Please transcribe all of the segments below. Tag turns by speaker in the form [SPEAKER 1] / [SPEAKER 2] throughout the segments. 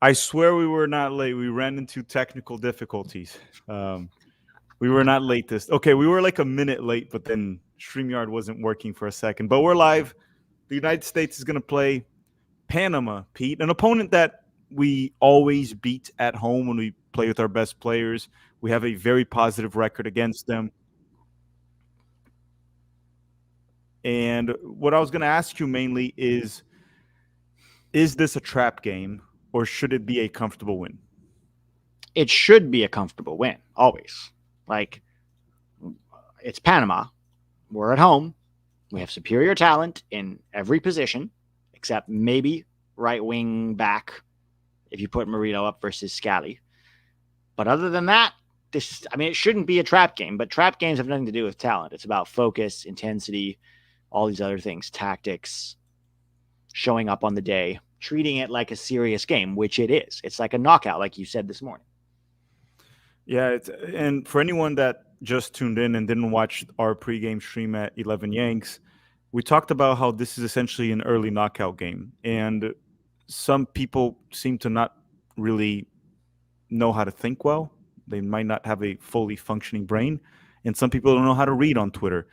[SPEAKER 1] I swear we were not late. We ran into technical difficulties. We were not late Okay, we were like a minute late, but then StreamYard wasn't working for a second. But we're live. The United States is going to play Panama, Pete, an opponent that we always beat at home when we play with our best players. We have a very positive record against them. And what I was going to ask you mainly is this a trap game or should it be a comfortable win?
[SPEAKER 2] It should be a comfortable win, always. Like, it's Panama. We're at home. We have superior talent in every position, except maybe right wing back if you put Marino up versus Scally. But other than that, it shouldn't be a trap game, but trap games have nothing to do with talent. It's about focus, intensity, all these other things, tactics, showing up on the day, treating it like a serious game, which it is. It's like a knockout, like you said this morning.
[SPEAKER 1] Yeah, and for anyone that just tuned in and didn't watch our pregame stream at 11 Yanks, we talked about how this is essentially an early knockout game. And some people seem to not really know how to think well. They might not have a fully functioning brain. And some people don't know how to read on Twitter.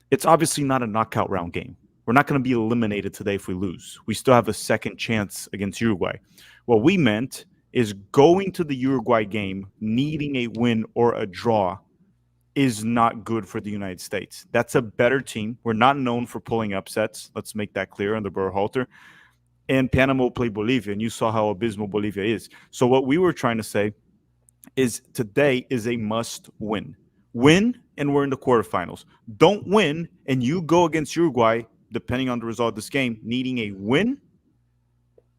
[SPEAKER 1] It's obviously not a knockout round game. We're not going to be eliminated today if we lose. We still have a second chance against Uruguay. What we meant is going to the Uruguay game, needing a win or a draw is not good for the United States. That's a better team. We're not known for pulling upsets. Let's make that clear under Berhalter. And Panama will play Bolivia, and you saw how abysmal Bolivia is. So what we were trying to say is today is a must win. Win, and we're in the quarterfinals. Don't win, and you go against Uruguay, depending on the result of this game, needing a win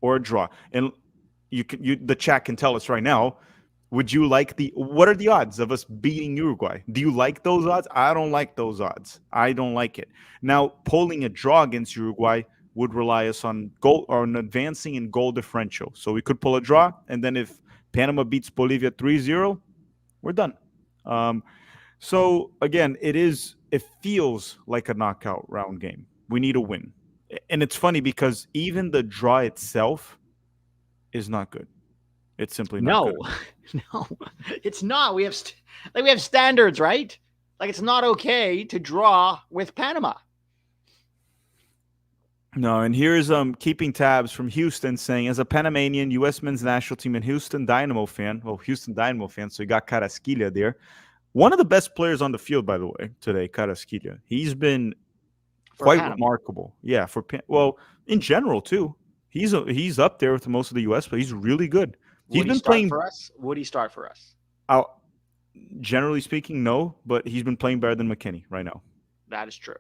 [SPEAKER 1] or a draw. And the chat can tell us right now, what are the odds of us beating Uruguay? Do you like those odds? I don't like those odds. I don't like it. Now, pulling a draw against Uruguay would rely us on goal or on advancing in goal differential. So we could pull a draw, and then if Panama beats Bolivia 3-0, we're done. So again, it feels like a knockout round game. We need a win. And it's funny because even the draw itself is not good. It's simply not good.
[SPEAKER 2] No, it's not. We have standards, right? Like, it's not okay to draw with Panama.
[SPEAKER 1] No, and here's keeping tabs from Houston saying, as a Panamanian, U.S. men's national team and Houston Dynamo fan, so you got Carrasquilla there. One of the best players on the field, by the way, today, Carrasquilla. He's been quite remarkable. Yeah, in general, too. He's up there with most of the U.S., but he's really good.
[SPEAKER 2] He's been playing for us. Would he start for us?
[SPEAKER 1] Generally speaking, no, but he's been playing better than McKinney right now.
[SPEAKER 2] That is true.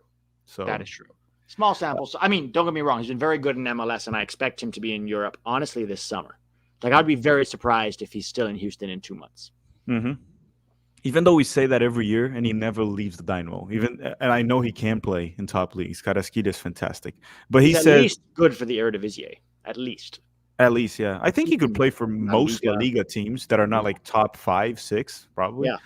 [SPEAKER 2] Small samples. I mean, don't get me wrong. He's been very good in MLS, and I expect him to be in Europe, honestly, this summer. Like, I'd be very surprised if he's still in Houston in 2 months.
[SPEAKER 1] Mm-hmm. Even though we say that every year, and he never leaves the Dynamo. And I know he can play in top leagues. Carrasquilla is fantastic. But he's
[SPEAKER 2] at least good for the Eredivisie. At least,
[SPEAKER 1] yeah. I think he could play for most La Liga teams that are not like top 5, 6, probably.
[SPEAKER 2] Yeah.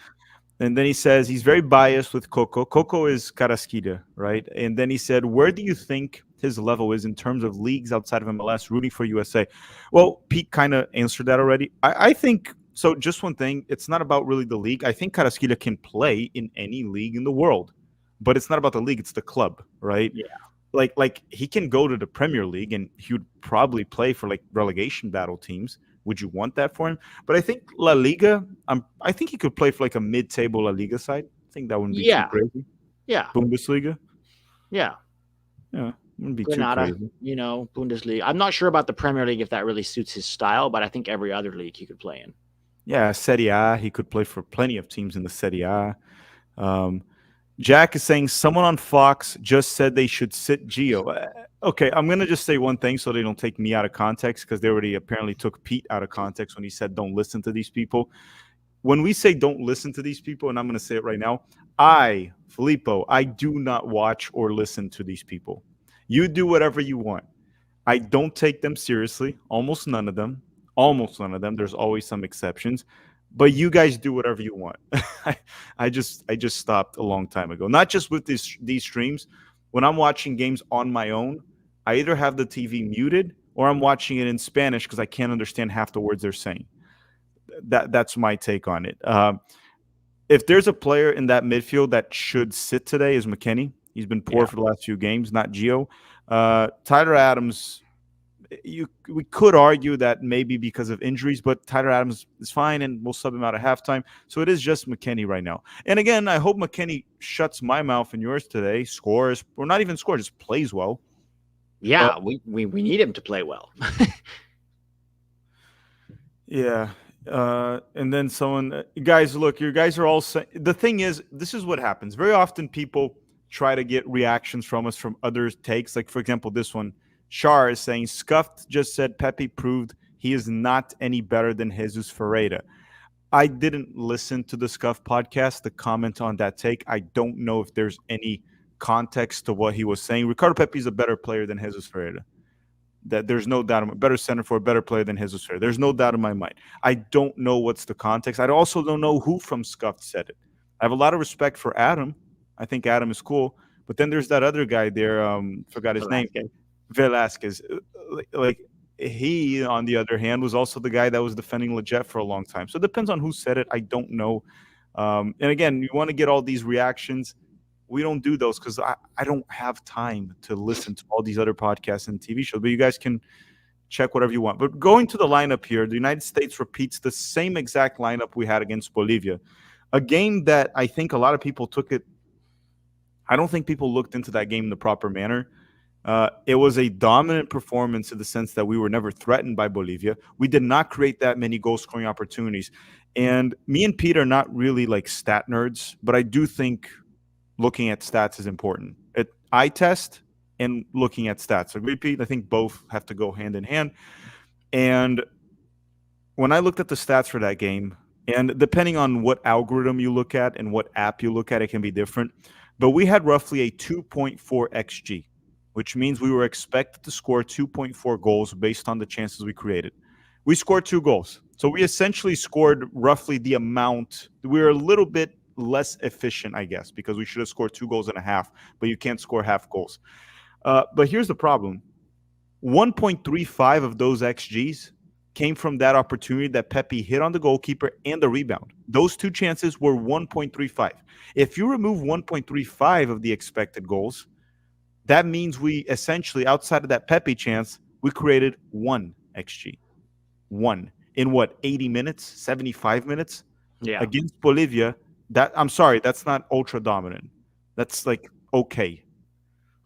[SPEAKER 1] And then he says he's very biased with Coco. Coco is Carrasquilla, right? And then he said, where do you think his level is in terms of leagues outside of MLS rooting for USA? Well, Pete kind of answered that already. I think, so just one thing, it's not about really the league. I think Carrasquilla can play in any league in the world, but it's not about the league. It's the club, right?
[SPEAKER 2] Yeah.
[SPEAKER 1] Like he can go to the Premier League and he would probably play for like relegation battle teams. Would you want that for him? But I think La Liga, I think he could play for like a mid-table La Liga side. I think that wouldn't be too crazy.
[SPEAKER 2] Yeah.
[SPEAKER 1] Bundesliga.
[SPEAKER 2] Yeah.
[SPEAKER 1] Wouldn't be
[SPEAKER 2] Granada,
[SPEAKER 1] too crazy.
[SPEAKER 2] Bundesliga. I'm not sure about the Premier League if that really suits his style, but I think every other league he could play in.
[SPEAKER 1] Yeah, Serie A. He could play for plenty of teams in the Serie A. Jack is saying someone on Fox just said they should sit Gio. Okay, I'm going to just say one thing so they don't take me out of context, because they already apparently took Pete out of context when he said don't listen to these people. When we say don't listen to these people, and I'm going to say it right now, Filippo, I do not watch or listen to these people. You do whatever you want. I don't take them seriously. Almost none of them. There's always some exceptions. But you guys do whatever you want. I just stopped a long time ago. Not just with these streams. When I'm watching games on my own, I either have the TV muted or I'm watching it in Spanish because I can't understand half the words they're saying. That's my take on it. If there's a player in that midfield that should sit today, is McKennie. He's been poor
[SPEAKER 2] Yeah.
[SPEAKER 1] for the last few games, not Gio. Tyler Adams, we could argue that maybe because of injuries, but Tyler Adams is fine, and we'll sub him out at halftime. So it is just McKennie right now. And again, I hope McKennie shuts my mouth and yours today, scores, or not even scores, just plays well.
[SPEAKER 2] Yeah, we need him to play well.
[SPEAKER 1] Yeah. And then someone, guys, look, you guys are all saying, the thing is, this is what happens. Very often people try to get reactions from us from other takes. Like, for example, this one, Shar is saying, Scuffed just said Pepe proved he is not any better than Jesus Ferreira. I didn't listen to the Scuff podcast, the comment on that take. I don't know if there's any context to what he was saying. Ricardo Pepe is a better player than Jesus Ferreira. That there's no doubt, a better center for a better player than Jesus Ferreira. There's no doubt in my mind. I don't know what's the context. I also don't know who from Scuffed said it. I have a lot of respect for Adam. I think Adam is cool. But then there's that other guy there. Forgot his name. Velasquez. Like he, on the other hand, was also the guy that was defending Leggett for a long time. So it depends on who said it. I don't know. And again, you want to get all these reactions. We don't do those because I don't have time to listen to all these other podcasts and TV shows. But you guys can check whatever you want. But going to the lineup here, the United States repeats the same exact lineup we had against Bolivia. A game that I think a lot of people took it. I don't think people looked into that game in the proper manner. It was a dominant performance in the sense that we were never threatened by Bolivia. We did not create that many goal-scoring opportunities. And me and Pete are not really like stat nerds, but I do think looking at stats is important. Eye test and looking at stats. Agree, Pete? I think both have to go hand in hand. And when I looked at the stats for that game, and depending on what algorithm you look at and what app you look at, it can be different. But we had roughly a 2.4 XG, which means we were expected to score 2.4 goals based on the chances we created. We scored 2 goals. So we essentially scored roughly the amount. We were a little bit less efficient, I guess, because we should have scored 2 goals and a half, but you can't score half goals. But here's the problem. 1.35 of those XGs came from that opportunity that Pepe hit on the goalkeeper and the rebound. Those 2 chances were 1.35. If you remove 1.35 of the expected goals, that means we essentially, outside of that Pepe chance, we created 1 XG. 1. In what, 80 minutes, 75 minutes?
[SPEAKER 2] Yeah.
[SPEAKER 1] Against Bolivia, I'm sorry, that's not ultra dominant. That's like okay.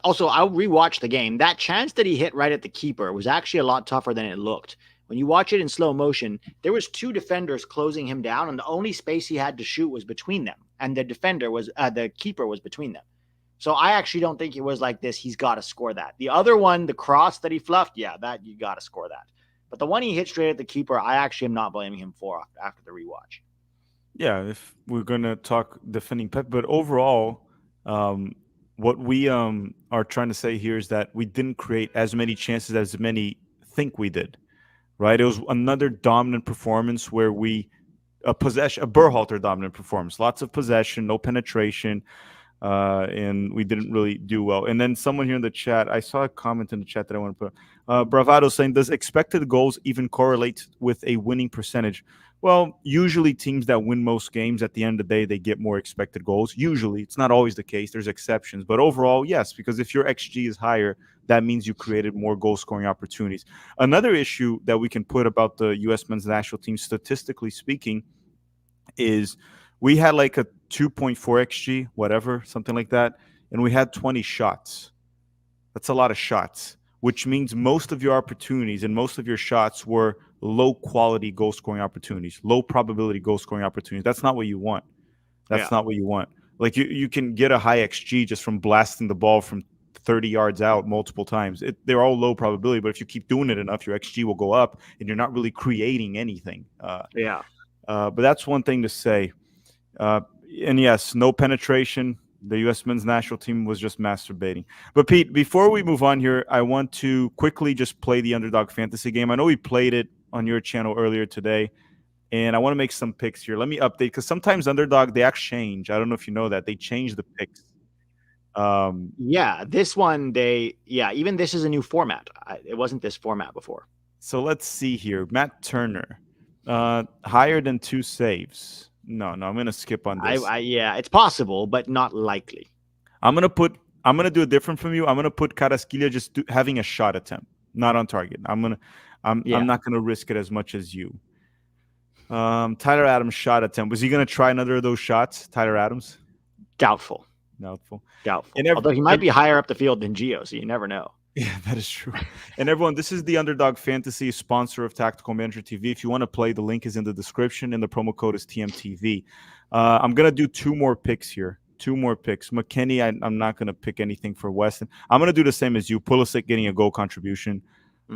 [SPEAKER 2] Also, I'll rewatch the game. That chance that he hit right at the keeper was actually a lot tougher than it looked. When you watch it in slow motion, there was 2 defenders closing him down, and the only space he had to shoot was between them. And the keeper was between them. So I actually don't think it was like this. He's got to score that. The other one, the cross that he fluffed, yeah, that you got to score that. But the one he hit straight at the keeper, I actually am not blaming him for after the rewatch.
[SPEAKER 1] Yeah, if we're gonna talk defending Pep, but overall, what we are trying to say here is that we didn't create as many chances as many think we did. Right? It was another dominant performance where a Berhalter dominant performance, lots of possession, no penetration, and we didn't really do well. And then someone here in the chat, I saw a comment in the chat that I want to put. Bravado saying, does expected goals even correlate with a winning percentage? Well, usually teams that win most games at the end of the day, they get more expected goals. Usually, it's not always the case. There's exceptions. But overall, yes, because if your XG is higher, that means you created more goal-scoring opportunities. Another issue that we can put about the U.S. men's national team, statistically speaking, is we had like a 2.4 XG, whatever, something like that, and we had 20 shots. That's a lot of shots, which means most of your opportunities and most of your shots were low-quality goal-scoring opportunities, low-probability goal-scoring opportunities. That's not what you want. That's not what you want. Like you can get a high XG just from blasting the ball from 30 yards out multiple times. They're all low probability, but if you keep doing it enough, your XG will go up, and you're not really creating anything. But that's one thing to say. And yes, no penetration. The U.S. men's national team was just masturbating. But Pete, before we move on here, I want to quickly just play the Underdog Fantasy game. I know we played it on your channel earlier today, and I want to make some picks here. Let me update, because sometimes Underdog, they actually change. I don't know if you know that. They change the picks.
[SPEAKER 2] Yeah, this one even this is a new format. It wasn't this format before.
[SPEAKER 1] So let's see here. Matt Turner, higher than 2 saves. No, I'm gonna skip on this.
[SPEAKER 2] Yeah, it's possible, but not likely.
[SPEAKER 1] I'm gonna do it different from you. I'm gonna put Carrasquilla just having a shot attempt, not on target. I'm not gonna risk it as much as you. Tyler Adams shot attempt. Was he gonna try another of those shots, Tyler Adams?
[SPEAKER 2] Doubtful.
[SPEAKER 1] Doubtful.
[SPEAKER 2] Although he might be higher up the field than Gio, so you never know.
[SPEAKER 1] Yeah, that is true. And everyone, this is the Underdog Fantasy, sponsor of Tactical Manager TV. If you want to play, the link is in the description, and the promo code is TMTV. I'm gonna do 2 more picks here. 2 more picks. McKenny, I'm not gonna pick anything for Weston. I'm gonna do the same as you. Pulisic getting a goal contribution.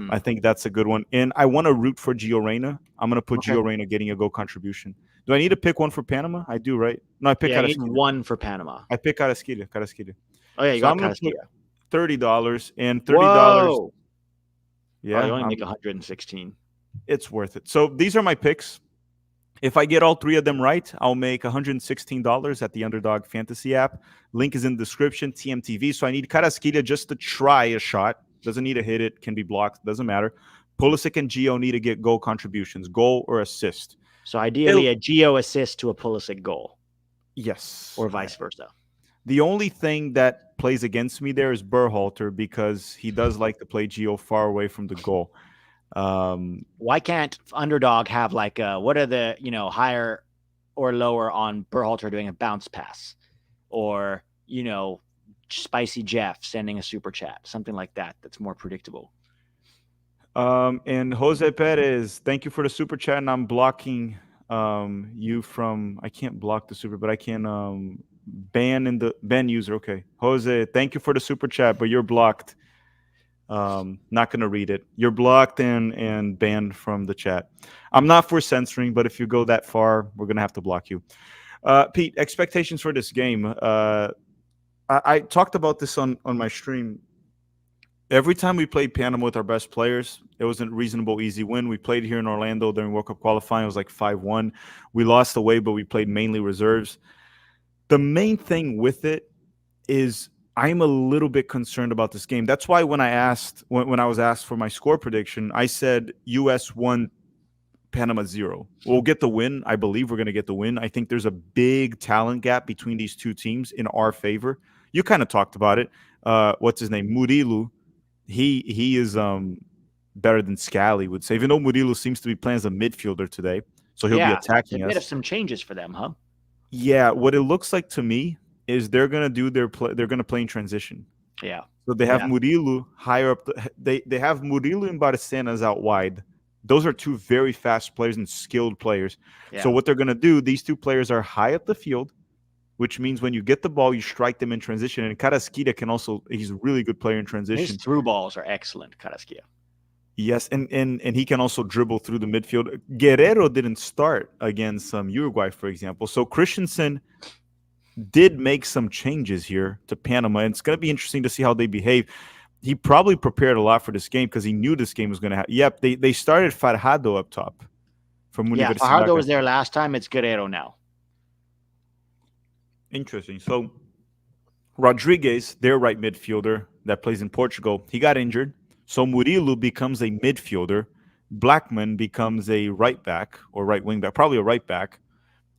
[SPEAKER 1] I think that's a good one. And I want to root for Gio Reyna. I'm gonna put Gio Reyna getting a goal contribution. Do I need to pick one for Panama? I do, right? No, I pick
[SPEAKER 2] Carrasquilla. One for Panama.
[SPEAKER 1] I pick Carrasquilla.
[SPEAKER 2] Oh yeah, you got Carrasquilla.
[SPEAKER 1] $30 and $30. Yeah,
[SPEAKER 2] you only make 116.
[SPEAKER 1] It's worth it. So these are my picks. If I get all 3 of them right, I'll make $116 at the Underdog Fantasy app. Link is in the description, TMTV. So I need Carrasquilla just to try a shot. Doesn't need to hit it, can be blocked, doesn't matter. Pulisic and Gio need to get goal contributions, goal or assist.
[SPEAKER 2] So ideally a Gio assist to a Pulisic goal.
[SPEAKER 1] Yes.
[SPEAKER 2] Or vice versa.
[SPEAKER 1] The only thing that plays against me there is Berhalter, because he does like to play Gio far away from the goal.
[SPEAKER 2] Why can't Underdog have like what are the higher or lower on Berhalter doing a bounce pass, or Spicy Jeff sending a super chat, something like that that's more predictable.
[SPEAKER 1] And Jose Perez, thank you for the super chat, and I'm blocking you from. I can't block the super, but I can ban user. Okay, Jose, thank you for the super chat, but you're blocked. Not gonna read it. You're blocked and banned from the chat. I'm not for censoring, but if you go that far, we're gonna have to block you. Pete, expectations for this game. I talked about this on my stream. Every time we played Panama with our best players, it was a reasonable, easy win. We played here in Orlando during World Cup qualifying. It was like 5-1. We lost away, but we played mainly reserves. The main thing with it is I'm a little bit concerned about this game. That's why when I was asked for my score prediction, I said US 1, Panama 0. We'll get the win. I believe we're going to get the win. I think there's a big talent gap between these 2 teams in our favor. You kind of talked about it. What's his name? Murilo. He is better than Scally would say, even though Murilo seems to be playing as a midfielder today. So he'll be attacking us.
[SPEAKER 2] A bit of some changes for them, huh?
[SPEAKER 1] Yeah, what it looks like to me is they're gonna do they're gonna play in transition.
[SPEAKER 2] Yeah.
[SPEAKER 1] So they have Murilo higher up. They have Murilo and Barcenas out wide. Those are 2 very fast players and skilled players. Yeah. So what they're gonna do, these 2 players are high up the field, which means when you get the ball, you strike them in transition. And Carrasquilla he's a really good player in transition.
[SPEAKER 2] His through balls are excellent, Carrasquilla.
[SPEAKER 1] Yes, and he can also dribble through the midfield. Guerrero didn't start against Uruguay, for example. So Christensen did make some changes here to Panama, and it's going to be interesting to see how they behave. He probably prepared a lot for this game because he knew this game was going to happen. Yep, they started Fajardo up top.
[SPEAKER 2] Fajardo was there last time. It's Guerrero now.
[SPEAKER 1] Interesting. So Rodriguez, their right midfielder that plays in Portugal, he got injured. So Murilo becomes a midfielder. Blackman becomes a right back or right wing back, probably a right back.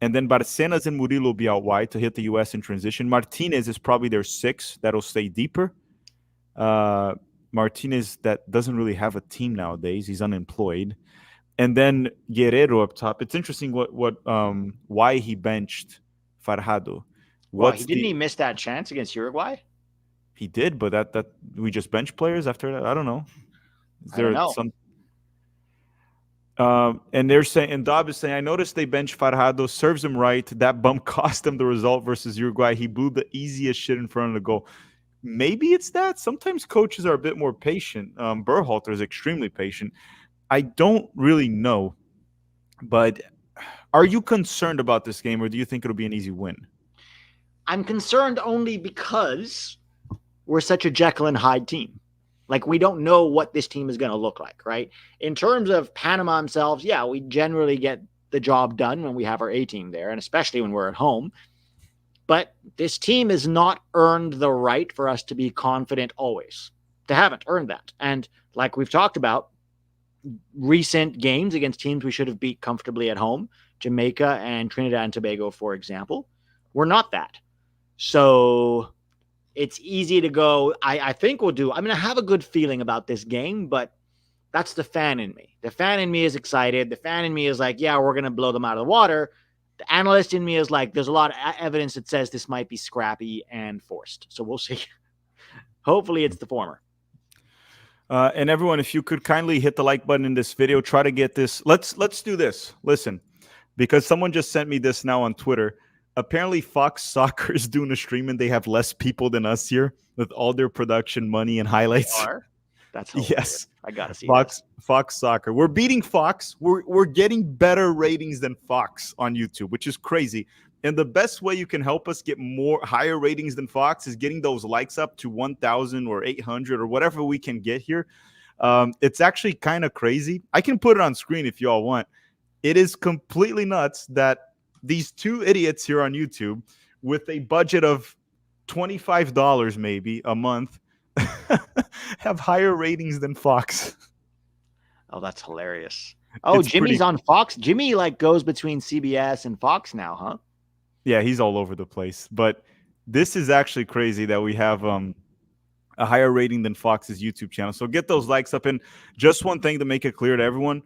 [SPEAKER 1] And then Barcenas and Murilo will be out wide to hit the U.S. in transition. Martinez is probably their 6 that'll stay deeper. Martinez that doesn't really have a team nowadays. He's unemployed. And then Guerrero up top. It's interesting why he benched Fajardo.
[SPEAKER 2] Didn't he miss that chance against Uruguay?
[SPEAKER 1] He did, but that we just bench players after that. I don't know. And they're saying, and Dob is saying, I noticed they bench Fajardo, serves him right. That bump cost him the result versus Uruguay. He blew the easiest shit in front of the goal. Maybe it's that. Sometimes coaches are a bit more patient. Berhalter is extremely patient. I don't really know, but are you concerned about this game, or do you think it'll be an easy win?
[SPEAKER 2] I'm concerned only because we're such a Jekyll and Hyde team. Like, we don't know what this team is going to look like, right? In terms of Panama themselves, we generally get the job done when we have our A team there, and especially when we're at home. But this team has not earned the right for us to be confident always. They haven't earned that. And like we've talked about, recent games against teams we should have beat comfortably at home, Jamaica and Trinidad and Tobago, for example, were not that. So it's easy to go, I think we'll do. I mean, I have a good feeling about this game, but that's the fan in me. The fan in me is excited. The fan in me is like, yeah, we're going to blow them out of the water. The analyst in me is like, there's a lot of evidence that says this might be scrappy and forced. So we'll see. Hopefully it's the former.
[SPEAKER 1] And everyone, if you could kindly hit the like button in this video, try to get this. Let's do this. Listen, because someone just sent me this now on Twitter. Apparently, Fox Soccer is doing a stream, and they have less people than us here with all their production money and highlights.
[SPEAKER 2] That's hilarious. Yes. I gotta see
[SPEAKER 1] Fox Soccer. We're beating Fox. We're getting better ratings than Fox on YouTube, which is crazy. And the best way you can help us get higher ratings than Fox is getting those likes up to 1,000 or 800 or whatever we can get here. It's actually kind of crazy. I can put it on screen if you all want. It is completely nuts that these two idiots here on YouTube with a budget of $25 maybe a month have higher ratings than Fox.
[SPEAKER 2] Oh, that's hilarious. Oh, it's Jimmy's on Fox. Jimmy goes between CBS and Fox now, huh?
[SPEAKER 1] Yeah, he's all over the place. But this is actually crazy that we have a higher rating than Fox's YouTube channel. So get those likes up. And just one thing to make it clear to everyone,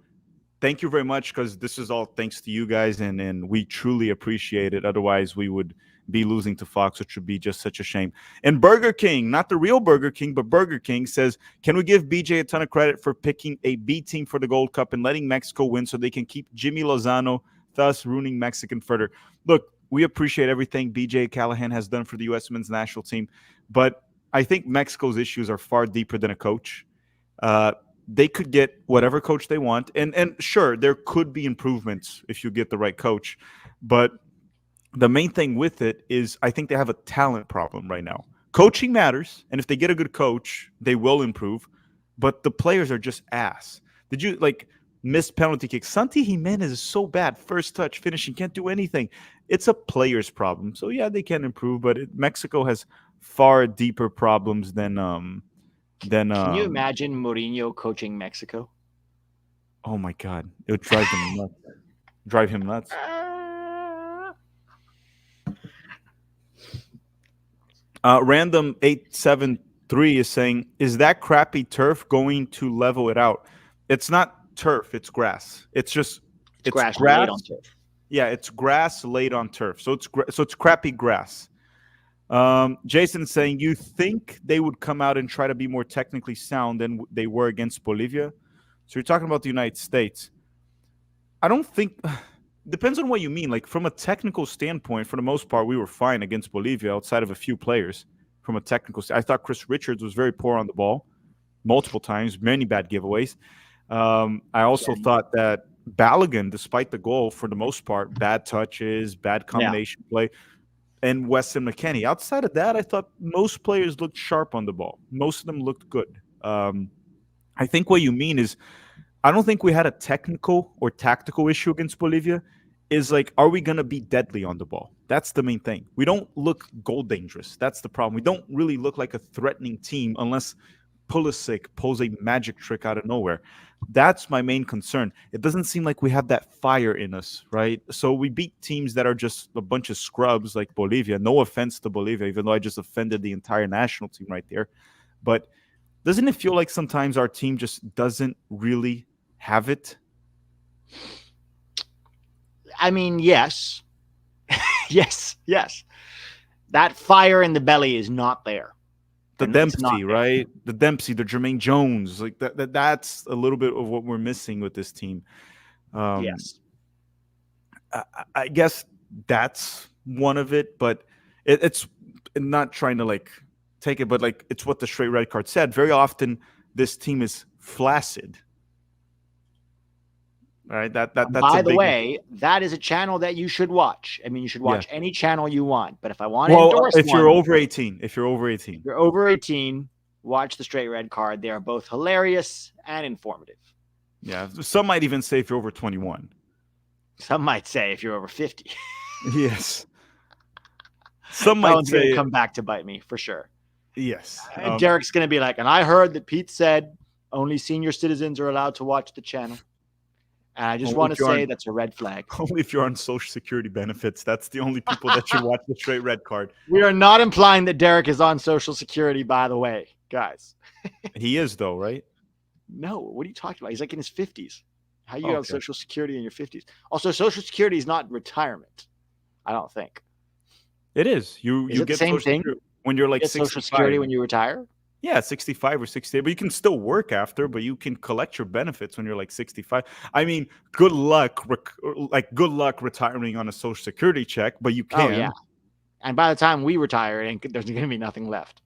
[SPEAKER 1] thank you very much, because this is all thanks to you guys, and we truly appreciate it. Otherwise, we would be losing to Fox, which would be just such a shame. And Burger King, not the real Burger King, but Burger King says, can we give BJ a ton of credit for picking a B team for the Gold Cup and letting Mexico win so they can keep Jimmy Lozano, thus ruining Mexican further? Look, we appreciate everything BJ Callahan has done for the U.S. men's national team, but I think Mexico's issues are far deeper than a coach. They could get whatever coach they want, and sure, there could be improvements if you get the right coach, but the main thing with it is I think they have a talent problem right now. Coaching matters, and if they get a good coach, they will improve, but the players are just ass. Did you missed penalty kick? Santi Jimenez is so bad. First touch, finishing, can't do anything. It's a player's problem. So yeah, they can improve, but Mexico has far deeper problems than. Can
[SPEAKER 2] you imagine Mourinho coaching Mexico?
[SPEAKER 1] Oh my God, it would drive him nuts. Drive him nuts. Random 873 is saying, is that crappy turf going to level it out? It's not turf, it's grass. It's grass laid on turf. Yeah, it's grass laid on turf. So it's crappy grass. Jason saying, you think they would come out and try to be more technically sound than they were against Bolivia? So you're talking about the United States. I don't think depends on what you mean. From a technical standpoint, for the most part, we were fine against Bolivia outside of a few players. From a technical I thought Chris Richards was very poor on the ball multiple times, many bad giveaways. I also thought that Balogun, despite the goal, for the most part, bad touches, bad combination play, and Weston McKennie. Outside of that, I thought most players looked sharp on the ball. Most of them looked good. I think what you mean is I don't think we had a technical or tactical issue against Bolivia. Is are we going to be deadly on the ball? That's the main thing. We don't look goal dangerous. That's the problem. We don't really look like a threatening team unless Pulisic pulls a magic trick out of nowhere. That's my main concern. It doesn't seem like we have that fire in us, right? So we beat teams that are just a bunch of scrubs like Bolivia. No offense to Bolivia, even though I just offended the entire national team right there. But doesn't it feel like sometimes our team just doesn't really have it?
[SPEAKER 2] I mean, yes. yes. That fire in the belly is not there.
[SPEAKER 1] The Dempsey, right? The Dempsey, the Jermaine Jones, that's a little bit of what we're missing with this team.
[SPEAKER 2] Yes.
[SPEAKER 1] I guess that's one of it, but it's not trying to take it, but it's what the straight red card said. Very often this team is flaccid. All right. That's
[SPEAKER 2] by the way, that is a channel that you should watch. I mean, you should watch any channel you want. But if I want to endorse
[SPEAKER 1] if you're over 18,
[SPEAKER 2] watch the straight red card. They are both hilarious and informative.
[SPEAKER 1] Yeah. Some might even say if you're over 21.
[SPEAKER 2] Some might say if you're over 50.
[SPEAKER 1] Yes. Some
[SPEAKER 2] That
[SPEAKER 1] might
[SPEAKER 2] one's going to
[SPEAKER 1] say
[SPEAKER 2] come back to bite me for sure.
[SPEAKER 1] yes.
[SPEAKER 2] And Derek's going to be like, and I heard that Pete said only senior citizens are allowed to watch the channel. And I just
[SPEAKER 1] Only
[SPEAKER 2] want
[SPEAKER 1] if
[SPEAKER 2] to
[SPEAKER 1] you're
[SPEAKER 2] say
[SPEAKER 1] on-
[SPEAKER 2] that's a red flag.
[SPEAKER 1] Only if you're on Social Security benefits. That's the only people that should watch the straight red card.
[SPEAKER 2] We are not implying that Derek is on Social Security, by the way, guys.
[SPEAKER 1] He is though, right?
[SPEAKER 2] No, what are you talking about? He's like in his 50s. How you
[SPEAKER 1] Okay.
[SPEAKER 2] have Social Security in your 50s? Also, Social Security is not retirement. I don't think.
[SPEAKER 1] It is. You
[SPEAKER 2] Is it the
[SPEAKER 1] get
[SPEAKER 2] same
[SPEAKER 1] Social
[SPEAKER 2] thing?
[SPEAKER 1] Security when you're like
[SPEAKER 2] Get
[SPEAKER 1] 65.
[SPEAKER 2] Social Security when you retire?
[SPEAKER 1] Yeah, 65 or 68, but you can still work after, but you can collect your benefits when you're like 65. I mean, good luck retiring on a Social Security check, but you can.
[SPEAKER 2] Oh, yeah. And by the time we retire, there's going to be nothing left.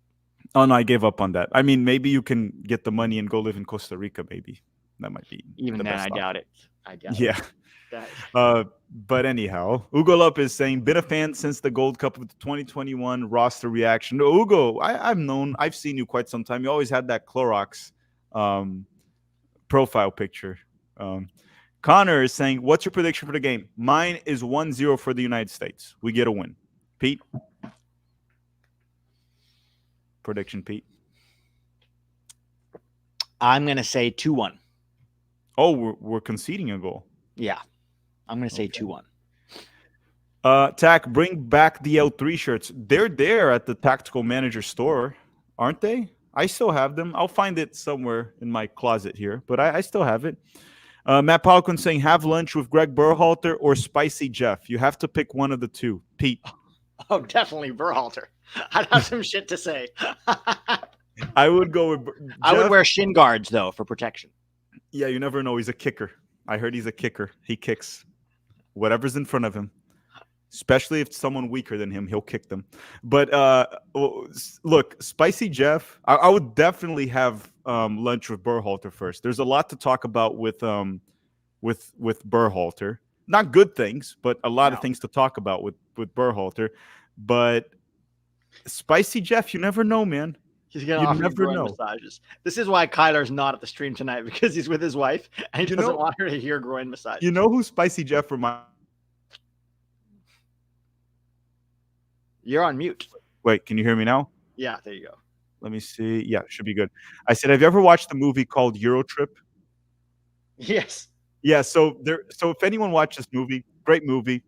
[SPEAKER 1] Oh no, I gave up on that. I mean, maybe you can get the money and go live in Costa Rica. Maybe that might be
[SPEAKER 2] Even
[SPEAKER 1] the
[SPEAKER 2] then,
[SPEAKER 1] best
[SPEAKER 2] I
[SPEAKER 1] option.
[SPEAKER 2] doubt it. I doubt
[SPEAKER 1] Yeah.
[SPEAKER 2] it. That-
[SPEAKER 1] But anyhow, Ugo Lup is saying, been a fan since the Gold Cup of the 2021 roster reaction. No, Ugo, I've seen you quite some time. You always had that Clorox profile picture. Connor is saying, what's your prediction for the game? Mine is 1-0 for the United States. We get a win. Pete? Prediction, Pete?
[SPEAKER 2] I'm going to say 2-1.
[SPEAKER 1] Oh, we're conceding a goal.
[SPEAKER 2] Yeah. I'm going to say 2-1.
[SPEAKER 1] Tack, bring back the L3 shirts. They're there at the Tactical Manager store, aren't they? I still have them. I'll find it somewhere in my closet here, but I still have it. Matt Polkin saying, have lunch with Greg Berhalter or Spicy Jeff. You have to pick one of the two. Pete.
[SPEAKER 2] Oh, definitely Berhalter. I'd have some shit to say.
[SPEAKER 1] I would go with Jeff.
[SPEAKER 2] I would wear shin guards, though, for protection.
[SPEAKER 1] Yeah, you never know. He's a kicker. I heard he's a kicker. He kicks whatever's in front of him. Especially if it's someone weaker than him, he'll kick them. But look, Spicy Jeff, I would definitely have lunch with Berhalter first. There's a lot to talk about with Berhalter. Not good things, but a lot of things to talk about with Berhalter. But Spicy Jeff, you never know, man.
[SPEAKER 2] He's going to offer you groin massages. This is why Kyler's not at the stream tonight, because he's with his wife and he doesn't want her to hear groin massages.
[SPEAKER 1] You know who Spicy Jeff reminds?
[SPEAKER 2] You're on mute.
[SPEAKER 1] Wait, can you hear me now?
[SPEAKER 2] Yeah, there you go.
[SPEAKER 1] Let me see. Yeah, should be good. I said, have you ever watched the movie called Eurotrip?
[SPEAKER 2] Yes.
[SPEAKER 1] Yeah, so if anyone watched this movie, great movie.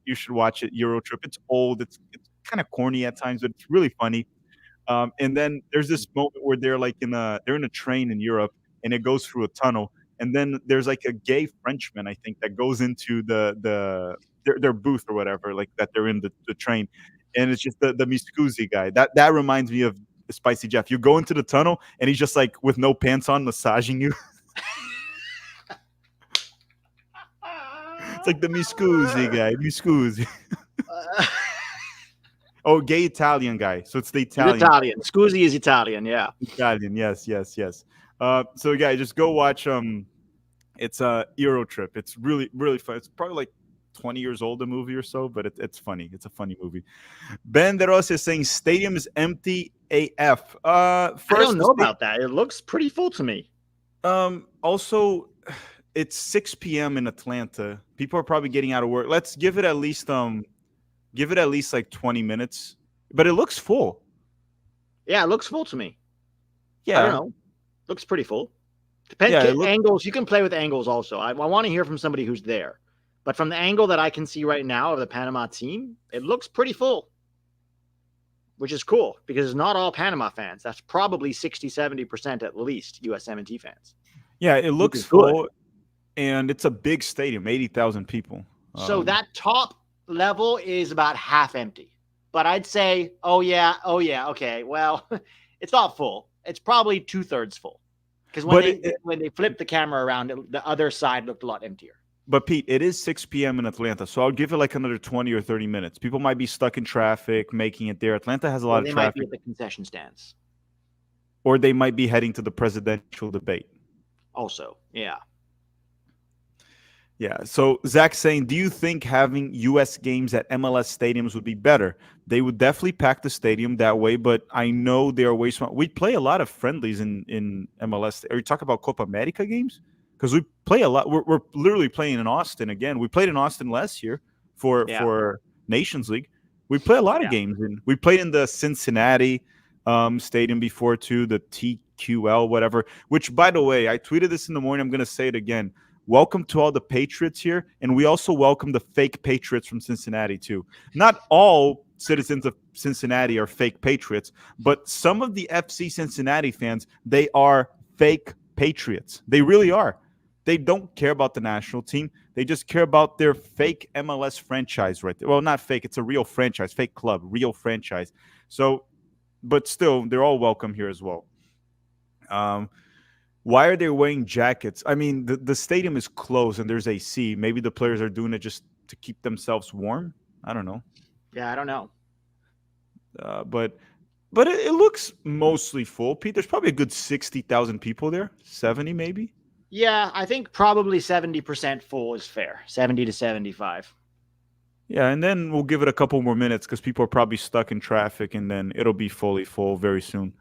[SPEAKER 1] You should watch it, Eurotrip. It's old, it's kind of corny at times, but it's really funny. And then there's this moment where they're in a train in Europe and it goes through a tunnel. And then there's like a gay Frenchman, I think, that goes into their booth or whatever, like that they're in the train. And it's just the Miscusi guy. That reminds me of Spicy Jeff. You go into the tunnel and he's just like with no pants on massaging you. It's like the Miscusi guy. Miscusi. Oh, gay Italian guy. So it's the Italian.
[SPEAKER 2] Italian. Scusi is Italian, yeah.
[SPEAKER 1] Italian, yes. So yeah, just go watch it's a Eurotrip. It's really, really fun. It's probably like 20 years old, a movie or so, but it's funny. It's a funny movie. Ben De Rosa is saying stadium is empty AF. First,
[SPEAKER 2] I don't know about that. It looks pretty full to me.
[SPEAKER 1] Also, it's 6 p.m. in Atlanta. People are probably getting out of work. Let's give it at least like 20 minutes. But it looks full.
[SPEAKER 2] Yeah, it looks full to me.
[SPEAKER 1] Yeah.
[SPEAKER 2] I don't know. Looks pretty full. Depends. Angles. You can play with angles also. I want to hear from somebody who's there. But from the angle that I can see right now of the Panama team, it looks pretty full, which is cool because it's not all Panama fans. That's probably 60-70% at least USMNT fans.
[SPEAKER 1] Yeah, it looks full, and it's a big stadium, 80,000 people.
[SPEAKER 2] So that top level is about half empty. But I'd say, oh yeah, okay, well, it's not full. It's probably 2/3 full. Because when they flipped the camera around, the other side looked a lot emptier.
[SPEAKER 1] But Pete, it is 6 p.m. in Atlanta, so I'll give it like another 20 or 30 minutes. People might be stuck in traffic, making it there. Atlanta has a lot of traffic.
[SPEAKER 2] They might be at the concession stands.
[SPEAKER 1] Or they might be heading to the presidential debate.
[SPEAKER 2] Also, yeah.
[SPEAKER 1] Yeah, so Zach's saying, do you think having U.S. games at MLS stadiums would be better? They would definitely pack the stadium that way, but I know they are way smart. We play a lot of friendlies in MLS. Are you talking about Copa America games? Because we play a lot. We're literally playing in Austin again. We played in Austin last year for Nations League. We play a lot of
[SPEAKER 2] Yeah.
[SPEAKER 1] games, and we played in the Cincinnati stadium before too, the TQL, whatever. Which, by the way, I tweeted this in the morning. I'm going to say it again. Welcome to all the Patriots here, and we also welcome the fake Patriots from Cincinnati too. Not all citizens of Cincinnati are fake Patriots, but some of the FC Cincinnati fans, they are fake Patriots. They really are. They don't care about the national team. They just care about their fake MLS franchise right there. Well, not fake. It's a real franchise, fake club, real franchise. So, but still, they're all welcome here as well. Why are they wearing jackets? I mean, the stadium is closed and there's AC. Maybe the players are doing it just to keep themselves warm. I don't know.
[SPEAKER 2] Yeah, I don't know.
[SPEAKER 1] But it looks mostly full. Pete, there's probably a good 60,000 people there. 70 maybe.
[SPEAKER 2] Yeah, I think probably 70% full is fair. 70 to 75.
[SPEAKER 1] Yeah, and then we'll give it a couple more minutes because people are probably stuck in traffic, and then it'll be fully full very soon.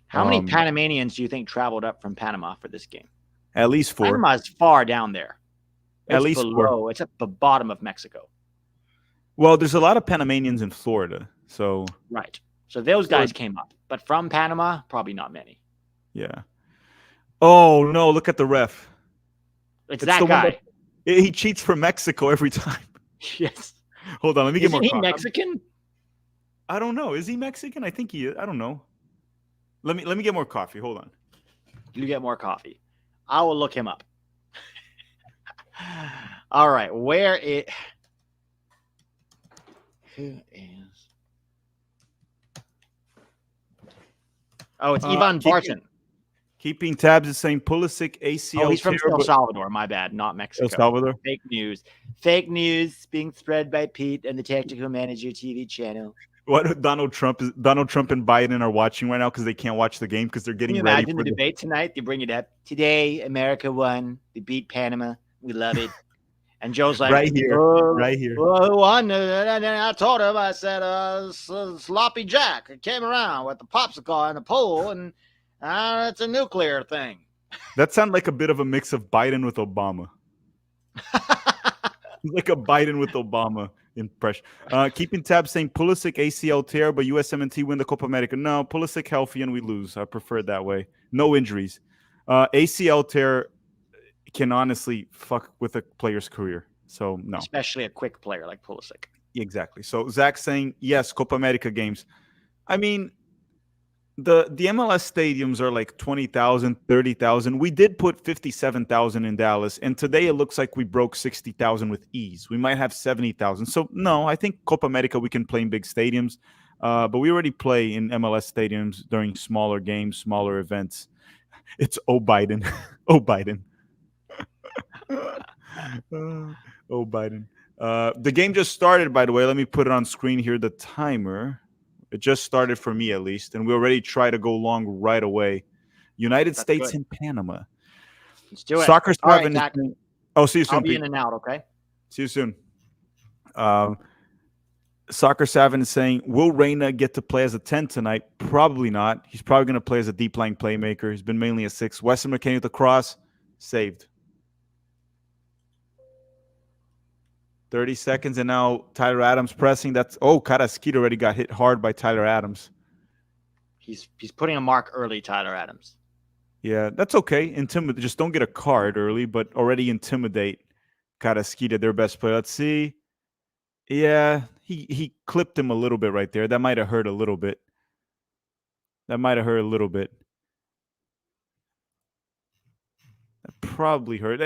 [SPEAKER 2] How many Panamanians do you think traveled up from Panama for this game?
[SPEAKER 1] At least 4.
[SPEAKER 2] Panama's far down there. It's
[SPEAKER 1] At least
[SPEAKER 2] below.
[SPEAKER 1] 4.
[SPEAKER 2] It's at the bottom of Mexico.
[SPEAKER 1] Well, there's a lot of Panamanians in Florida, so
[SPEAKER 2] right. So those guys came up, but from Panama, probably not many.
[SPEAKER 1] Yeah. Oh no! Look at the ref.
[SPEAKER 2] It's that guy.
[SPEAKER 1] He cheats for Mexico every time.
[SPEAKER 2] Yes.
[SPEAKER 1] Hold on, let me get more.
[SPEAKER 2] Isn't he Mexican?
[SPEAKER 1] I don't know. Is he Mexican? I think he is. I don't know. Let me get more coffee. Hold on.
[SPEAKER 2] You get more coffee. I will look him up. All right, who is? Oh, it's Ivan Barton.
[SPEAKER 1] Keeping tabs is saying Pulisic ACL.
[SPEAKER 2] Oh, he's from El Salvador. My bad, not Mexico.
[SPEAKER 1] El Salvador.
[SPEAKER 2] Fake news. Fake news being spread by Pete and the Tactical Manager TV channel.
[SPEAKER 1] What Donald Trump and Biden are watching right now because they can't watch the game because they're getting ready.
[SPEAKER 2] Imagine the debate tonight. They bring it up today. America won. They beat Panama. We love it. And Joe's like,
[SPEAKER 1] right here.
[SPEAKER 2] Well, who won? And I told him, I said, Sloppy Jack. It came around with the popsicle and the pole, and it's a nuclear thing.
[SPEAKER 1] That sounded like a bit of a mix of Biden with Obama. Like a Biden with Obama impression. Keeping tabs saying Pulisic ACL tear, but USMNT win the Copa America. No, Pulisic healthy and we lose. I prefer it that way. No injuries. ACL tear can honestly fuck with a player's career. So no.
[SPEAKER 2] Especially a quick player like Pulisic.
[SPEAKER 1] Exactly. So Zach saying yes, Copa America games. I mean, the MLS stadiums are like 20,000, 30,000. We did put 57,000 in Dallas, and today it looks like we broke 60,000 with ease. We might have 70,000. So no, I think Copa America we can play in big stadiums, but we already play in MLS stadiums during smaller games, smaller events. It's Biden, Biden. Biden. The game just started, by the way. Let me put it on screen here. The timer. It just started for me, at least, and we already try to go long right away. United States and Panama.
[SPEAKER 2] Let's do it.
[SPEAKER 1] Soccer
[SPEAKER 2] Seven.
[SPEAKER 1] Right, oh, see you soon.
[SPEAKER 2] I'll be in and out, okay?
[SPEAKER 1] See you soon. Soccer Savin is saying, will Reyna get to play as a 10 tonight? Probably not. He's probably going to play as a deep line playmaker. He's been mainly a 6. Weston McKennie with the cross. Saved. 30 seconds, and now Tyler Adams pressing. Carrasquilla already got hit hard by Tyler Adams.
[SPEAKER 2] He's putting a mark early, Tyler Adams.
[SPEAKER 1] Yeah, that's okay. Just don't get a card early, but already intimidate Carrasquilla, their best player. Let's see. Yeah, he clipped him a little bit right there. That might have hurt a little bit. That probably hurt.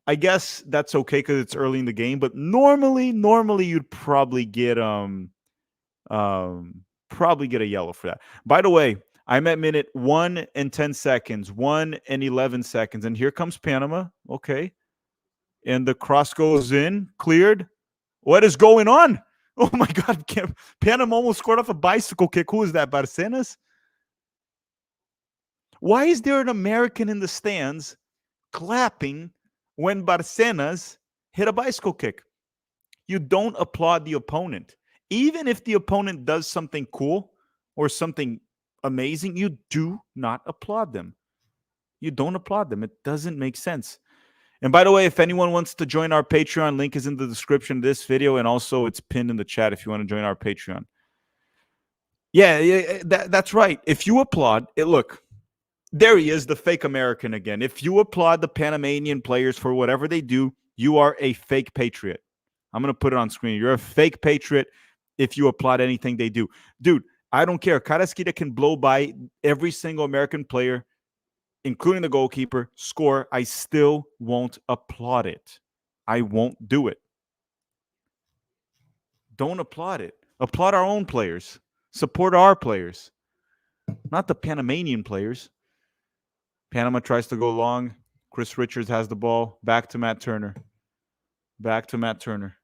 [SPEAKER 1] I guess that's okay because it's early in the game. But normally you'd probably get a yellow for that. By the way, I'm at minute 1 and 10 seconds, 1 and 11 seconds, and here comes Panama. Okay, and the cross goes in, cleared. What is going on? Oh my God! Panama almost scored off a bicycle kick. Who is that? Barcenas? Why is there an American in the stands clapping when Barcenas hit a bicycle kick? You don't applaud the opponent. Even if the opponent does something cool or something amazing, you do not applaud them. You don't applaud them. It doesn't make sense. And by the way, if anyone wants to join our Patreon, link is in the description of this video, and also it's pinned in the chat if you want to join our Patreon. Yeah, that's right. If you applaud it, look, there he is, the fake American again. If you applaud the Panamanian players for whatever they do, you are a fake patriot. I'm going to put it on screen. You're a fake patriot if you applaud anything they do. Dude, I don't care. Carrasquilla can blow by every single American player, including the goalkeeper, score. I still won't applaud it. I won't do it. Don't applaud it. Applaud our own players. Support our players, not the Panamanian players. Panama tries to go long. Chris Richards has the ball. Back to Matt Turner. Back to Matt Turner.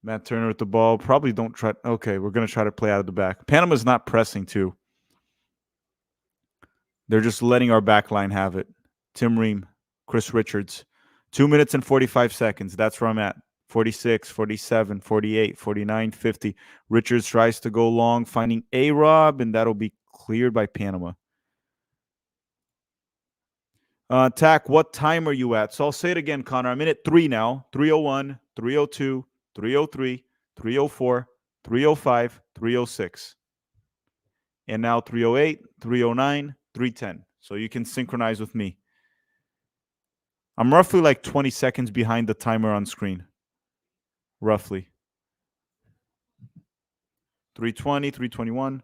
[SPEAKER 1] Matt Turner with the ball. Probably don't try. Okay, we're going to try to play out of the back. Panama's not pressing, too. They're just letting our back line have it. Tim Ream, Chris Richards. 2 minutes and 45 seconds. That's where I'm at. 46, 47, 48, 49, 50. Richards tries to go long, finding A-Rob, and that'll be cleared by Panama. Tack, what time are you at? So I'll say it again, Connor. I'm in at 3 now. 3:01, 3:02, 3:03, 3:04, 3:05, 3:06. And now 3:08, 3:09, 3:10. So you can synchronize with me. I'm roughly like 20 seconds behind the timer on screen. Roughly. 3:20, 3:21.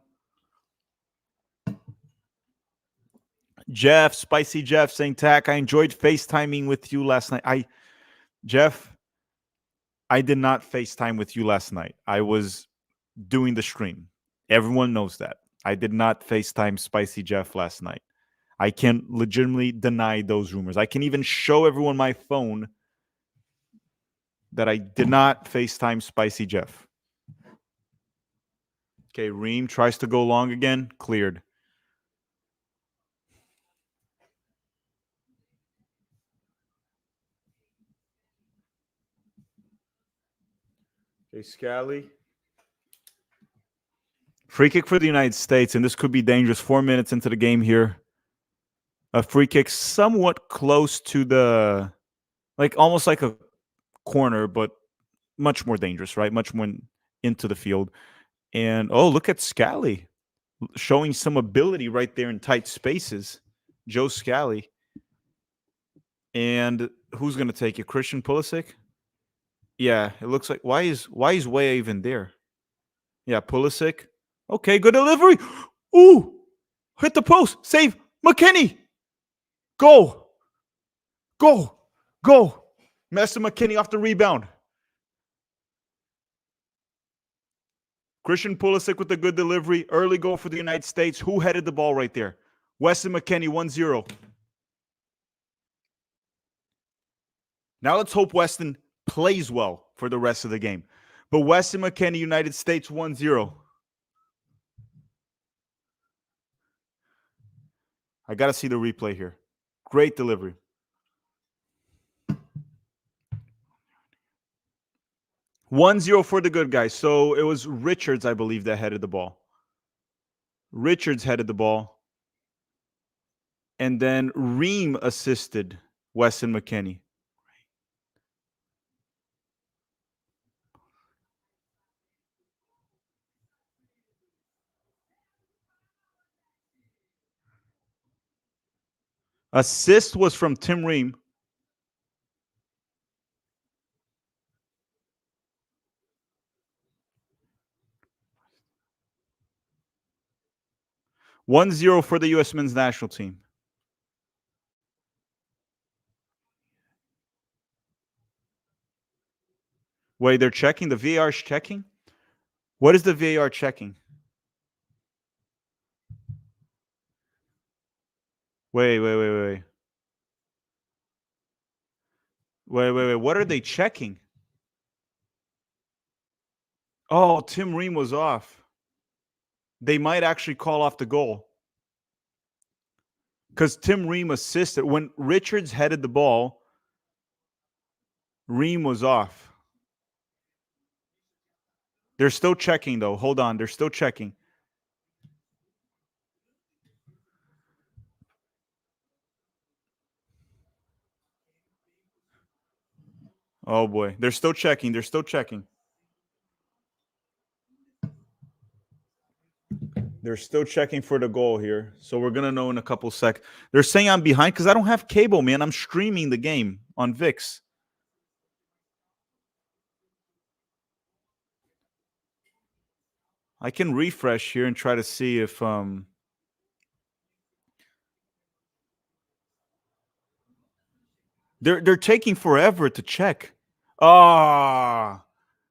[SPEAKER 1] Jeff, Spicy Jeff saying, Tack, I enjoyed FaceTiming with you last night. Jeff, I did not FaceTime with you last night. I was doing the stream. Everyone knows that. I did not FaceTime Spicy Jeff last night. I can legitimately deny those rumors. I can even show everyone my phone that I did not FaceTime Spicy Jeff. Okay, Ream tries to go long again. Cleared. Okay, Scally. Free kick for the United States, and this could be dangerous. 4 minutes into the game here. A free kick somewhat close to the, like almost like a corner, but much more dangerous, right? Much more into the field. And, oh, look at Scally showing some ability right there in tight spaces. Joe Scally. And who's going to take it? Christian Pulisic? Yeah, it looks like, why is Weah even there? Yeah, Pulisic. Okay, good delivery. Ooh, hit the post. Save. McKennie. Go. Go. Go. Master McKennie off the rebound. Christian Pulisic with a good delivery. Early goal for the United States. Who headed the ball right there? Weston McKennie, 1-0. Now let's hope Weston plays well for the rest of the game. But Weston McKennie, United States, 1-0. I got to see the replay here. Great delivery. $1-0 for the good guys. So it was Richards, I believe, that headed the ball. Richards headed the ball. And then Ream assisted Weston McKennie. Assist was from Tim Ream. $1-0 for the U.S. men's national team. Wait, they're checking? The VAR is checking? What is the VAR checking? Wait. What are they checking? Oh, Tim Ream was off. They might actually call off the goal. Because Tim Ream assisted. When Richards headed the ball, Ream was off. They're still checking, though. Hold on. They're still checking. Oh boy, they're still checking. They're still checking. They're still checking for the goal here. So we're gonna know in a couple seconds. They're saying I'm behind because I don't have cable, man. I'm streaming the game on VIX. I can refresh here and try to see if they're taking forever to check. Ah,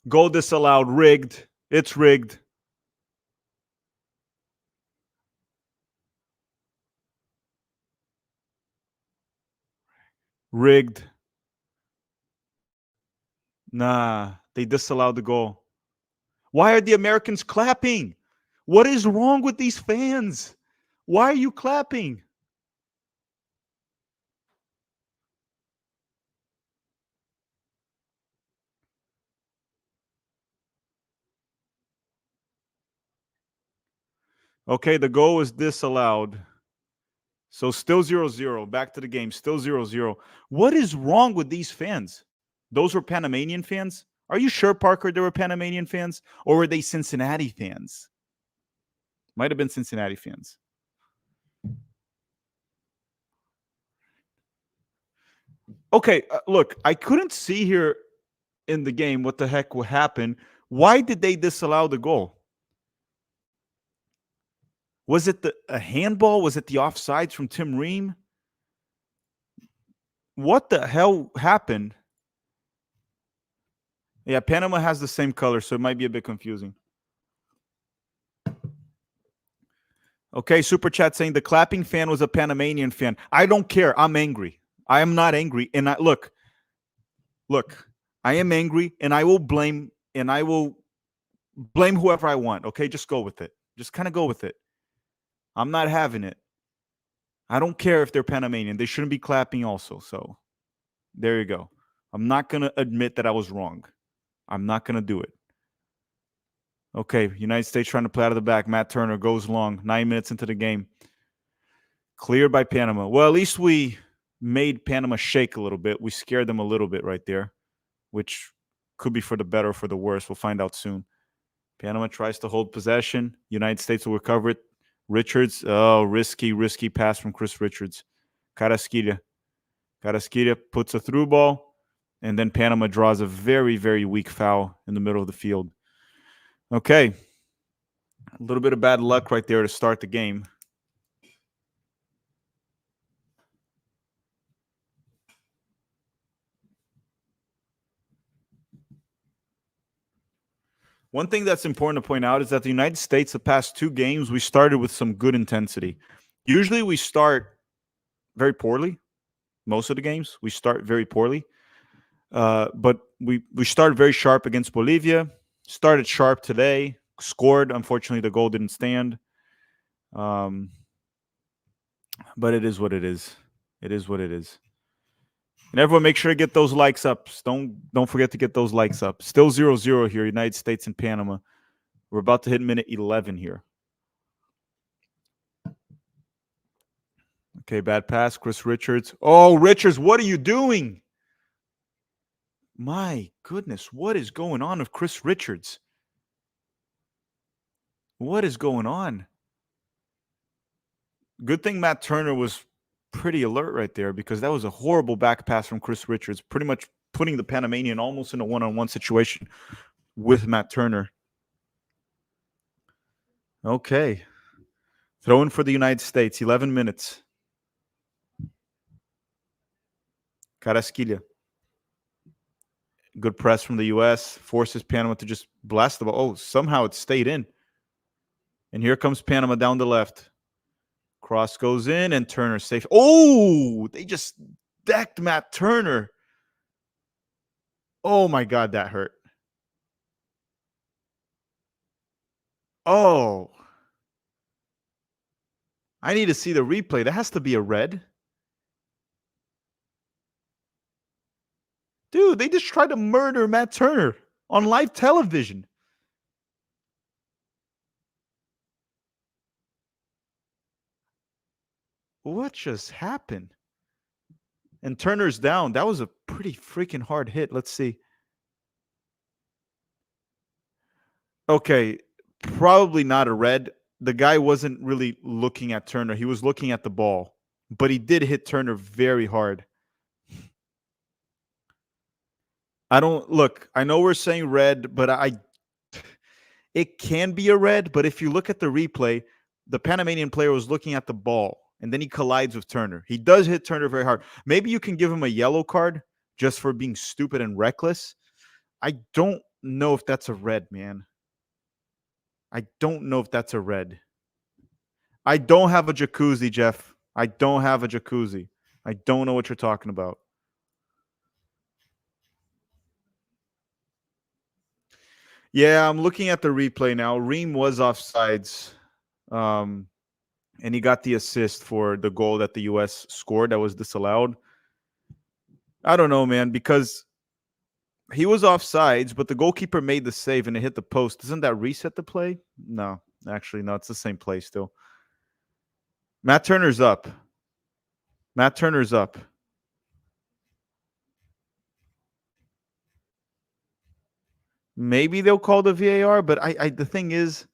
[SPEAKER 1] goal disallowed, rigged. It's rigged. Rigged. Nah, they disallowed the goal. Why are the Americans clapping? What is wrong with these fans? Why are you clapping? Okay, the goal is disallowed. So still 0-0. Back to the game. Still 0-0. What is wrong with these fans? Those were Panamanian fans? Are you sure, Parker, they were Panamanian fans? Or were they Cincinnati fans? Might have been Cincinnati fans. Okay, look, I couldn't see here in the game what the heck would happen. Why did they disallow the goal? Was it a handball? Was it the offsides from Tim Ream? What the hell happened? Yeah, Panama has the same color, so it might be a bit confusing. Okay, Super Chat saying the clapping fan was a Panamanian fan. I don't care. I'm angry. I am not angry. And look, I am angry and I will blame whoever I want. Okay, just go with it. Just kind of go with it. I'm not having it. I don't care if they're Panamanian. They shouldn't be clapping also. So there you go. I'm not going to admit that I was wrong. I'm not going to do it. Okay, United States trying to play out of the back. Matt Turner goes long. 9 minutes into the game. Cleared by Panama. Well, at least we made Panama shake a little bit. We scared them a little bit right there, which could be for the better or for the worse. We'll find out soon. Panama tries to hold possession. United States will recover it. Richards. Oh, risky pass from Chris Richards. Carrasquilla puts a through ball, and then Panama draws a very, very weak foul in the middle of the field. Okay. A little bit of bad luck right there to start the game. One thing that's important to point out is that the United States, the past two games, we started with some good intensity. Usually we start very poorly. Most of the games, we start very poorly. But we started very sharp against Bolivia, started sharp today, scored. Unfortunately, the goal didn't stand. But it is what it is. It is what it is. And everyone, make sure to get those likes up. Don't forget to get those likes up. Still 0-0 here, United States and Panama. We're about to hit minute 11 here. Okay, bad pass. Chris Richards. Oh, Richards, what are you doing? My goodness, what is going on with Chris Richards? What is going on? Good thing Matt Turner was pretty alert right there, because that was a horrible back pass from Chris Richards, pretty much putting the Panamanian almost in a one-on-one situation with Matt Turner. Okay. Throw in for the United States, 11 minutes. Carrasquilla. Good press from the U.S. Forces Panama to just blast the ball. Oh, somehow it stayed in. And here comes Panama down the left. Cross goes in and Turner safe. Oh, they just decked Matt Turner. Oh, my God, that hurt. Oh. I need to see the replay. That has to be a red. Dude, they just tried to murder Matt Turner on live television. What just happened? And Turner's down. That was a pretty freaking hard hit. Let's see. Okay, probably not a red. The guy wasn't really looking at Turner. He was looking at the ball, but he did hit Turner very hard. I don't look. I know we're saying red, but it can be a red. But if you look at the replay, the Panamanian player was looking at the ball, and then he collides with Turner. He does hit Turner very hard. Maybe you can give him a yellow card just for being stupid and reckless. I don't know if that's a red, man. I don't know if that's a red. I don't have a jacuzzi, Jeff. I don't have a jacuzzi. I don't know what you're talking about. Yeah, I'm looking at the replay now. Reem was offsides. And he got the assist for the goal that the U.S. scored that was disallowed. I don't know, man, because he was offsides, but the goalkeeper made the save and it hit the post. Doesn't that reset the play? No, actually, no. It's the same play still. Matt Turner's up. Matt Turner's up. Maybe they'll call the VAR, but I the thing is,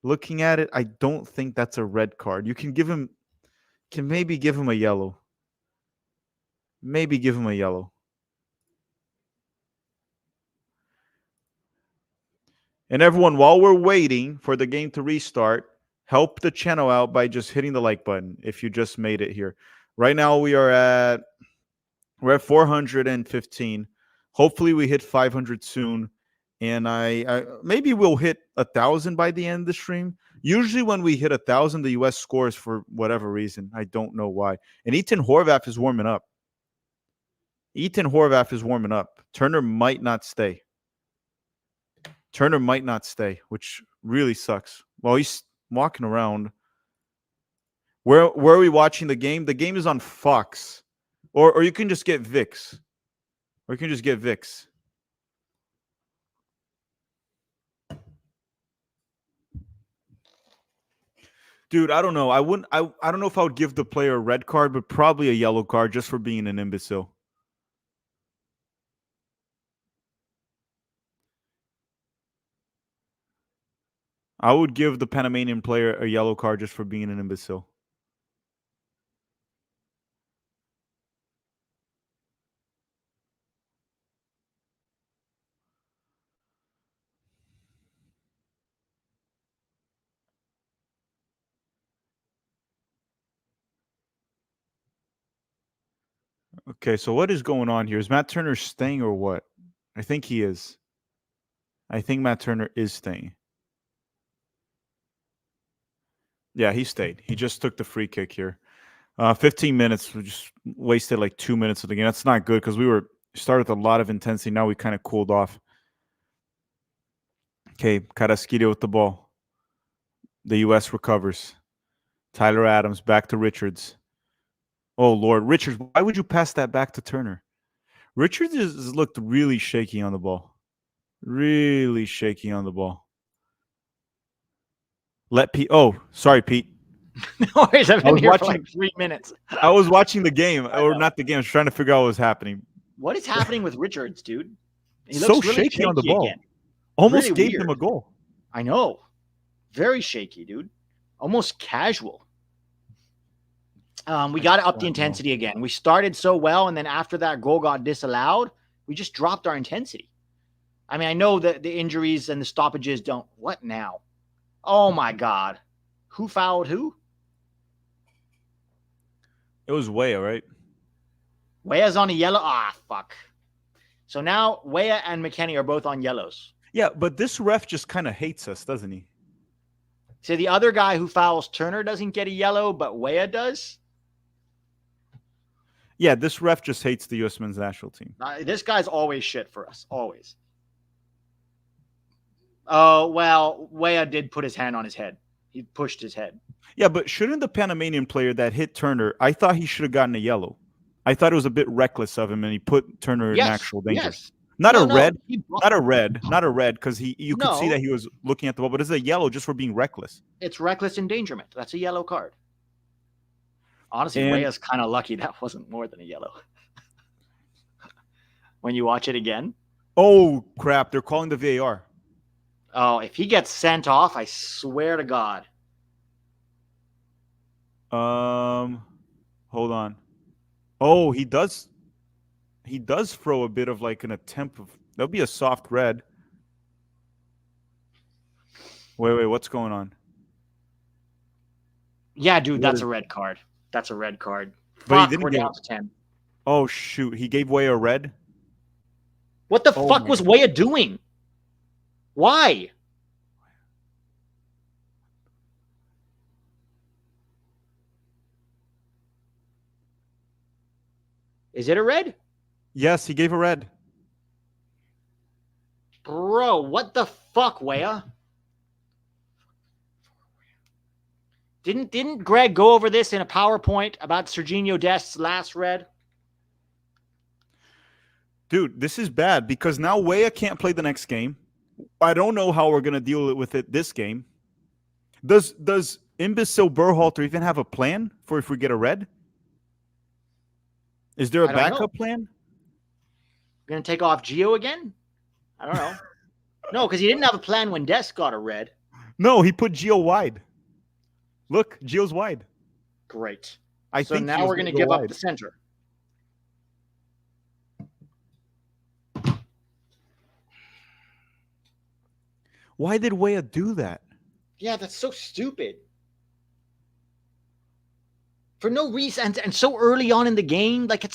[SPEAKER 1] looking at it, I don't think that's a red card. You can maybe give him a yellow. Maybe give him a yellow. And everyone, while we're waiting for the game to restart, help the channel out by just hitting the like button if you just made it here. Right now we're at 415. Hopefully we hit 500 soon. And I maybe we'll hit 1,000 by the end of the stream. Usually when we hit 1,000, the U.S. scores for whatever reason. I don't know why. And Ethan Horvath is warming up. Turner might not stay. Which really sucks. Well, he's walking around. Where are we watching the game? The game is on Fox. Or you can just get VIX. Dude, I don't know. I don't know if I would give the player a red card, but probably a yellow card just for being an imbecile. I would give the Panamanian player a yellow card just for being an imbecile. Okay, so what is going on here? Is Matt Turner staying or what? I think he is. I think Matt Turner is staying. Yeah, he stayed. He just took the free kick here. 15 minutes. We just wasted like 2 minutes of the game. That's not good because we started with a lot of intensity. Now we kind of cooled off. Okay, Carrasquillo with the ball. The U.S. recovers. Tyler Adams back to Richards. Oh, Lord. Richards, why would you pass that back to Turner? Richards has looked really shaky on the ball. Let Pete. Oh, sorry, Pete.
[SPEAKER 2] No worries. I've been here for like 3 minutes.
[SPEAKER 1] I was watching the game, or not the game. I was trying to figure out what was happening.
[SPEAKER 2] What is happening with Richards, dude?
[SPEAKER 1] He looks so really shaky on the ball. Again. Almost really gave him a goal.
[SPEAKER 2] I know. Very shaky, dude. Almost casual. We got to up the intensity again. We started so well, and then after that goal got disallowed, we just dropped our intensity. I mean, I know that the injuries and the stoppages don't. What now? Oh, my God. Who fouled who?
[SPEAKER 1] It was Weah, right?
[SPEAKER 2] Weah's on a yellow. Ah, fuck. So now Weah and McKennie are both on yellows.
[SPEAKER 1] Yeah, but this ref just kind of hates us, doesn't he?
[SPEAKER 2] So the other guy who fouls Turner doesn't get a yellow, but Weah does?
[SPEAKER 1] Yeah, this ref just hates the U.S. men's national team.
[SPEAKER 2] This guy's always shit for us. Always. Oh, well, Weah did put his hand on his head. He pushed his head.
[SPEAKER 1] Yeah, but shouldn't the Panamanian player that hit Turner, I thought he should have gotten a yellow. I thought it was a bit reckless of him, and he put Turner in actual danger.
[SPEAKER 2] Yes.
[SPEAKER 1] Not a red, because you could see that he was looking at the ball, but it's a yellow just for being reckless.
[SPEAKER 2] It's reckless endangerment. That's a yellow card. Honestly, Weah's kind of lucky that wasn't more than a yellow. when you watch it again.
[SPEAKER 1] Oh, crap. They're calling the VAR.
[SPEAKER 2] Oh, if he gets sent off, I swear to God.
[SPEAKER 1] Hold on. Oh, he does throw a bit of like an attempt of, that'll be a soft red. Wait, what's going on?
[SPEAKER 2] Yeah, dude, that's a red card. That's a red card.
[SPEAKER 1] But he
[SPEAKER 2] Fuck,
[SPEAKER 1] didn't
[SPEAKER 2] we're
[SPEAKER 1] give
[SPEAKER 2] down to 10.
[SPEAKER 1] Oh shoot, he gave Weah a red?
[SPEAKER 2] What the
[SPEAKER 1] Oh
[SPEAKER 2] fuck
[SPEAKER 1] my
[SPEAKER 2] was Weah doing? Why? Is it a red?
[SPEAKER 1] Yes, he gave a red.
[SPEAKER 2] Bro, what the fuck, Weah? Didn't Greg go over this in a PowerPoint about Serginho Dest's last red?
[SPEAKER 1] Dude, this is bad because now Weah can't play the next game. I don't know how we're gonna deal with it this game. Does imbecile Berhalter even have a plan for if we get a red? Is there a backup plan?
[SPEAKER 2] Gonna take off Gio again? I don't know. No, because he didn't have a plan when Dest got a red.
[SPEAKER 1] No, he put Gio wide. Look, Gio's wide.
[SPEAKER 2] Great.
[SPEAKER 1] I
[SPEAKER 2] so
[SPEAKER 1] think
[SPEAKER 2] now
[SPEAKER 1] Gio's
[SPEAKER 2] we're gonna
[SPEAKER 1] go
[SPEAKER 2] give
[SPEAKER 1] wide.
[SPEAKER 2] up the center.
[SPEAKER 1] Why did Weah do that?
[SPEAKER 2] Yeah, that's so stupid. For no reason, and so early on in the game, like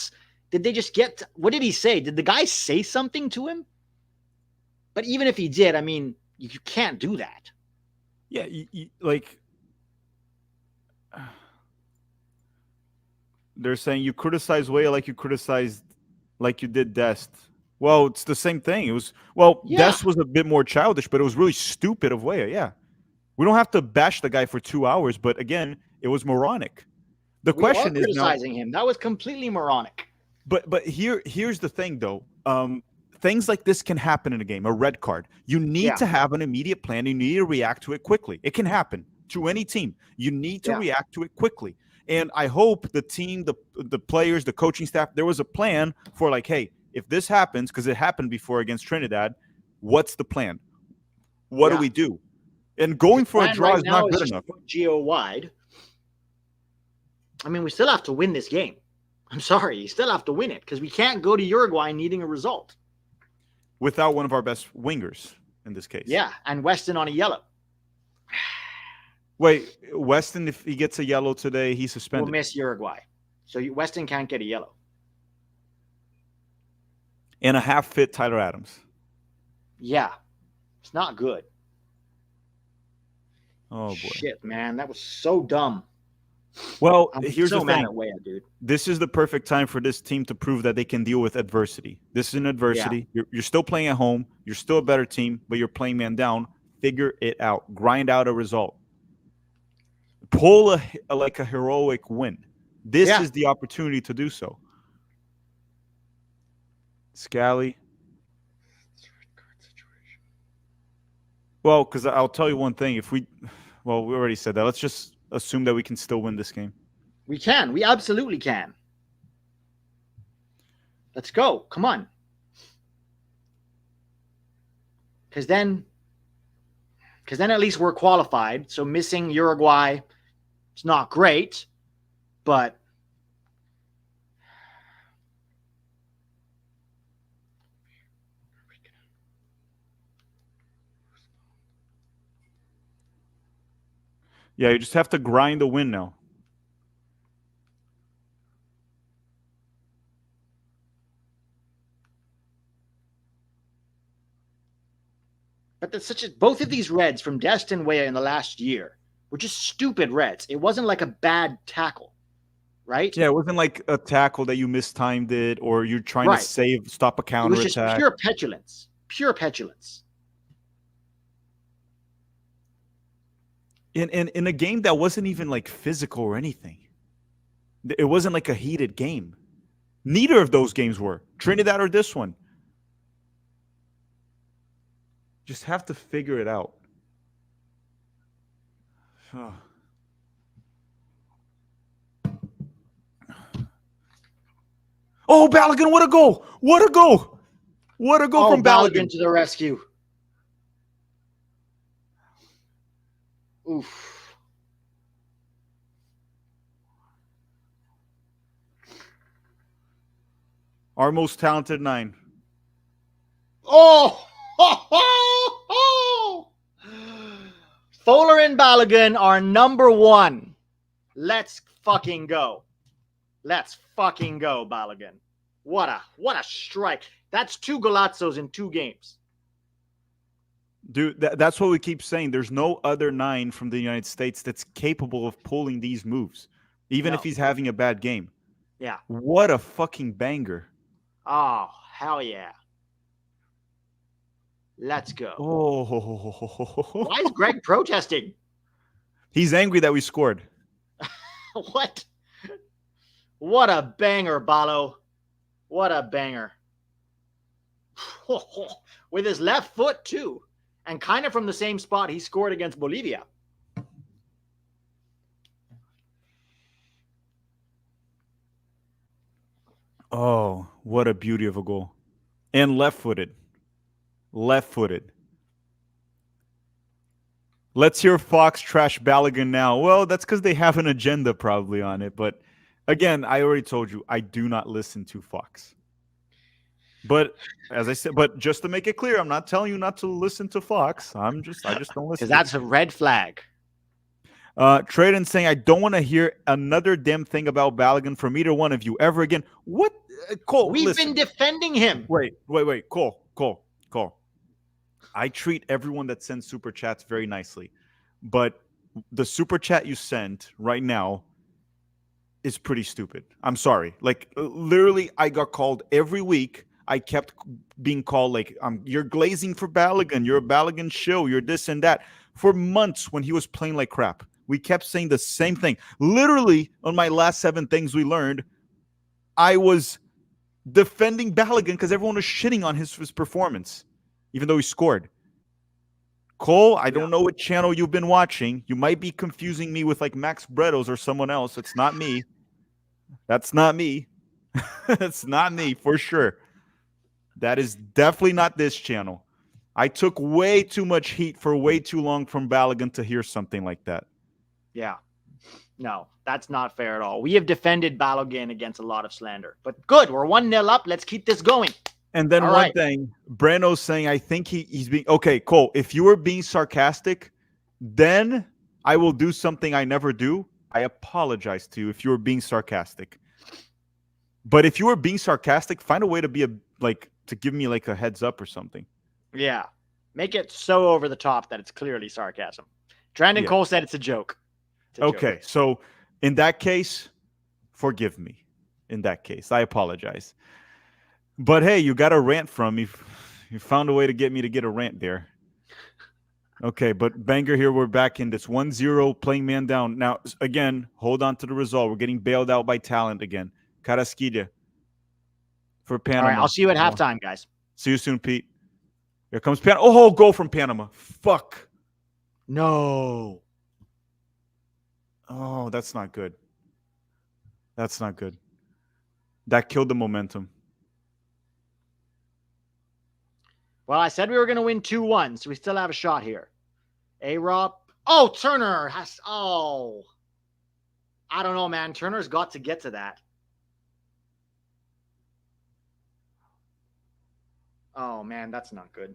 [SPEAKER 2] did they just get, what did he say? Did the guy say something to him? But even if he did, I mean, you can't do that.
[SPEAKER 1] Yeah, like, they're saying you criticize Weah like you did Dest. Well, it's the same thing. It was, Dest was a bit more childish, but it was really stupid of Weah. Yeah. We don't have to bash the guy for 2 hours, but again, it was moronic. The question is
[SPEAKER 2] criticizing him. That was completely moronic.
[SPEAKER 1] But here's the thing, though. Things like this can happen in a game, a red card. You need to have an immediate plan. You need to react to it quickly. It can happen to any team. You need to react to it quickly. And I hope the team, the players, the coaching staff, there was a plan for like, hey, if this happens, because it happened before against Trinidad, what's the plan? What do we do? And going for a draw is not good enough.
[SPEAKER 2] Gio wide. I mean, we still have to win this game. I'm sorry. You still have to win it because we can't go to Uruguay needing a result.
[SPEAKER 1] Without one of our best wingers in this case.
[SPEAKER 2] Yeah, and Weston on a yellow.
[SPEAKER 1] Wait, Weston, if he gets a yellow today, he's suspended.
[SPEAKER 2] We'll miss Uruguay. So Weston can't get a yellow.
[SPEAKER 1] And a half-fit Tyler Adams.
[SPEAKER 2] Yeah. It's not good.
[SPEAKER 1] Oh, boy.
[SPEAKER 2] Shit, man. That was so dumb.
[SPEAKER 1] Well,
[SPEAKER 2] I'm
[SPEAKER 1] here's
[SPEAKER 2] so
[SPEAKER 1] the
[SPEAKER 2] mad
[SPEAKER 1] thing.
[SPEAKER 2] at Weah, dude.
[SPEAKER 1] This is the perfect time for this team to prove that they can deal with adversity. This is an adversity. Yeah. You're still playing at home. You're still a better team, but you're playing man down. Figure it out. Grind out a result. Pull a heroic win. This is the opportunity to do so. Scally. Well, because I'll tell you one thing. We already said that. Let's just assume that we can still win this game.
[SPEAKER 2] We can. We absolutely can. Let's go. Come on. Because then at least we're qualified. So missing Uruguay, it's not great, but
[SPEAKER 1] yeah, you just have to grind the win now.
[SPEAKER 2] But that's both of these reds from Dest and Weah in the last year were just stupid reds. It wasn't like a bad tackle, right?
[SPEAKER 1] Yeah, it wasn't like a tackle that you mistimed it or you're trying to stop a counter attack. It was just
[SPEAKER 2] pure petulance. Pure petulance.
[SPEAKER 1] In a game that wasn't even like physical or anything. It wasn't like a heated game. Neither of those games were. Trinidad or this one. Just have to figure it out. Oh, Balogun, what a goal! What a goal! What a goal
[SPEAKER 2] Oh,
[SPEAKER 1] from Balogun.
[SPEAKER 2] to the rescue. Oof.
[SPEAKER 1] Our most talented 9.
[SPEAKER 2] Oh! Fowler and Balogun are number 1. Let's fucking go. Let's fucking go, Balogun. What a strike. That's 2 golazzos in 2 games.
[SPEAKER 1] Dude, that's what we keep saying. There's no other 9 from the United States that's capable of pulling these moves, even if he's having a bad game.
[SPEAKER 2] Yeah.
[SPEAKER 1] What a fucking banger.
[SPEAKER 2] Oh, hell yeah. Let's go.
[SPEAKER 1] Oh.
[SPEAKER 2] Why is Greg protesting?
[SPEAKER 1] He's angry that we scored.
[SPEAKER 2] What? What a banger, Balo. What a banger. With his left foot, too. And kind of from the same spot he scored against Bolivia.
[SPEAKER 1] Oh, what a beauty of a goal. And left-footed. Left-footed. Let's hear Fox trash Balogun now. Well, that's because they have an agenda probably on it. But again, I already told you, I do not listen to Fox. But as I said, but just to make it clear, I'm not telling you not to listen to Fox. I just don't listen.
[SPEAKER 2] Because that's a red flag.
[SPEAKER 1] Traden saying, I don't want to hear another damn thing about Balogun from either one of you ever again. What? Cole,
[SPEAKER 2] We've been defending him.
[SPEAKER 1] Wait. Cole. I treat everyone that sends super chats very nicely. But the super chat you sent right now is pretty stupid. I'm sorry. Like, literally, I got called every week. I kept being called like, you're glazing for Balogun. You're a Balogun show. You're this and that. For months when he was playing like crap, we kept saying the same thing. Literally, on my last 7 things we learned, I was defending Balogun because everyone was shitting on his performance, even though he scored. Cole, I don't know what channel you've been watching. You might be confusing me with like Max Bretos or someone else. It's not me. That's not me. It's not me for sure. That is definitely not this channel. I took way too much heat for way too long from Balogun to hear something like that.
[SPEAKER 2] Yeah. No, that's not fair at all. We have defended Balogun against a lot of slander. But good, we're 1-0 up. Let's keep this going.
[SPEAKER 1] And then one thing, Breno's saying, I think he's being... Okay, Cole, if you were being sarcastic, then I will do something I never do. I apologize to you if you were being sarcastic. But if you were being sarcastic, find a way to be to give me like a heads up or something.
[SPEAKER 2] Yeah. Make it so over the top that it's clearly sarcasm. Brandon Cole said it's a joke.
[SPEAKER 1] Okay, so in that case, forgive me. In that case, I apologize. But hey, you got a rant from me. You found a way to get me to get a rant there. Okay, but banger here. We're back in this 1-0 playing man down. Now, again, hold on to the result. We're getting bailed out by talent again. Carrasquilla for Panama.
[SPEAKER 2] All right, I'll see you at halftime, guys.
[SPEAKER 1] See you soon, Pete. Here comes Panama. Oh, goal from Panama. Fuck.
[SPEAKER 2] No.
[SPEAKER 1] Oh, that's not good. That's not good. That killed the momentum.
[SPEAKER 2] Well, I said we were going to win 2-1, so we still have a shot here. A-Rob. Oh, Turner has... Oh. I don't know, man. Turner's got to get to that. Oh, man, that's not good.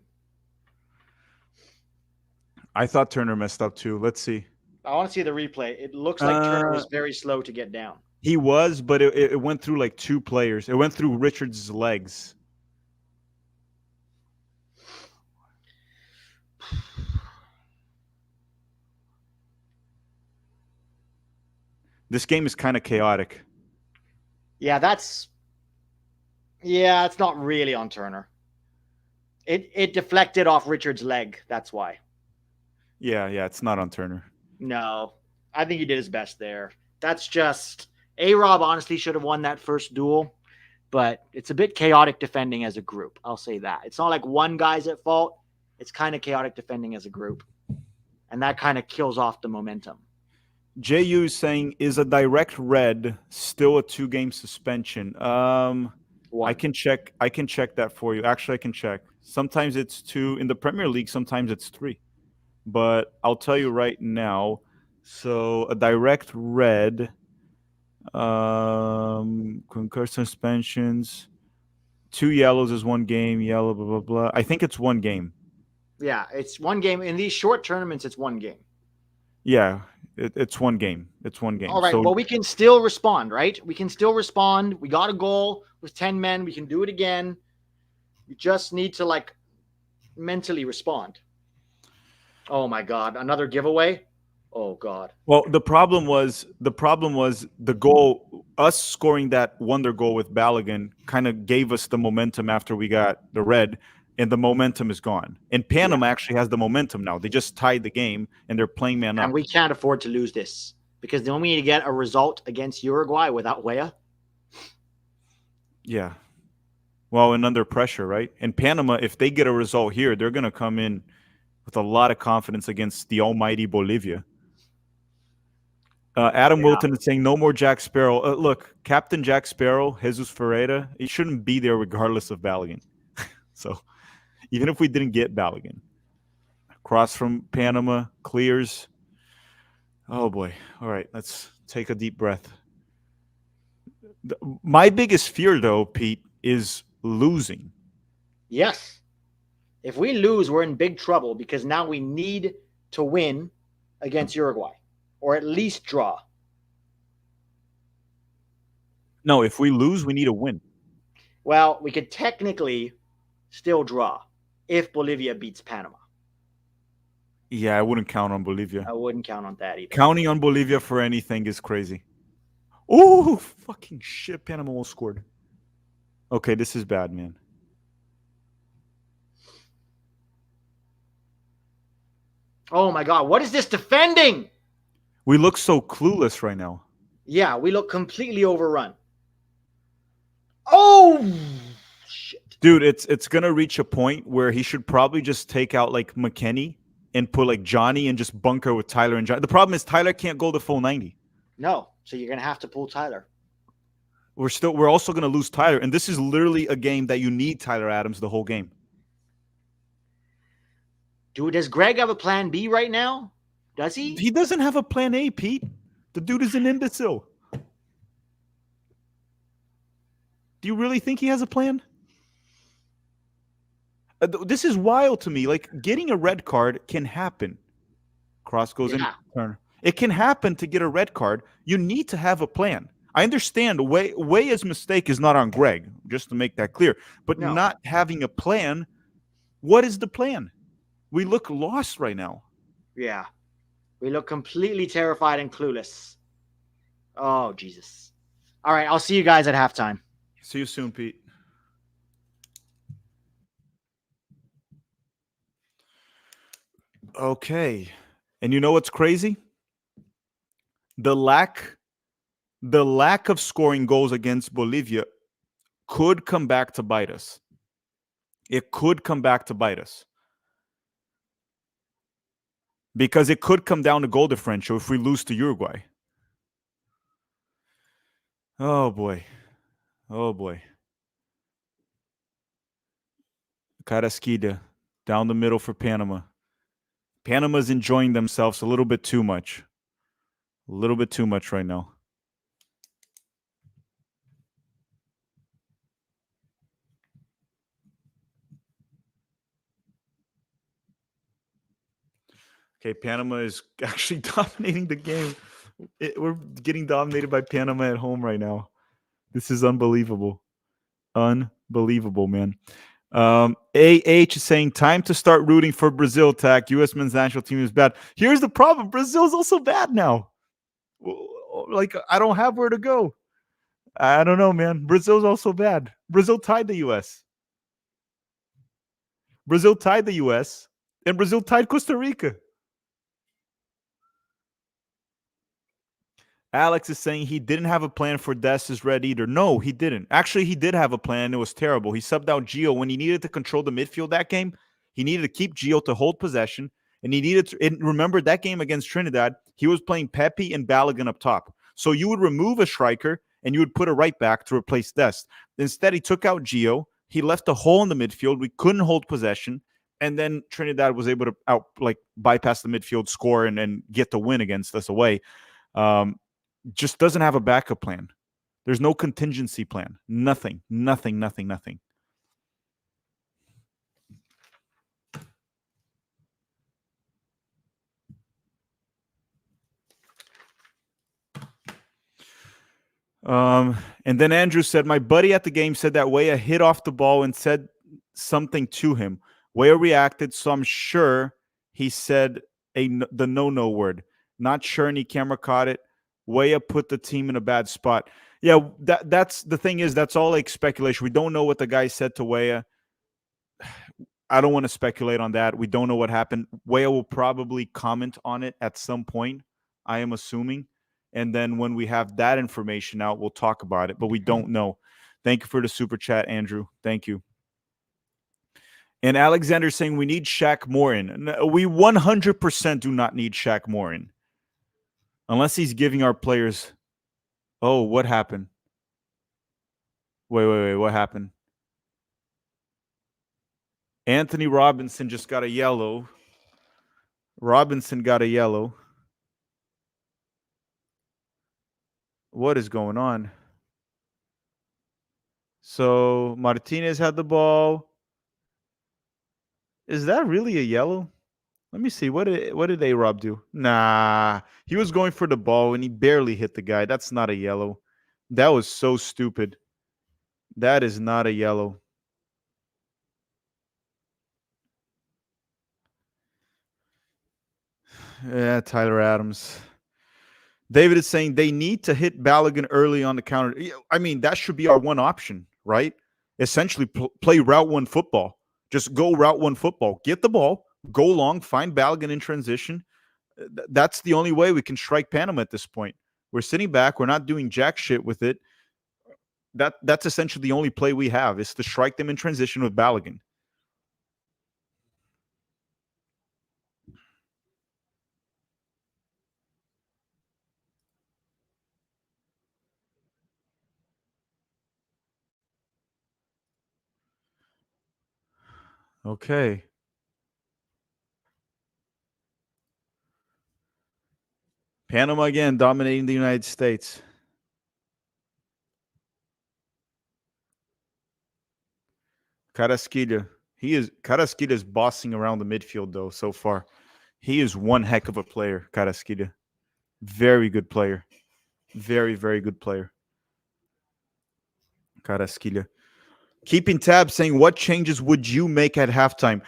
[SPEAKER 1] I thought Turner messed up too. Let's see.
[SPEAKER 2] I want to see the replay. It looks like Turner was very slow to get down.
[SPEAKER 1] He was, but it went through like 2 players. It went through Richards' legs. This game is kind of chaotic.
[SPEAKER 2] Yeah, it's not really on Turner. It deflected off Richards' leg. That's why.
[SPEAKER 1] Yeah, it's not on Turner.
[SPEAKER 2] No, I think he did his best there. That's just... A-Rob honestly should have won that first duel, but it's a bit chaotic defending as a group. I'll say that. It's not like one guy's at fault. It's kind of chaotic defending as a group. And that kind of kills off the momentum.
[SPEAKER 1] JU is saying, is a direct red still a 2-game suspension?
[SPEAKER 2] One.
[SPEAKER 1] I can check that for you. Actually, I can check. Sometimes it's 2 in the Premier League, sometimes it's 3. But I'll tell you right now. So a direct red, concur suspensions, 2 yellows is 1 game, yellow, blah blah blah. I think it's 1 game.
[SPEAKER 2] Yeah, it's 1 game. In these short tournaments, it's 1 game.
[SPEAKER 1] Yeah, it's 1 game. It's 1 game.
[SPEAKER 2] All right.
[SPEAKER 1] So
[SPEAKER 2] Well, we can still respond, right? We can still respond. We got a goal with 10 men. We can do it again. We just need to like mentally respond. Oh my God. Another giveaway. Oh God.
[SPEAKER 1] well, the problem was the goal. Us scoring that wonder goal with Balogun kind of gave us the momentum after we got the red, and the momentum is gone. And Panama actually has the momentum now. They just tied the game, and they're playing man up.
[SPEAKER 2] And we can't afford to lose this because then we need to get a result against Uruguay without Weah.
[SPEAKER 1] Yeah. Well, and under pressure, right? And Panama, if they get a result here, they're going to come in with a lot of confidence against the almighty Bolivia. Adam Wilton is saying no more Jack Sparrow. Look, Captain Jack Sparrow, Jesus Ferreira, he shouldn't be there regardless of Balogun. So even if we didn't get Balogun. Cross from Panama, clears. Oh, boy. All right, let's take a deep breath. My biggest fear, though, Pete, is losing.
[SPEAKER 2] Yes. If we lose, we're in big trouble because now we need to win against Uruguay or at least draw.
[SPEAKER 1] No, if we lose, we need a win.
[SPEAKER 2] Well, we could technically still draw if Bolivia beats Panama.
[SPEAKER 1] Yeah, I wouldn't count on Bolivia.
[SPEAKER 2] I wouldn't count on that either.
[SPEAKER 1] Counting on Bolivia for anything is crazy. Oh, fucking shit. Panama almost scored. Okay, this is bad, man.
[SPEAKER 2] Oh, my God. What is this defending?
[SPEAKER 1] We look so clueless right now.
[SPEAKER 2] Yeah, we look completely overrun. Oh, shit.
[SPEAKER 1] Dude, it's going to reach a point where he should probably just take out, like, McKennie and put, like, Johnny and just bunker with Tyler and Johnny. The problem is Tyler can't go the full 90.
[SPEAKER 2] No, so you're going to have to pull Tyler.
[SPEAKER 1] We're also going to lose Tyler, and this is literally a game that you need Tyler Adams the whole game.
[SPEAKER 2] Dude, does Greg have a plan B right now? Does he?
[SPEAKER 1] He doesn't have a plan A, Pete. The dude is an imbecile. Do you really think he has a plan? This is wild to me. Like, getting a red card can happen. Cross goes in turn. It can happen to get a red card. You need to have a plan. I understand Weah's mistake is not on Greg, just to make that clear. But not having a plan, what is the plan? We look lost right now.
[SPEAKER 2] Yeah. We look completely terrified and clueless. Oh, Jesus. All right, I'll see you guys at halftime.
[SPEAKER 1] See you soon, Pete. Okay. And you know what's crazy? The lack of scoring goals against Bolivia could come back to bite us. It could come back to bite us. Because it could come down to goal differential if we lose to Uruguay. Oh, boy. Oh, boy. Carrasquilla down the middle for Panama. Panama's enjoying themselves a little bit too much. A little bit too much right now. Okay, Panama is actually dominating the game. We're getting dominated by Panama at home right now. This is unbelievable. Unbelievable, man. AH is saying, time to start rooting for Brazil, Tack. U.S. men's national team is bad. Here's the problem. Brazil's also bad now. Like, I don't have where to go. I don't know, man. Brazil's also bad. Brazil tied the U.S. Brazil tied the U.S. and Brazil tied Costa Rica. Alex is saying he didn't have a plan for Dest's red either. No, he didn't. Actually, he did have a plan. It was terrible. He subbed out Gio when he needed to control the midfield that game. He needed to keep Gio to hold possession. And he needed to, and remember that game against Trinidad, he was playing Pepe and Balogun up top. So you would remove a striker and you would put a right back to replace Dest. Instead, he took out Gio. He left a hole in the midfield. We couldn't hold possession. And then Trinidad was able to bypass the midfield, score, and get the win against us away. Just doesn't have a backup plan. There's no contingency plan. Nothing. And then Andrew said, my buddy at the game said that Weah hit off the ball and said something to him. Weah reacted, so I'm sure he said the no word. Not sure any camera caught it. Weah put the team in a bad spot. Yeah, that's the thing is that's all like speculation. We don't know what the guy said to Weah. I don't want to speculate on that. We don't know what happened. Weah will probably comment on it at some point, I am assuming. And then when we have that information out, we'll talk about it. But we don't know. Thank you for the super chat, Andrew. Thank you. And Alexander saying we need Shaq Morin. We 100% do not need Shaq Morin. Unless he's giving our players... Oh, what happened? Wait. What happened? Anthony Robinson just got a yellow. Robinson got a yellow. What is going on? So Martinez had the ball. Is that really a yellow? Let me see. What did A-Rob do? Nah. He was going for the ball and he barely hit the guy. That's not a yellow. That was so stupid. That is not a yellow. Yeah, Tyler Adams. David is saying they need to hit Balogun early on the counter. I mean, that should be our one option, right? Essentially, play route one football. Just go route one football. Get the ball, go long, find Balogun in transition. That's the only way we can strike Panama at this point. We're sitting back. We're not doing jack shit with it. That's essentially the only play we have is to strike them in transition with Balogun. Okay. Panama again dominating the United States. Carrasquilla. Carrasquilla is bossing around the midfield though so far. He is one heck of a player, Carrasquilla. Very good player. Very, very good player. Carrasquilla. Keeping tabs saying, what changes would you make at halftime?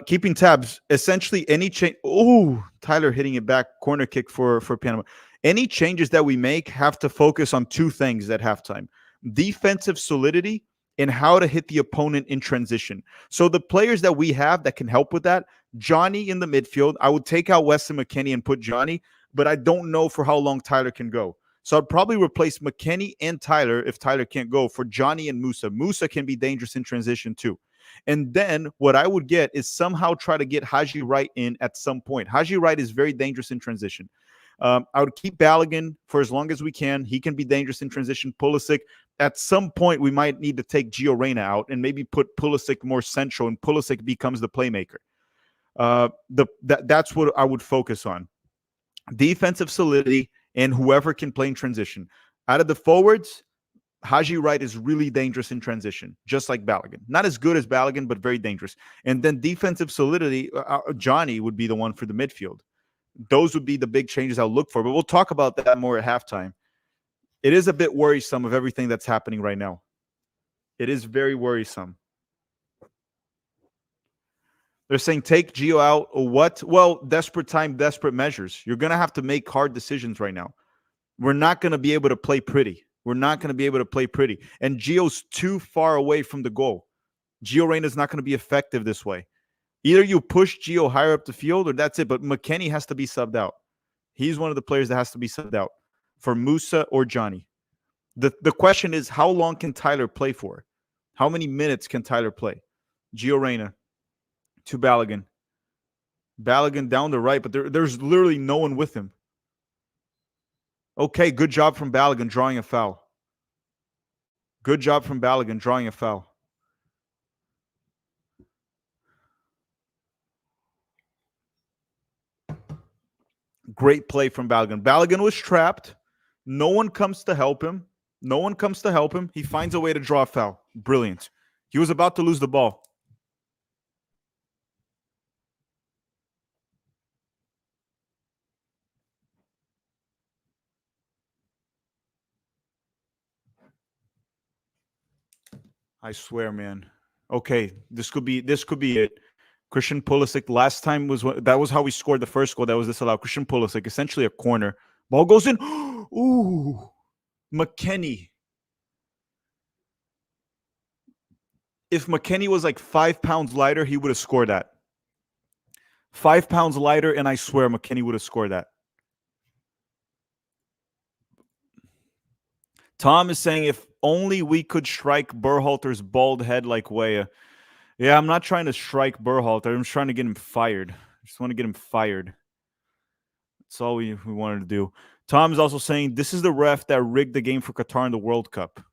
[SPEAKER 1] Keeping tabs, essentially any change. Oh, Tyler hitting it back. Corner kick for Panama. Any changes that we make have to focus on two things at halftime. Defensive solidity and how to hit the opponent in transition. So the players that we have that can help with that, Johnny in the midfield. I would take out Weston McKennie and put Johnny, but I don't know for how long Tyler can go. So I'd probably replace McKennie and Tyler if Tyler can't go for Johnny and Musa. Musa can be dangerous in transition too. And then what I would get is somehow try to get Haji Wright in at some point. Haji Wright is very dangerous in transition. I would keep Balogun for as long as we can. He can be dangerous in transition. Pulisic, at some point, we might need to take Gio Reyna out and maybe put Pulisic more central, and Pulisic becomes the playmaker. That's what I would focus on. Defensive solidity and whoever can play in transition. Out of the forwards, Haji Wright is really dangerous in transition, just like Balogun. Not as good as Balogun, but very dangerous. And then defensive solidity, Johnny would be the one for the midfield. Those would be the big changes I'll look for. But we'll talk about that more at halftime. It is a bit worrisome of everything that's happening right now. It is very worrisome. They're saying take Gio out or what? Well, desperate time, desperate measures. You're going to have to make hard decisions right now. We're not going to be able to play pretty. We're not going to be able to play pretty. And Gio's too far away from the goal. Gio Reyna is not going to be effective this way. Either you push Gio higher up the field or that's it. But McKennie has to be subbed out. He's one of the players that has to be subbed out for Musa or Johnny. The question is, how long can Tyler play for? How many minutes can Tyler play? Gio Reyna to Balogun. Balogun down the right, but there's literally no one with him. Okay, good job from Balogun drawing a foul. Good job from Balogun drawing a foul. Great play from Balogun. Balogun was trapped. No one comes to help him. He finds a way to draw a foul. Brilliant. He was about to lose the ball. I swear, man. Okay, this could be it. Christian Pulisic. Last time that was how we scored the first goal. That was disallowed. Christian Pulisic, essentially a corner. Ball goes in. Ooh, McKennie. If McKennie was like 5 pounds lighter, he would have scored that. 5 pounds lighter, and I swear McKennie would have scored that. Tom is saying if only we could strike Berhalter's bald head like Weah. Yeah, I'm not trying to strike Berhalter. I'm just trying to get him fired. I just want to get him fired. That's all we wanted to do. Tom is also saying this is the ref that rigged the game for Qatar in the World Cup.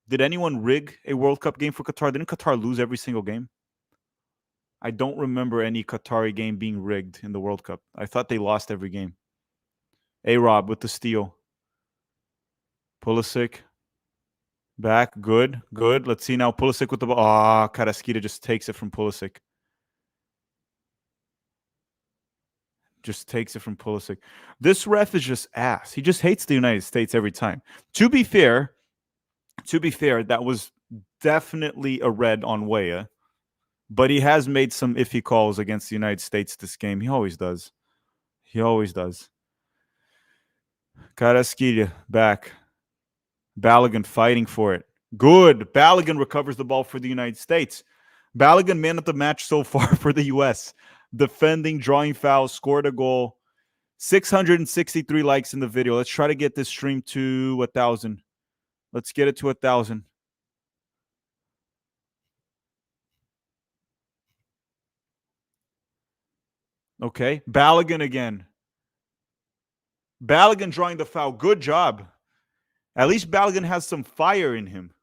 [SPEAKER 1] Did anyone rig a World Cup game for Qatar? Didn't Qatar lose every single game? I don't remember any Qatari game being rigged in the World Cup. I thought they lost every game. A-Rob with the steal. Pulisic. Back. Good. Good. Let's see now. Pulisic with the ball. Ah, Carrasquilla just takes it from Pulisic. Just takes it from Pulisic. This ref is just ass. He just hates the United States every time. To be fair, that was definitely a red on Weah. But he has made some iffy calls against the United States this game. He always does. He always does. Carrasquilla back. Balogun fighting for it. Good. Balogun recovers the ball for the United States. Balogun, man of the match so far for the U.S. Defending, drawing fouls, scored a goal. 663 likes in the video. Let's try to get this stream to 1,000. Let's get it to 1,000. Okay. Balogun again. Balogun drawing the foul. Good job. At least Balogun has some fire in him.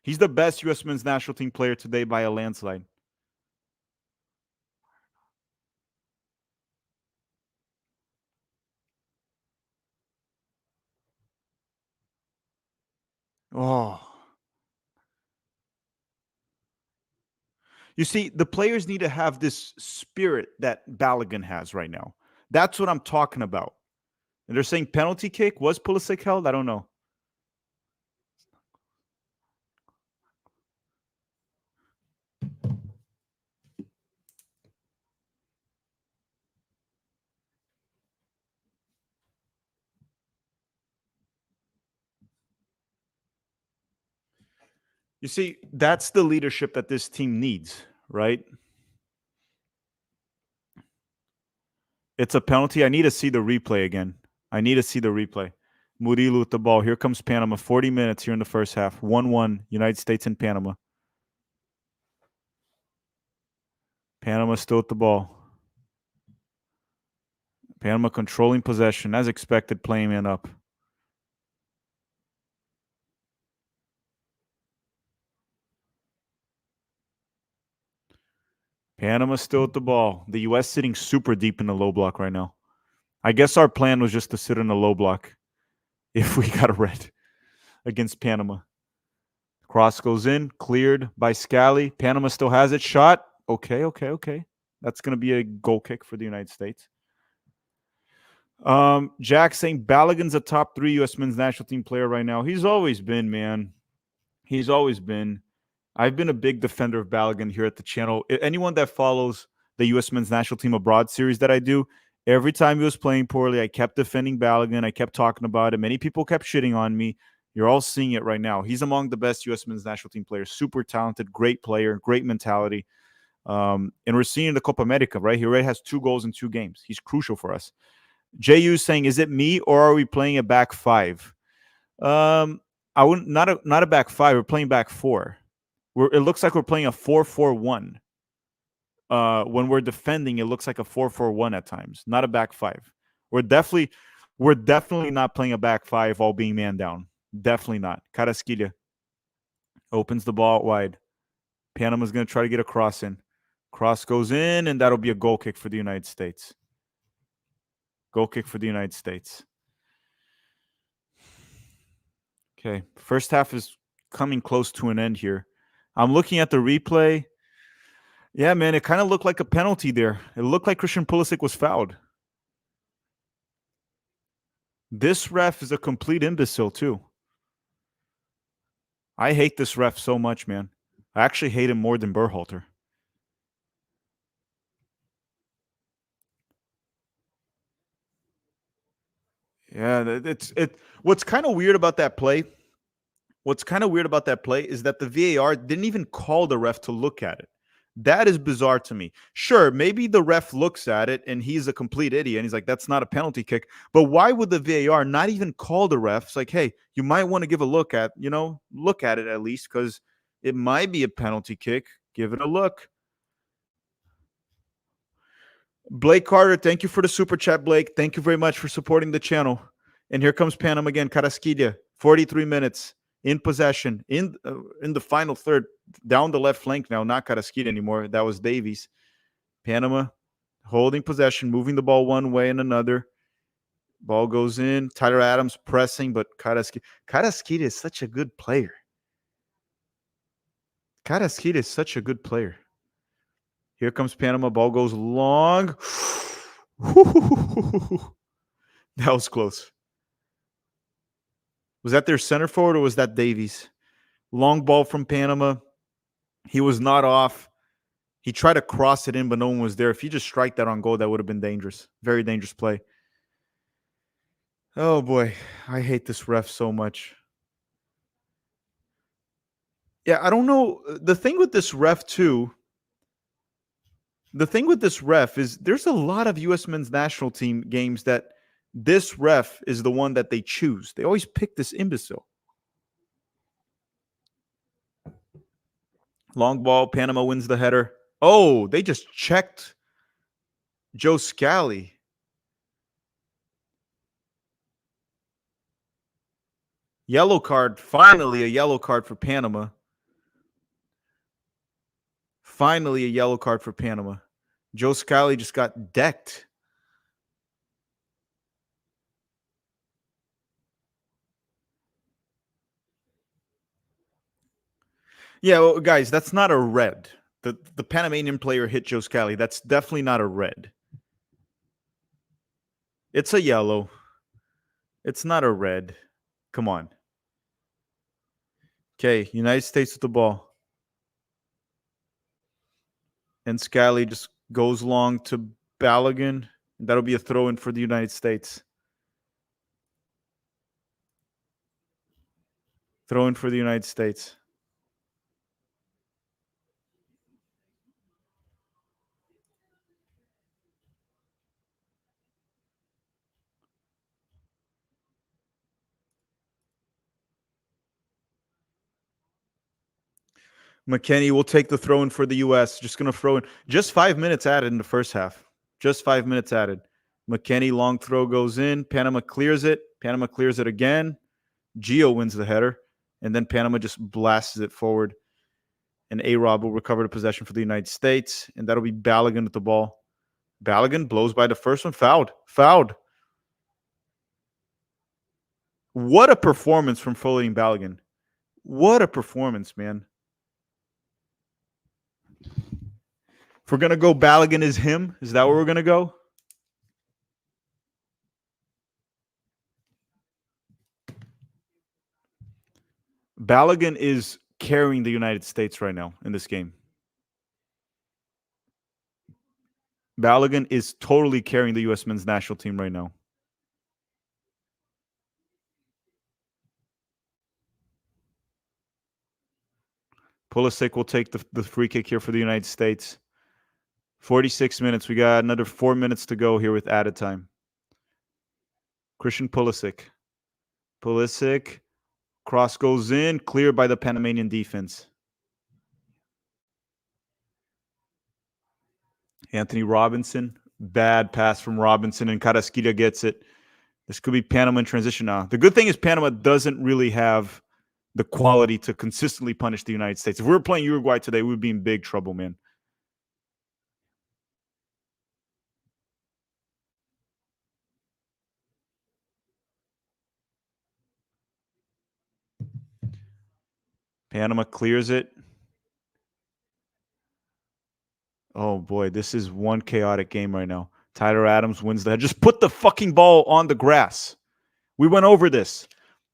[SPEAKER 1] He's the best U.S. men's national team player today by a landslide. Oh. You see, the players need to have this spirit that Balogun has right now. That's what I'm talking about. And they're saying penalty kick. Was Pulisic held? I don't know. You see, that's the leadership that this team needs, right? It's a penalty. I need to see the replay again. Murillo with the ball. Here comes Panama. 40 minutes here in the first half. 1-1, United States and Panama. Panama still with the ball. Panama controlling possession. As expected, playing man up. Panama still with the ball. The U.S. sitting super deep in the low block right now. I guess our plan was just to sit in the low block if we got a red against Panama. Cross goes in, cleared by Scally. Panama still has it. Shot. Okay. That's going to be a goal kick for the United States. Jack saying Balogun's a top 3 U.S. men's national team player right now. He's always been, man. He's always been. I've been a big defender of Balogun here at the channel. Anyone that follows the U.S. men's national team abroad series that I do, every time he was playing poorly, I kept defending Balogun. I kept talking about it. Many people kept shitting on me. You're all seeing it right now. He's among the best U.S. men's national team players. Super talented, great player, great mentality. And we're seeing in the Copa America, right? He already has 2 goals in 2 games. He's crucial for us. JU saying, is it me or are we playing a back 5? I wouldn't, not a back 5. We're playing back 4. It looks like we're playing a 4-4-1. when we're defending, it looks like a 4-4-1 at times, not a back five. We're definitely not playing a back five all being man down. Definitely not. Carrasquilla opens the ball out wide. Panama's going to try to get a cross in. Cross goes in, and that'll be a goal kick for the United States. Goal kick for the United States. Okay, first half is coming close to an end here. I'm looking at the replay. Yeah, man, it kind of looked like a penalty there. It looked like Christian Pulisic was fouled. This ref is a complete imbecile, too. I hate this ref so much, man. I actually hate him more than Berhalter. Yeah, what's kind of weird about that play? What's kind of weird about that play is that the VAR didn't even call the ref to look at it. That is bizarre to me. Sure, maybe the ref looks at it and he's a complete idiot and he's like, that's not a penalty kick. But why would the VAR not even call the ref? It's like, hey, you might want to give a look at it at least because it might be a penalty kick. Give it a look. Blake Carter, thank you for the super chat, Blake. Thank you very much for supporting the channel. And here comes Panama again. Carrasquilla, 43 minutes in possession in the final third, down the left flank now. Not Carrasquilla anymore. That was Davies. Panama holding possession, moving the ball one way and another. Ball goes in. Tyler Adams pressing, but Carrasquilla is such a good player. Carrasquilla is such a good player. Here comes Panama. Ball goes long. That was close. Was that their center forward or was that Davies? Long ball from Panama. He was not off. He tried to cross it in, but no one was there. If he just strike that on goal, that would have been dangerous. Very dangerous play. Oh, boy. I hate this ref so much. Yeah, I don't know. The thing with this ref, too, is there's a lot of U.S. men's national team games that this ref is the one that they choose. They always pick this imbecile. Long ball. Panama wins the header. Oh, they just checked Joe Scally. Yellow card. Finally, a yellow card for Panama. Finally, a yellow card for Panama. Joe Scally just got decked. Yeah, well, guys, that's not a red. The Panamanian player hit Joe Scally. That's definitely not a red. It's a yellow. It's not a red. Come on. Okay, United States with the ball. And Scally just goes long to Balogun. That'll be a throw-in for the United States. Throw-in for the United States. McKennie will take the throw-in for the U.S. Just going to throw in. Just 5 minutes added in the first half. Just 5 minutes added. McKennie, long throw goes in. Panama clears it. Panama clears it again. Gio wins the header. And then Panama just blasts it forward. And A-Rob will recover the possession for the United States. And that'll be Balogun with the ball. Balogun blows by the first one. Fouled. What a performance from Floating Balogun. What a performance, man. If we're going to go Balogun is him, is that where we're going to go? Balogun is carrying the United States right now in this game. Balogun is totally carrying the U.S. men's national team right now. Pulisic will take the free kick here for the United States. 46 minutes. We got another 4 minutes to go here with added time. Christian Pulisic. Pulisic. Cross goes in. Cleared by the Panamanian defense. Anthony Robinson, bad pass from Robinson, and Carrasquilla gets it. This could be Panama in transition now. The good thing is Panama doesn't really have the quality to consistently punish the United States. If we were playing Uruguay today, we would be in big trouble, man. Panama clears it. Oh, boy, this is one chaotic game right now. Tyler Adams wins the head. Just put the fucking ball on the grass. We went over this.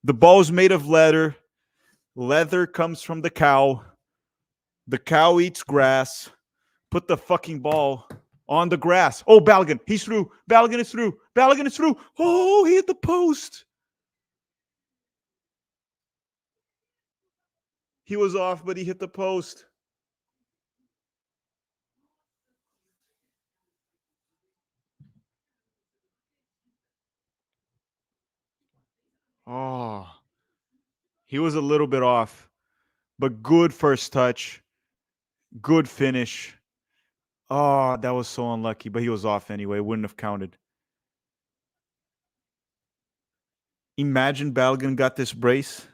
[SPEAKER 1] The ball's made of leather. Leather comes from the cow. The cow eats grass. Put the fucking ball on the grass. Oh, Balogun. He's through. Balogun is through. Balogun is through. Oh, he hit the post. He was off, but he hit the post. Oh, he was a little bit off, but good first touch. Good finish. Oh, that was so unlucky, but he was off anyway. Wouldn't have counted. Imagine Balogun got this brace.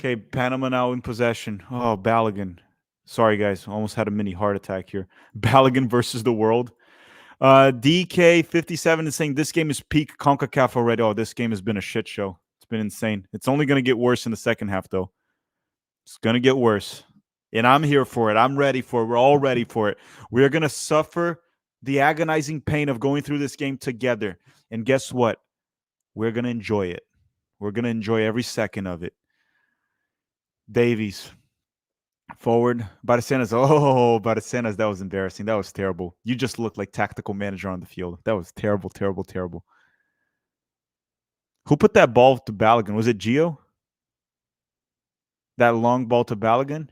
[SPEAKER 1] Okay, Panama now in possession. Oh, Balogun. Sorry, guys. Almost had a mini heart attack here. Balogun versus the world. DK57 is saying this game is peak CONCACAF already. Oh, this game has been a shit show. It's been insane. It's only going to get worse in the second half, though. It's going to get worse. And I'm here for it. I'm ready for it. We're all ready for it. We're going to suffer the agonizing pain of going through this game together. And guess what? We're going to enjoy it. We're going to enjoy every second of it. Davies. Forward. Baracenas. Oh, Baracenas. That was embarrassing. That was terrible. You just looked like tactical manager on the field. That was terrible, terrible, terrible. Who put that ball to Balogun? Was it Gio? That long ball to Balogun?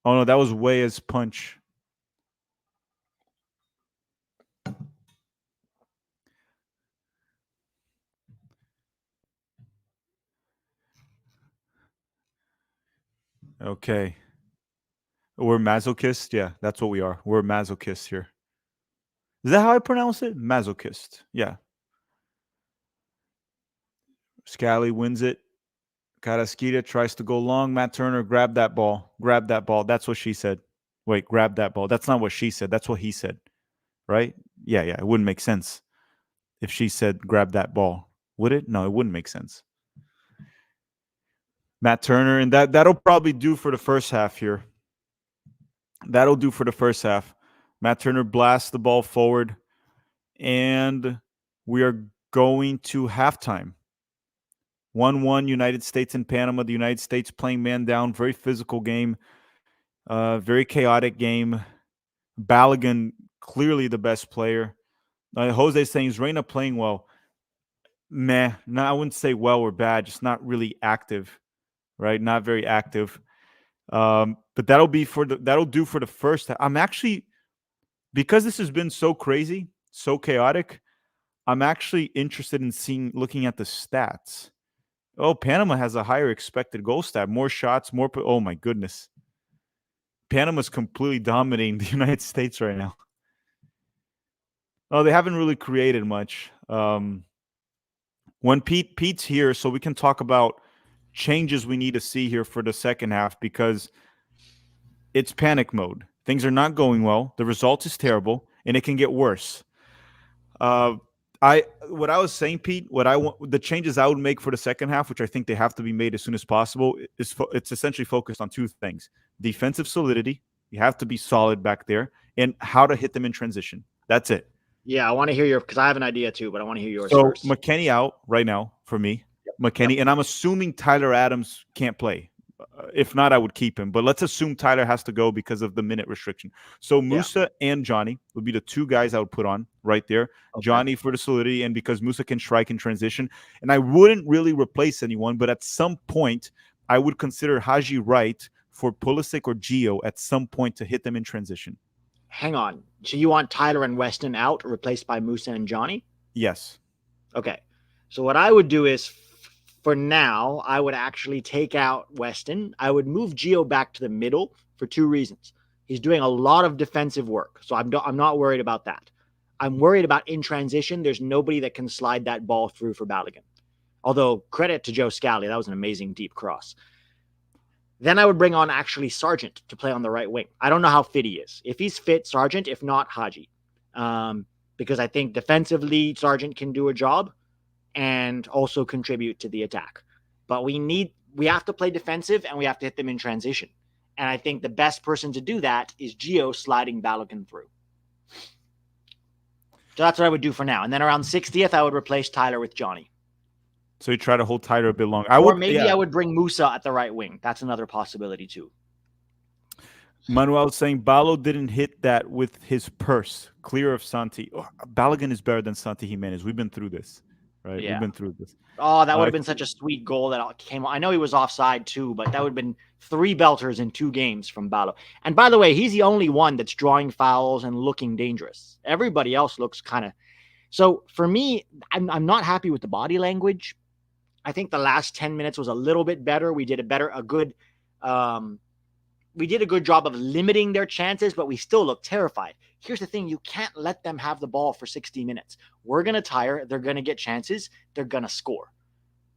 [SPEAKER 1] Oh, no, that was Weah's punch. Okay. We're masochists? Yeah, that's what we are. We're masochists here. Is that how I pronounce it? Masochist. Yeah. Scally wins it. Carrasquilla tries to go long. Matt Turner, grab that ball. Grab that ball. That's what she said. Wait, grab that ball. That's not what she said. That's what he said. Right? Yeah. It wouldn't make sense if she said grab that ball. Would it? No, it wouldn't make sense. Matt Turner, and that'll probably do for the first half here. That'll do for the first half. Matt Turner blasts the ball forward, and we are going to halftime. 1-1 United States and Panama. The United States playing man down. Very physical game. Very chaotic game. Balogun, clearly the best player. Jose saying, is Reyna playing well? Meh. No, I wouldn't say well or bad. Just not really active. Right? Not very active. But that'll do for the first half. I'm actually, because this has been so crazy, so chaotic, I'm actually interested in looking at the stats. Oh, Panama has a higher expected goal stat, more shots, oh my goodness. Panama's completely dominating the United States right now. Oh, they haven't really created much. When Pete's here, so we can talk about changes we need to see here for the second half, because it's panic mode. Things are not going well. The result is terrible, and it can get worse. What I was saying, Pete, the changes I would make for the second half, which I think they have to be made as soon as possible, it's essentially focused on two things: defensive solidity. You have to be solid back there, and how to hit them in transition. That's it.
[SPEAKER 2] Yeah, I want to hear because I have an idea too, but I want to hear yours
[SPEAKER 1] so
[SPEAKER 2] first.
[SPEAKER 1] McKennie out right now for me. Yep. McKennie, and I'm assuming Tyler Adams can't play. If not, I would keep him. But let's assume Tyler has to go because of the minute restriction. So Musa and Johnny would be the two guys I would put on right there. Okay. Johnny for the solidity, and because Musa can strike in transition. And I wouldn't really replace anyone, but at some point, I would consider Haji Wright for Pulisic or Gio at some point to hit them in transition.
[SPEAKER 2] Hang on. So you want Tyler and Weston out, replaced by Musa and Johnny?
[SPEAKER 1] Yes.
[SPEAKER 2] Okay. So what I would do is, for now, I would actually take out Weston. I would move Gio back to the middle for 2 reasons. He's doing a lot of defensive work, so I'm not worried about that. I'm worried about in transition. There's nobody that can slide that ball through for Balogun. Although, credit to Joe Scally, that was an amazing deep cross. Then I would bring on actually Sargent to play on the right wing. I don't know how fit he is. If he's fit, Sargent. If not, Haji. Because I think defensively, Sargent can do a job and also contribute to the attack. But we have to play defensive and we have to hit them in transition. And I think the best person to do that is Gio sliding Balogun through. So that's what I would do for now. And then around 60th, I would replace Tyler with Johnny.
[SPEAKER 1] So you try to hold Tyler a bit longer.
[SPEAKER 2] I would bring Musa at the right wing. That's another possibility too.
[SPEAKER 1] Manuel saying Balo didn't hit that with his purse. Clear of Santi. Oh, Balogun is better than Santi Jimenez. We've been through this. Right? Yeah. We've been through this.
[SPEAKER 2] Oh, that would have been such a sweet goal that came. I know he was offside too, but that would have been 3 belters in 2 games from Balo. And by the way, he's the only one that's drawing fouls and looking dangerous. Everybody else looks kind of. So for me, I'm not happy with the body language. I think the last 10 minutes was a little bit better. We did a good job of limiting their chances, but we still look terrified. Here's the thing. You can't let them have the ball for 60 minutes. We're going to tire. They're going to get chances. They're going to score.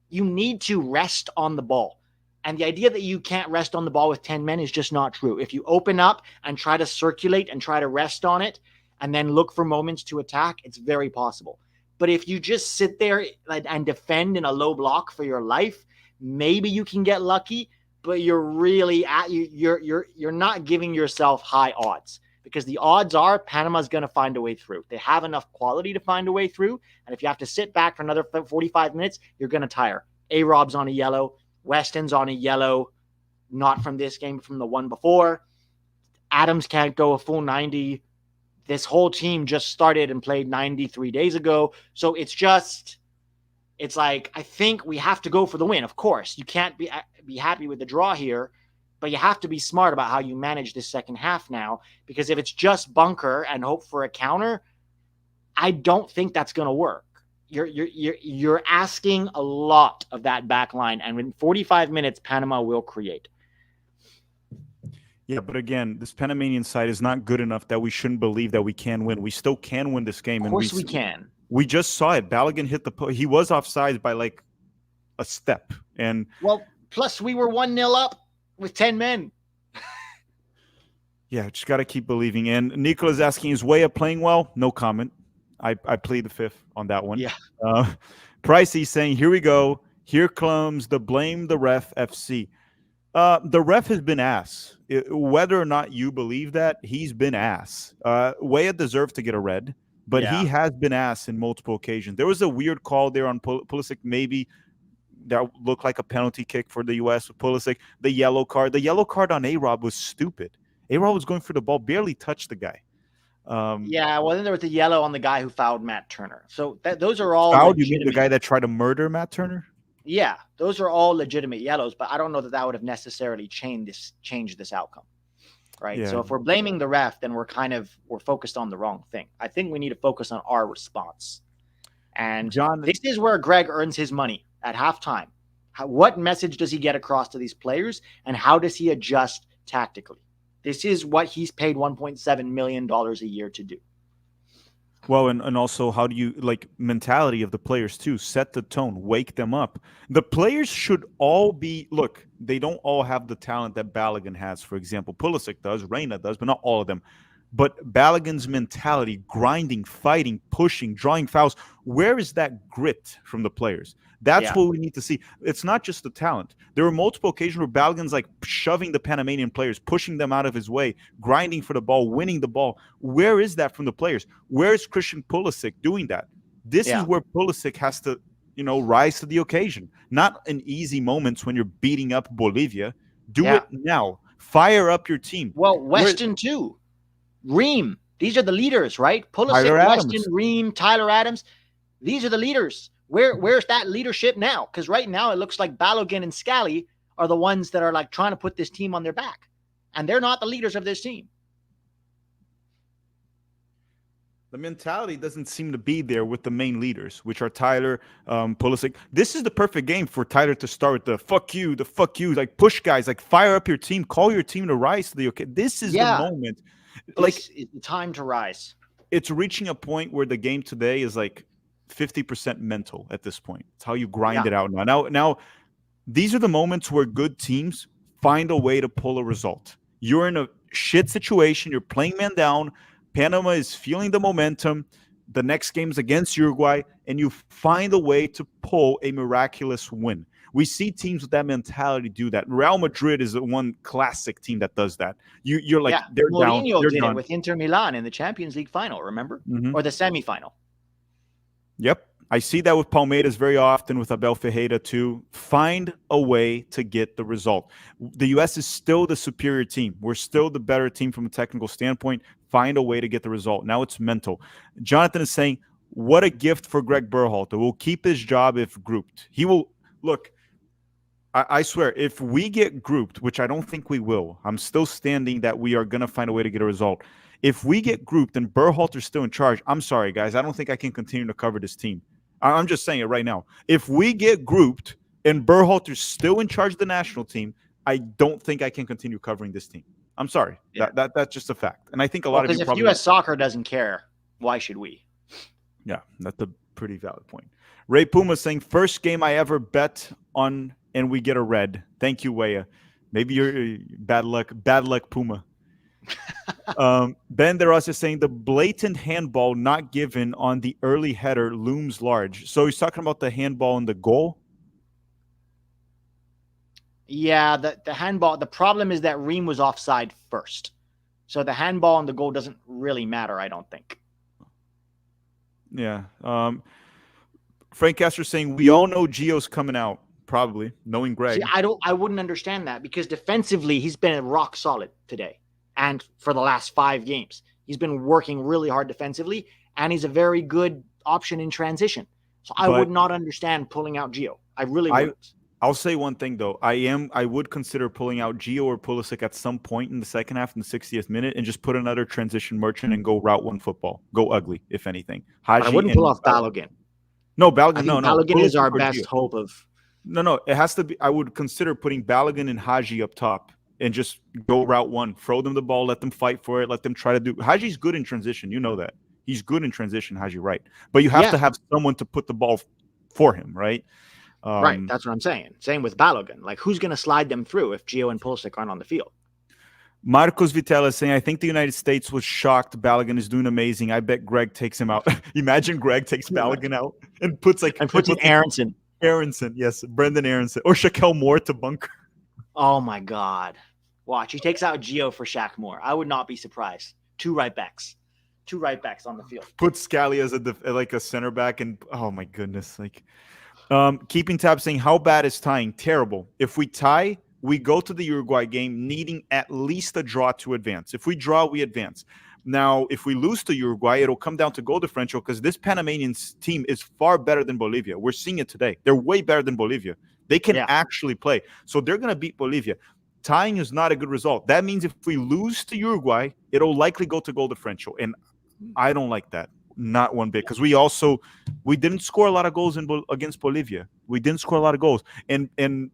[SPEAKER 2] You need to rest on the ball. And the idea that you can't rest on the ball with 10 men is just not true. If you open up and try to circulate and try to rest on it and then look for moments to attack, it's very possible. But if you just sit there and defend in a low block for your life, maybe you can get lucky, but you're really you're not giving yourself high odds, because the odds are Panama's going to find a way through. They have enough quality to find a way through, and if you have to sit back for another 45 minutes, you're going to tire. A-Rob's on a yellow, Weston's on a yellow, not from this game, but from the one before. Adams can't go a full 90. This whole team just started and played 93 days ago. So it's like, I think we have to go for the win. Of course, you can't be happy with the draw here, but you have to be smart about how you manage this second half now, because if it's just bunker and hope for a counter, I don't think that's going to work. You're asking a lot of that back line, and in 45 minutes, Panama will create.
[SPEAKER 1] Yeah, but again, this Panamanian side is not good enough that we shouldn't believe that we can win. We still can win this game.
[SPEAKER 2] Of course we can.
[SPEAKER 1] We just saw it. Balogun hit he was offside by like a step. And
[SPEAKER 2] plus we were 1-0 up with 10 men.
[SPEAKER 1] Yeah, just got to keep believing. And Nicola's asking, is Weah playing well? No comment. I plead the fifth on that one.
[SPEAKER 2] Yeah.
[SPEAKER 1] Pricey saying, here we go. Here comes the blame the ref FC. The ref has been ass. Whether or not you believe that, he's been ass. Weah deserved to get a red, but he has been ass in multiple occasions. There was a weird call there on Pulisic, maybe that looked like a penalty kick for the U.S. with Pulisic. The yellow card on A-Rob was stupid. A-Rob was going for the ball, barely touched the guy.
[SPEAKER 2] Then there was the yellow on the guy who fouled Matt Turner. So those are all
[SPEAKER 1] fouled. You mean the guy that tried to murder Matt Turner?
[SPEAKER 2] Yeah, those are all legitimate yellows, but I don't know that would have necessarily changed this outcome, right? Yeah. So if we're blaming the ref, then we're focused on the wrong thing. I think we need to focus on our response. And John, this is where Greg earns his money at halftime. What message does he get across to these players, and how does he adjust tactically? This is what he's paid $1.7 million a year to do.
[SPEAKER 1] Well, and also, how do you, mentality of the players too, set the tone, wake them up. The players should all be, they don't all have the talent that Balogun has, for example. Pulisic does, Reina does, but not all of them. But Balogun's mentality, grinding, fighting, pushing, drawing fouls, where is that grit from the players? That's what we need to see. It's not just the talent. There were multiple occasions where Balogun's shoving the Panamanian players, pushing them out of his way, grinding for the ball, winning the ball. Where is that from the players? Where is Christian Pulisic doing that? This is where Pulisic has to, rise to the occasion. Not in easy moments when you're beating up Bolivia. Do it now. Fire up your team.
[SPEAKER 2] Well, Weston too. Ream. These are the leaders, right? Pulisic, Weston, Ream, Tyler Adams. These are the leaders. Where's that leadership now? Because right now it looks like Balogun and Scally are the ones that are trying to put this team on their back. And they're not the leaders of this team.
[SPEAKER 1] The mentality doesn't seem to be there with the main leaders, which are Tyler, Pulisic. This is the perfect game for Tyler to start with the fuck you, like push guys, like fire up your team, call your team to rise to the okay. This is the moment.
[SPEAKER 2] This is the time to rise.
[SPEAKER 1] It's reaching a point where the game today is like 50% mental at this point. It's how you grind it out now. Now, these are the moments where good teams find a way to pull a result. You're in a shit situation. You're playing man down. Panama is feeling the momentum. The next game's against Uruguay, and you find a way to pull a miraculous win. We see teams with that mentality do that. Real Madrid is the one classic team that does that. You're like, they're down.
[SPEAKER 2] Mourinho
[SPEAKER 1] They're
[SPEAKER 2] did
[SPEAKER 1] done.
[SPEAKER 2] it with Inter Milan in the Champions League final, remember? Or the semifinal.
[SPEAKER 1] Yep. I see that with Palmeiras very often, with Abel Ferreira too. Find a way to get the result. The U.S. is still the superior team. We're still the better team from a technical standpoint. Find a way to get the result. Now it's mental. Jonathan is saying, what a gift for Greg Berhalter. We'll keep his job if grouped. He will, look, I swear, if we get grouped, which I don't think we will, I'm still standing that we are going to find a way to get a result. If we get grouped and Berhalter's still in charge, I'm sorry, guys. I don't think I can continue to cover this team. I'm just saying it right now. If we get grouped and Berhalter's still in charge of the national team, I don't think I can continue covering this team. I'm sorry.
[SPEAKER 2] Yeah.
[SPEAKER 1] That's just a fact. And I think a lot of you
[SPEAKER 2] probably... Because if U.S. soccer doesn't care, why should we?
[SPEAKER 1] Yeah, that's a pretty valid point. Ray Puma saying, first game I ever bet on and we get a red. Thank you, Weah. Maybe you're bad luck, Puma. Ben Deros is saying the blatant handball not given on the early header looms large. So he's talking about the handball and the goal.
[SPEAKER 2] Yeah, the handball. The problem is that Ream was offside first, so the handball and the goal doesn't really matter. I don't think.
[SPEAKER 1] Yeah. Frank Castro saying we all know Gio's coming out. Probably knowing Greg.
[SPEAKER 2] See, I wouldn't understand that because defensively he's been rock solid today. And for the last 5 games, he's been working really hard defensively, and he's a very good option in transition. So I would not understand pulling out Gio. I really wouldn't.
[SPEAKER 1] I'll say one thing though. I would consider pulling out Gio or Pulisic at some point in the second half in the 60th minute and just put another transition merchant and go route one football. Go ugly, if anything.
[SPEAKER 2] I wouldn't pull off Balogun.
[SPEAKER 1] No, Balogun. No.
[SPEAKER 2] Balogun is our best hope of.
[SPEAKER 1] No. It has to be. I would consider putting Balogun and Haji up top. And just go route one, throw them the ball, let them fight for it, let them try to do. Haji's good in transition, you know that. He's good in transition, Haji, right? But you have to have someone to put the ball for him, right?
[SPEAKER 2] Right, that's what I'm saying. Same with Balogun. Like, who's going to slide them through if Gio and Pulisic aren't on the field?
[SPEAKER 1] Marcos Vitella is saying, I think the United States was shocked. Balogun is doing amazing. I bet Greg takes him out. Imagine Greg takes Balogun out and puts
[SPEAKER 2] Aronson.
[SPEAKER 1] Aronson, yes, Brendan Aronson or Shaquille Moore to bunker.
[SPEAKER 2] Oh, my God. Watch. He takes out Gio for Shaq Moore. I would not be surprised. 2 right backs. 2 right backs on the field.
[SPEAKER 1] Put Scally as a center back. And, oh, my goodness. Keeping tab saying, how bad is tying? Terrible. If we tie, we go to the Uruguay game needing at least a draw to advance. If we draw, we advance. Now, if we lose to Uruguay, it'll come down to goal differential because this Panamanian team is far better than Bolivia. We're seeing it today. They're way better than Bolivia. They can actually play. So they're going to beat Bolivia. Tying is not a good result. That means if we lose to Uruguay, it'll likely go to goal differential. And I don't like that. Not one bit. Because we didn't score a lot of goals against Bolivia. We didn't score a lot of goals. And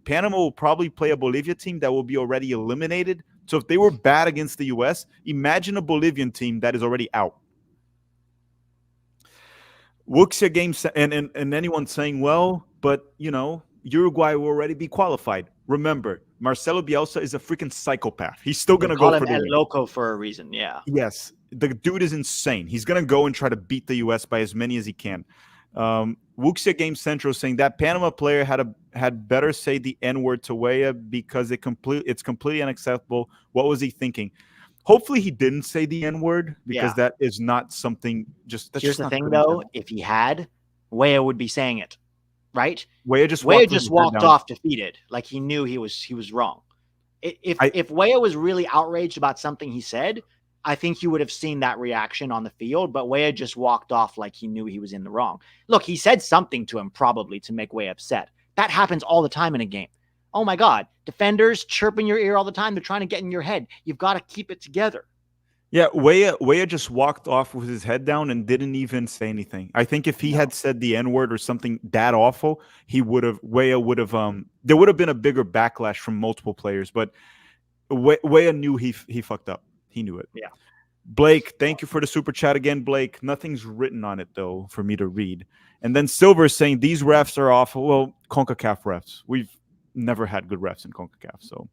[SPEAKER 1] Panama will probably play a Bolivia team that will be already eliminated. So if they were bad against the U.S., imagine a Bolivian team that is already out. Wuxia game and anyone saying, well, but, Uruguay will already be qualified. Remember, Marcelo Bielsa is a freaking psychopath. He's still going to go for the win.
[SPEAKER 2] Loco for a reason, yeah.
[SPEAKER 1] Yes, the dude is insane. He's going to go and try to beat the U.S. by as many as he can. Wuxia Game Central saying that Panama player had better say the N-word to Weah because it's completely unacceptable. What was he thinking? Hopefully he didn't say the N-word because that is not something just.
[SPEAKER 2] Here's the thing, though. If he had, Weah would be saying it. Right?
[SPEAKER 1] Weah just
[SPEAKER 2] walked off defeated, like he knew he was wrong. If Weah was really outraged about something he said, I think you would have seen that reaction on the field, but Weah just walked off like he knew he was in the wrong. Look, he said something to him probably to make Weah upset. That happens all the time in a game. Oh my God, defenders chirping your ear all the time. They're trying to get in your head. You've got to keep it together.
[SPEAKER 1] Yeah, Weah just walked off with his head down and didn't even say anything. I think if he
[SPEAKER 2] No.
[SPEAKER 1] had said the N word or something that awful, Weah would have there would have been a bigger backlash from multiple players. But Weah knew he fucked up. He knew it.
[SPEAKER 2] Yeah.
[SPEAKER 1] Blake, thank you for the super chat again, Blake. Nothing's written on it though for me to read. And then Silver is saying these refs are awful. Well, CONCACAF refs. We've never had good refs in CONCACAF, so.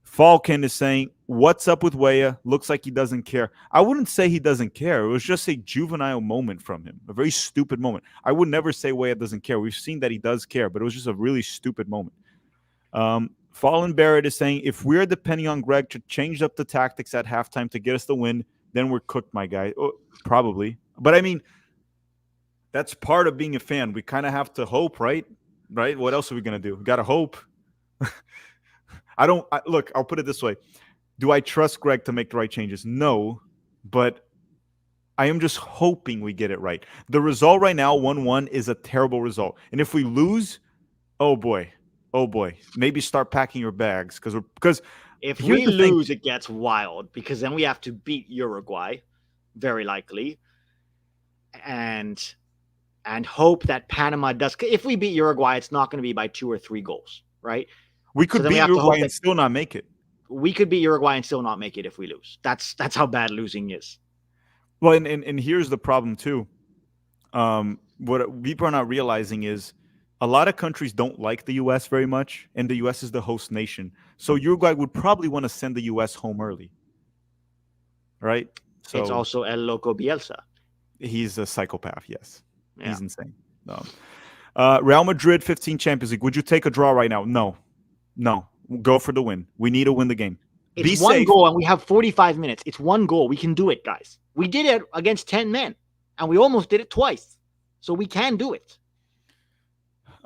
[SPEAKER 1] Falcon is saying, what's up with Weah? Looks like he doesn't care. I wouldn't say he doesn't care. It was just a juvenile moment from him, a very stupid moment. I would never say Weah doesn't care. We've seen that he does care, but it was just a really stupid moment. Fallen Barrett is saying, if we're depending on Greg to change up the tactics at halftime to get us the win, then we're cooked, my guy. Oh, probably. But I mean, that's part of being a fan. We kind of have to hope, right? Right? What else are we going to do? We got to hope. Look, I'll put it this way. Do I trust Greg to make the right changes? No, but I am just hoping we get it right. The result right now, 1-1, is a terrible result. And if we lose, oh boy, maybe start packing your bags because
[SPEAKER 2] if we lose, it gets wild because then we have to beat Uruguay, very likely, and hope that Panama does. If we beat Uruguay, it's not going to be by 2 or 3 goals, right?
[SPEAKER 1] We could beat Uruguay and still not make it.
[SPEAKER 2] We could beat Uruguay and still not make it if we lose. That's how bad losing is.
[SPEAKER 1] Well, and here's the problem too. What people are not realizing is a lot of countries don't like the U.S. very much, and the U.S. is the host nation. So Uruguay would probably want to send the U.S. home early, right? So
[SPEAKER 2] it's also El Loco Bielsa.
[SPEAKER 1] He's a psychopath. Yes, yeah. He's insane. Real Madrid 15 Champions League. Would you take a draw right now? No, go for the win. We need to win the game.
[SPEAKER 2] It's one goal, and we have 45 minutes. It's one goal. We can do it, guys. We did it against 10 men, and we almost did it twice. So we can do it.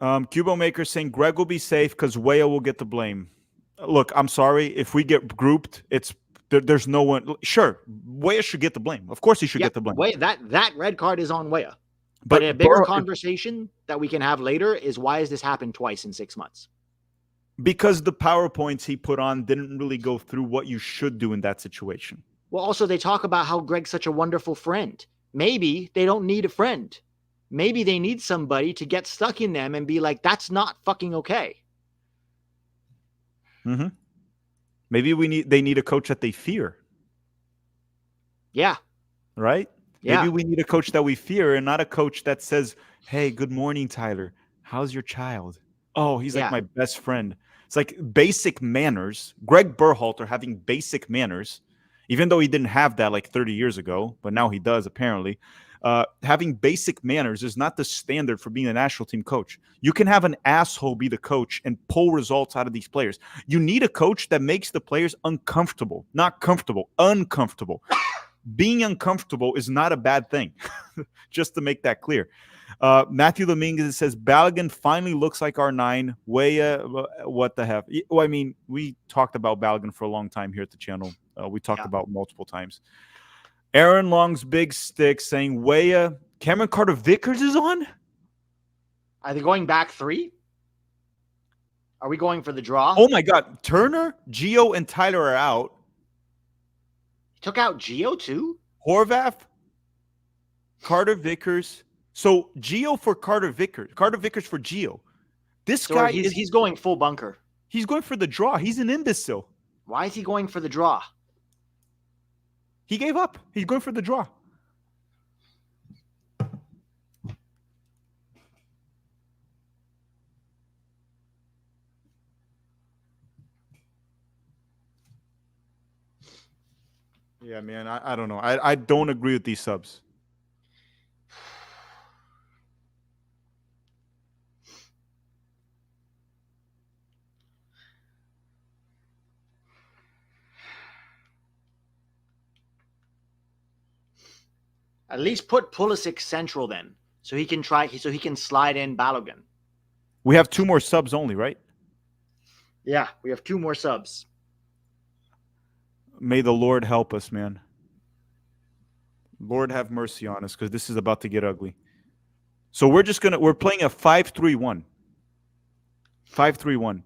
[SPEAKER 1] Cubo Maker saying Greg will be safe because Weah will get the blame. Look, I'm sorry. If we get grouped, there's no one. Sure, Weah should get the blame. Of course he should get the blame.
[SPEAKER 2] That red card is on Weah. But a bigger conversation that we can have later is why has this happened twice in 6 months?
[SPEAKER 1] Because the PowerPoints he put on didn't really go through what you should do in that situation.
[SPEAKER 2] Well, also, they talk about how Greg's such a wonderful friend. Maybe they don't need a friend. Maybe they need somebody to get stuck in them and be like, that's not fucking okay.
[SPEAKER 1] Mm-hmm. Maybe they need a coach that they fear.
[SPEAKER 2] Yeah.
[SPEAKER 1] Right?
[SPEAKER 2] Yeah.
[SPEAKER 1] Maybe we need a coach that we fear and not a coach that says, hey, good morning, Tyler. How's your child? Oh, he's like my best friend. It's like basic manners. Greg Berhalter having basic manners, even though he didn't have that like 30 years ago, but now he does apparently. Having basic manners is not the standard for being a national team coach. You can have an asshole be the coach and pull results out of these players. You need a coach that makes the players uncomfortable, not comfortable, uncomfortable. Being uncomfortable is not a bad thing, just to make that clear. Matthew Dominguez says, Balogun finally looks like R9. Weah, what the heck? Well, I mean, we talked about Balogun for a long time here at the channel. We talked about multiple times. Aaron Long's big stick saying, Weah, Cameron Carter-Vickers is on?
[SPEAKER 2] Are they going back 3? Are we going for the draw?
[SPEAKER 1] Oh, my God. Turner, Gio, and Tyler are out.
[SPEAKER 2] He took out Gio, too?
[SPEAKER 1] Horvath, Carter-Vickers. So Gio for Carter-Vickers for Gio. This guy
[SPEAKER 2] he's going full bunker.
[SPEAKER 1] He's going for the draw. He's an imbecile.
[SPEAKER 2] Why is he going for the draw?
[SPEAKER 1] He gave up. He's going for the draw. Yeah, man. I don't know. I don't agree with these subs.
[SPEAKER 2] At least put Pulisic central then, so he can slide in Balogun.
[SPEAKER 1] We have 2 more subs only, right?
[SPEAKER 2] Yeah, we have 2 more subs.
[SPEAKER 1] May the Lord help us, man. Lord have mercy on us, because this is about to get ugly. So we're playing a 5-3-1. 5-3-1.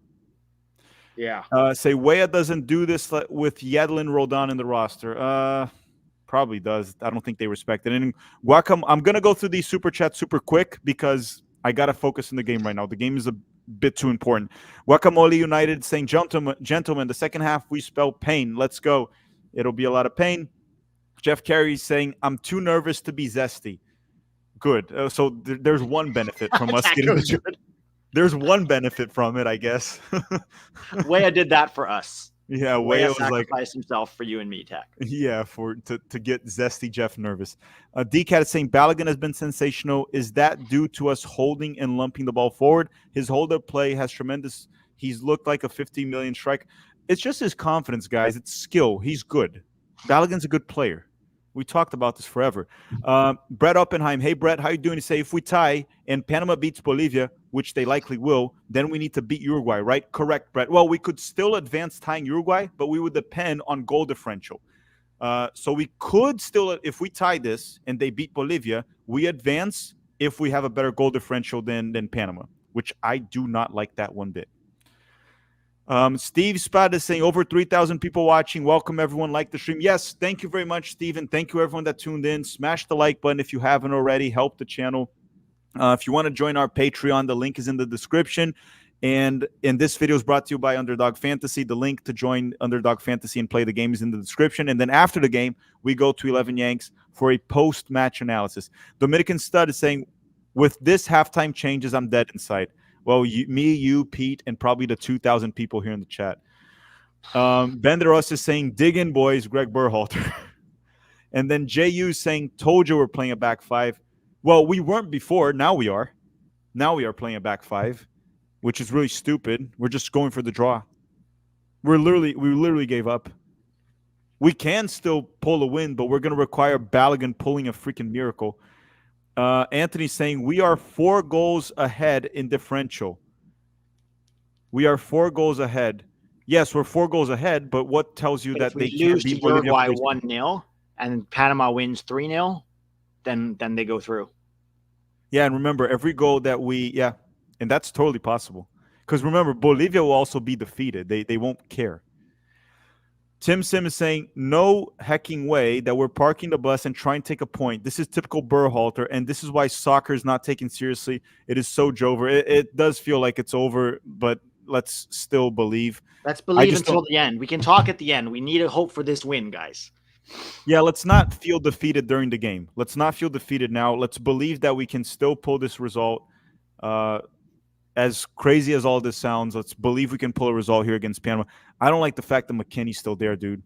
[SPEAKER 2] Yeah.
[SPEAKER 1] Say Weah doesn't do this with Yedlin Roldan in the roster. Probably does. I don't think they respect it. And Guacam, I'm gonna go through these super chats super quick because I gotta focus in the game right now. The game is a bit too important. Guacamole United saying, gentlemen, the second half we spell pain. Let's go. It'll be a lot of pain. Jeff Carey saying, I'm too nervous to be zesty. Good. So there's one benefit from us getting the good. There's one benefit from it, I guess.
[SPEAKER 2] Weah did that for us.
[SPEAKER 1] Yeah,
[SPEAKER 2] Weah
[SPEAKER 1] was
[SPEAKER 2] sacrificed
[SPEAKER 1] like
[SPEAKER 2] himself for you and me, Tack.
[SPEAKER 1] Yeah, to get zesty Jeff nervous. DCAT is saying Balogun has been sensational. Is that due to us holding and lumping the ball forward? His hold-up play has tremendous. He's looked like a 50 million strike. It's just his confidence, guys. It's skill. He's good. Balogun's a good player. We talked about this forever. Brett Oppenheim. Hey, Brett, how you doing? To say if we tie and Panama beats Bolivia, which they likely will, then we need to beat Uruguay, right? Correct, Brett. Well, we could still advance tying Uruguay, but we would depend on goal differential. So we could still, if we tie this and they beat Bolivia, we advance if we have a better goal differential than Panama, which I do not like that one bit. Steve Spad is saying over 3,000 people watching. Welcome, everyone. Like the stream. Yes, thank you very much, Steven. Thank you, everyone that tuned in. Smash the like button if you haven't already. Help the channel. If you want to join our Patreon, the link is in the description. And this video is brought to you by Underdog Fantasy. The link to join Underdog Fantasy and play the game is in the description. And then after the game, we go to 11 Yanks for a post-match analysis. Dominican Stud is saying, with this halftime changes, I'm dead inside. Well, you, Pete, and probably the 2,000 people here in the chat. Ben DeRosa is saying, dig in, boys, Greg Berhalter. And then JU saying, told you we're playing a back five. Well, we weren't before. Now we are. Now we are playing a back five, which is really stupid. We're just going for the draw. We literally gave up. We can still pull a win, but we're going to require Balogun pulling a freaking miracle. Anthony saying we are 4 goals ahead in differential. We are 4 goals ahead. Yes, we're 4 goals ahead, but what tells you that they can't beat
[SPEAKER 2] Uruguay 1-0 and Panama wins 3-0, then they go through.
[SPEAKER 1] Yeah, and remember every goal that and that's totally possible. Because remember, Bolivia will also be defeated. They won't care. Tim Sim is saying, no hecking way that we're parking the bus and trying to take a point. This is typical Berhalter, and this is why soccer is not taken seriously. It is so over. It does feel like it's over, but let's still believe.
[SPEAKER 2] Let's believe until the end. We can talk at the end. We need a hope for this win, guys.
[SPEAKER 1] Yeah, let's not feel defeated during the game. Let's not feel defeated now. Let's believe that we can still pull this result. As crazy as all this sounds, let's believe we can pull a result here against Panama. I don't like the fact that McKinney's still there, dude.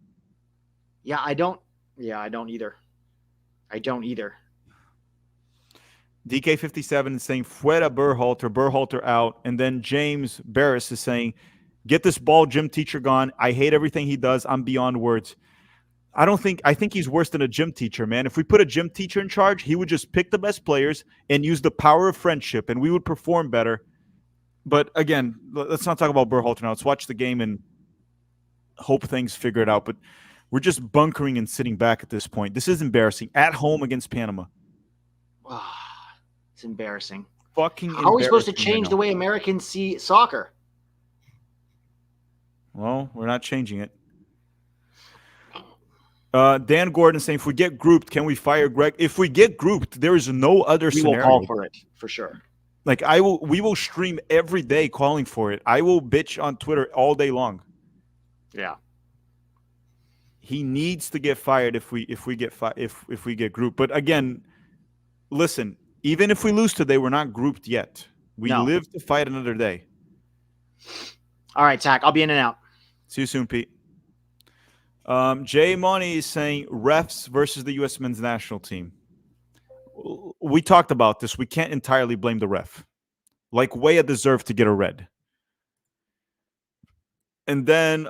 [SPEAKER 2] Yeah, I don't either.
[SPEAKER 1] DK57 is saying, fuera Berhalter out. And then James Barris is saying, get this ball gym teacher gone. I hate everything he does. I'm beyond words. I think he's worse than a gym teacher, man. If we put a gym teacher in charge, he would just pick the best players and use the power of friendship, and we would perform better. But again, let's not talk about Berhalter now. Let's watch the game and hope things figure it out. But we're just bunkering and sitting back at this point. This is embarrassing. At home against Panama.
[SPEAKER 2] It's embarrassing.
[SPEAKER 1] Fucking
[SPEAKER 2] How are we supposed to change the way Americans see soccer?
[SPEAKER 1] Well, we're not changing it. Dan Gordon saying, if we get grouped, can we fire Greg? If we get grouped, there is no other scenario.
[SPEAKER 2] We will call for it, for sure.
[SPEAKER 1] Like we will stream every day calling for it. I will bitch on Twitter all day long.
[SPEAKER 2] Yeah.
[SPEAKER 1] He needs to get fired if we get grouped. But again, listen, even if we lose today, we're not grouped yet. We live to fight another day.
[SPEAKER 2] All right, Tack. I'll be in and out.
[SPEAKER 1] See you soon, Pete. Jay Money is saying refs versus the U.S. men's national team. We talked about this. We can't entirely blame the ref. Like, Weah deserved to get a red. And then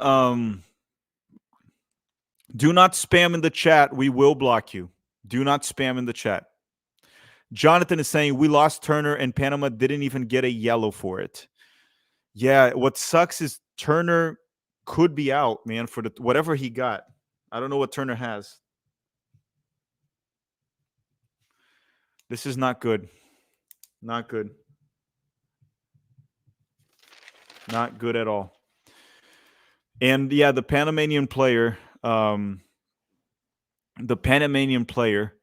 [SPEAKER 1] do not spam in the chat. We will block you. Do not spam in the chat. Jonathan is saying we lost Turner and Panama didn't even get a yellow for it. Yeah, what sucks is Turner could be out, man, for whatever he got. I don't know what Turner has. This is not good. Not good. Not good at all. And yeah, the Panamanian player, the Panamanian player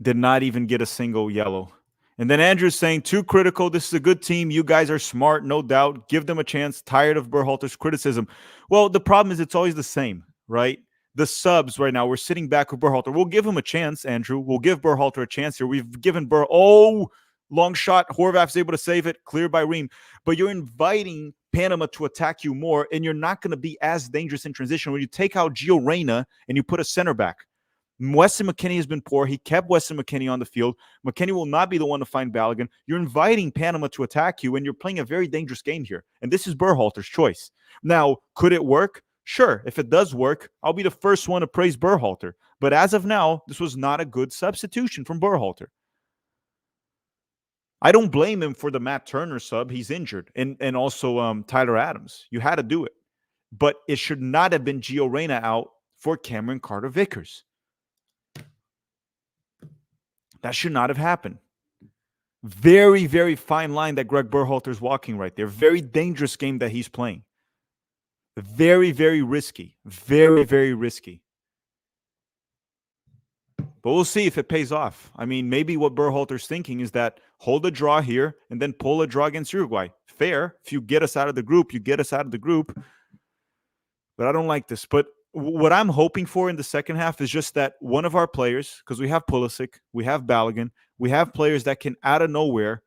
[SPEAKER 1] did not even get a single yellow. And then Andrew's saying, too critical. This is a good team. You guys are smart, no doubt. Give them a chance. Tired of Berhalter's criticism. Well, the problem is it's always the same, right? The subs right now, we're sitting back with Berhalter. We'll give him a chance, Andrew. We'll give Berhalter a chance here. We've given long shot. Horvath's able to save it. Cleared by Ream. But you're inviting Panama to attack you more, and you're not going to be as dangerous in transition when you take out Gio Reyna and you put a center back. Weston McKennie has been poor. He kept Weston McKennie on the field. McKennie will not be the one to find Balogun. You're inviting Panama to attack you, and you're playing a very dangerous game here. And this is Berhalter's choice. Now, could it work? Sure. If it does work, I'll be the first one to praise Berhalter. But as of now, this was not a good substitution from Berhalter. I don't blame him for the Matt Turner sub. He's injured. And also Tyler Adams. You had to do it. But it should not have been Gio Reyna out for Cameron Carter-Vickers. That should not have happened. Very, very fine line that Greg Berhalter is walking right there. Very dangerous game that he's playing. Very, very risky. Very, very risky. But we'll see if it pays off. I mean, maybe what Berhalter's thinking is that hold a draw here and then pull a draw against Uruguay. Fair. If you get us out of the group, you get us out of the group. But I don't like this. But what I'm hoping for in the second half is just that one of our players, because we have Pulisic, we have Balogun, we have players that can, out of nowhere,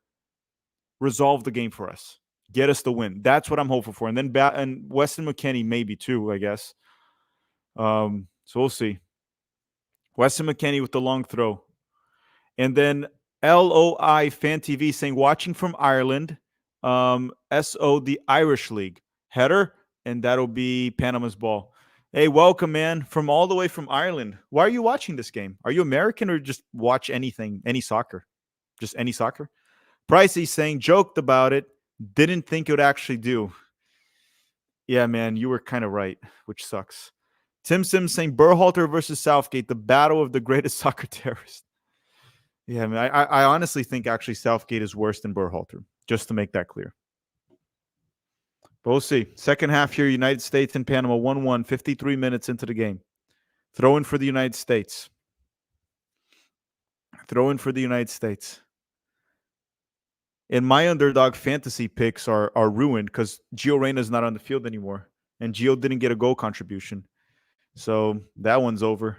[SPEAKER 1] resolve the game for us, get us the win. That's what I'm hoping for. And then and Weston McKennie maybe too, I guess. So we'll see. Weston McKennie with the long throw. And then LOI Fan TV saying, watching from Ireland, SO the Irish League. Header, and that'll be Panama's ball. Hey, welcome, man, from all the way from Ireland. Why are you watching this game? Are you American or just watch anything, any soccer? Just any soccer? Pricey saying, joked about it, didn't think it would actually do. Yeah, man, you were kind of right, which sucks. Tim Sims saying, Berhalter versus Southgate, the battle of the greatest soccer terrorists. Yeah, man, I honestly think actually Southgate is worse than Berhalter, just to make that clear. But we'll see. Second half here, United States and Panama 1-1, 53 minutes into the game. Throw in for the United States. Throw in for the United States. And my underdog fantasy picks are ruined because Gio Reyna is not on the field anymore. And Gio didn't get a goal contribution. So that one's over.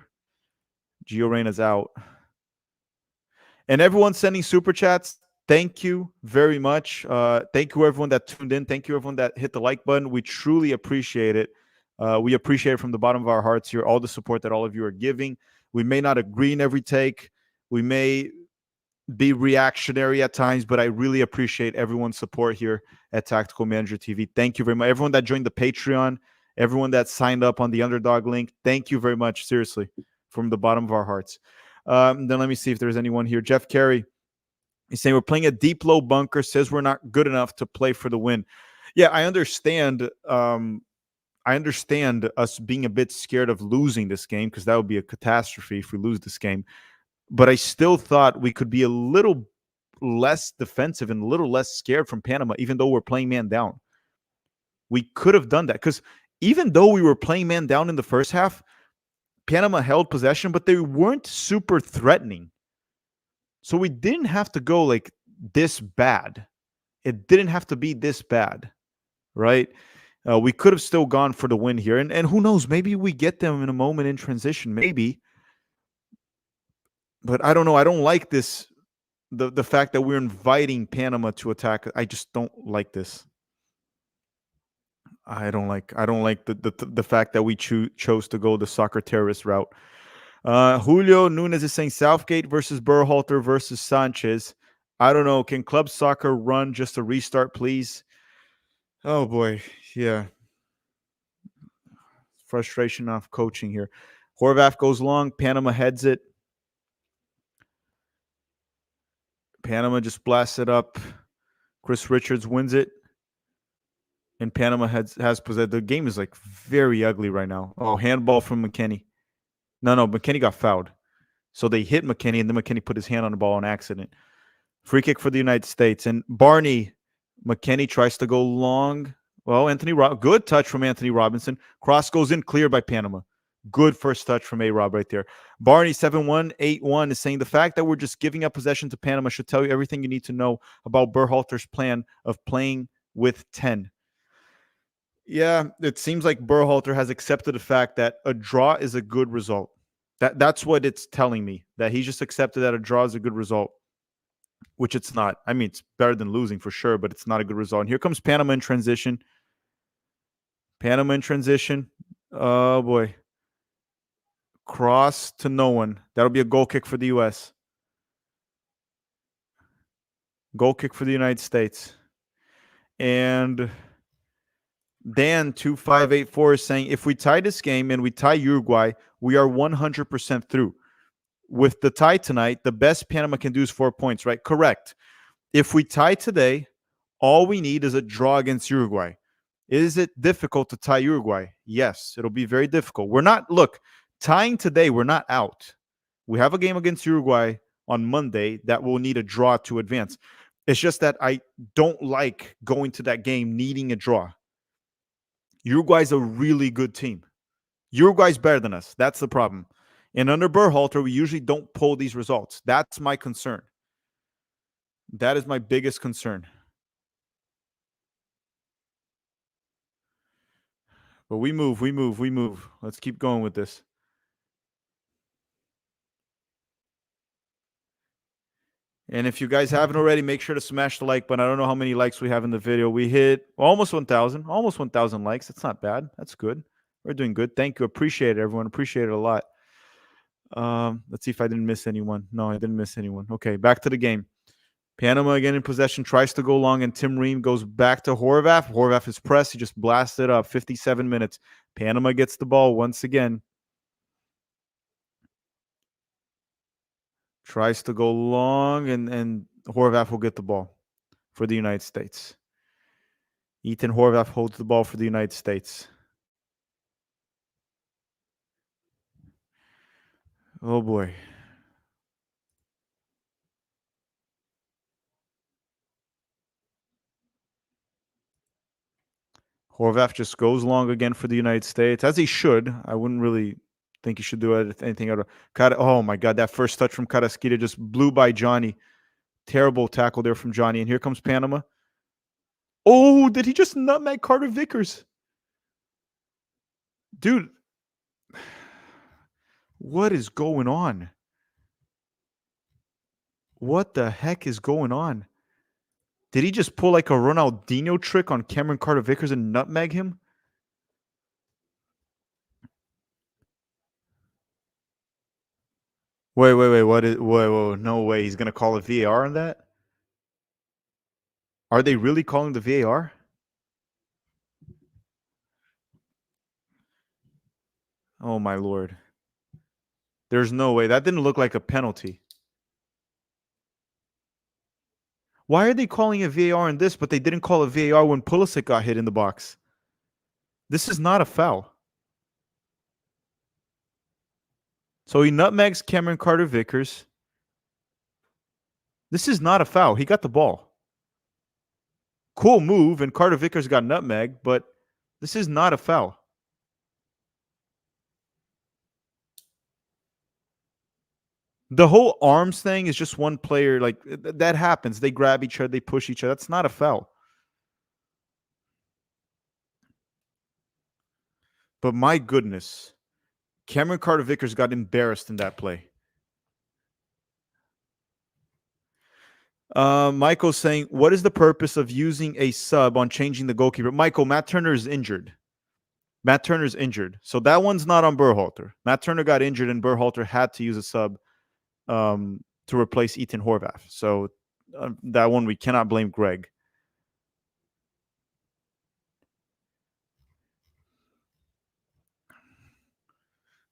[SPEAKER 1] Gio Reyna's out. And everyone sending super chats, thank you very much. Thank you, everyone that tuned in. Thank you, everyone that hit the like button. We truly appreciate it. We appreciate it from the bottom of our hearts here, all the support that all of you are giving. We may not agree in every take. We may be reactionary at times, but I really appreciate everyone's support here at Tactical Manager TV. Thank you very much. Everyone that joined the Patreon, everyone that signed up on the Underdog link, thank you very much, seriously, from the bottom of our hearts. Then let me see if there's anyone here. Jeff Carey, he's saying we're playing a deep low bunker, says we're not good enough to play for the win. Yeah, I understand. I understand us being a bit scared of losing this game because that would be a catastrophe if we lose this game. But I still thought we could be a little less defensive and a little less scared from Panama, even though we're playing man down. We could have done that because even though we were playing man down in the first half, Panama held possession, but they weren't super threatening. So we didn't have to go like this bad. It didn't have to be this bad, right? We could have still gone for the win here. And who knows, maybe we get them in a moment in transition, maybe. But I don't know. I don't like this, the fact that we're inviting Panama to attack. I just don't like this. I don't like the fact that we chose to go the soccer terrorist route. Julio Nunez is saying Southgate versus Berhalter versus Sanchez. I don't know. Can club soccer run just a restart, please? Oh, boy. Yeah. Frustration off coaching here. Horvath goes long. Panama heads it. Panama just blasts it up. Chris Richards wins it. And Panama has possession. The game is like very ugly right now. Oh, handball from McKennie. No, McKennie got fouled. So they hit McKennie, and then McKennie put his hand on the ball on accident. Free kick for the United States. And Barney, McKennie tries to go long. Well, good touch from Anthony Robinson. Cross goes in, cleared by Panama. Good first touch from A-Rob right there. Barney7181 is saying the fact that we're just giving up possession to Panama should tell you everything you need to know about Berhalter's plan of playing with 10. Yeah, it seems like Berhalter has accepted the fact that a draw is a good result. That's what it's telling me, that he just accepted that a draw is a good result, which it's not. I mean, it's better than losing for sure, but it's not a good result. And here comes Panama in transition. Panama in transition. Oh, boy. Cross to no one. That'll be a goal kick for the U.S. Goal kick for the United States. And Dan2584 is saying, if we tie this game and we tie Uruguay, we are 100% through. With the tie tonight, the best Panama can do is 4 points, right? Correct. If we tie today, all we need is a draw against Uruguay. Is it difficult to tie Uruguay? Yes, it'll be very difficult. Tying today, we're not out. We have a game against Uruguay on Monday that will need a draw to advance. It's just that I don't like going to that game needing a draw. Uruguay's a really good team. Uruguay's better than us. That's the problem. And under Berhalter, we usually don't pull these results. That's my concern. That is my biggest concern. But we move. Let's keep going with this. And if you guys haven't already, make sure to smash the like button. I don't know how many likes we have in the video. We hit almost 1,000. Almost 1,000 likes. That's not bad. That's good. We're doing good. Thank you. Appreciate it, everyone. Appreciate it a lot. Let's see if I didn't miss anyone. No, I didn't miss anyone. Okay, back to the game. Panama again in possession, tries to go long, and Tim Ream goes back to Horvath. Horvath is pressed. He just blasted up. 57 minutes. Panama gets the ball once again. Tries to go long, and Horvath will get the ball for the United States. Ethan Horvath holds the ball for the United States. Oh, boy. Horvath just goes long again for the United States, as he should. I wouldn't really think he should do anything out of oh, my God. That first touch from Carrasquilla just blew by Johnny. Terrible tackle there from Johnny. And here comes Panama. Oh, did he just nutmeg Carter Vickers? Dude, what is going on? What the heck is going on? Did he just pull like a Ronaldinho trick on Cameron Carter Vickers and nutmeg him? Wait. Whoa. No way. He's going to call a VAR on that? Are they really calling the VAR? Oh, my Lord. There's no way. That didn't look like a penalty. Why are they calling a VAR in this, but they didn't call a VAR when Pulisic got hit in the box? This is not a foul. So he nutmegs Cameron Carter Vickers. This is not a foul. He got the ball. Cool move, and Carter Vickers got nutmegged, but this is not a foul. The whole arms thing is just one player. Like, that happens. They grab each other. They push each other. That's not a foul. But my goodness, Cameron Carter Vickers got embarrassed in that play. Michael's saying, what is the purpose of using a sub on changing the goalkeeper? Michael, Matt Turner is injured. So that one's not on Berhalter. Matt Turner got injured, and Berhalter had to use a sub to replace Ethan Horvath. So that one we cannot blame Greg.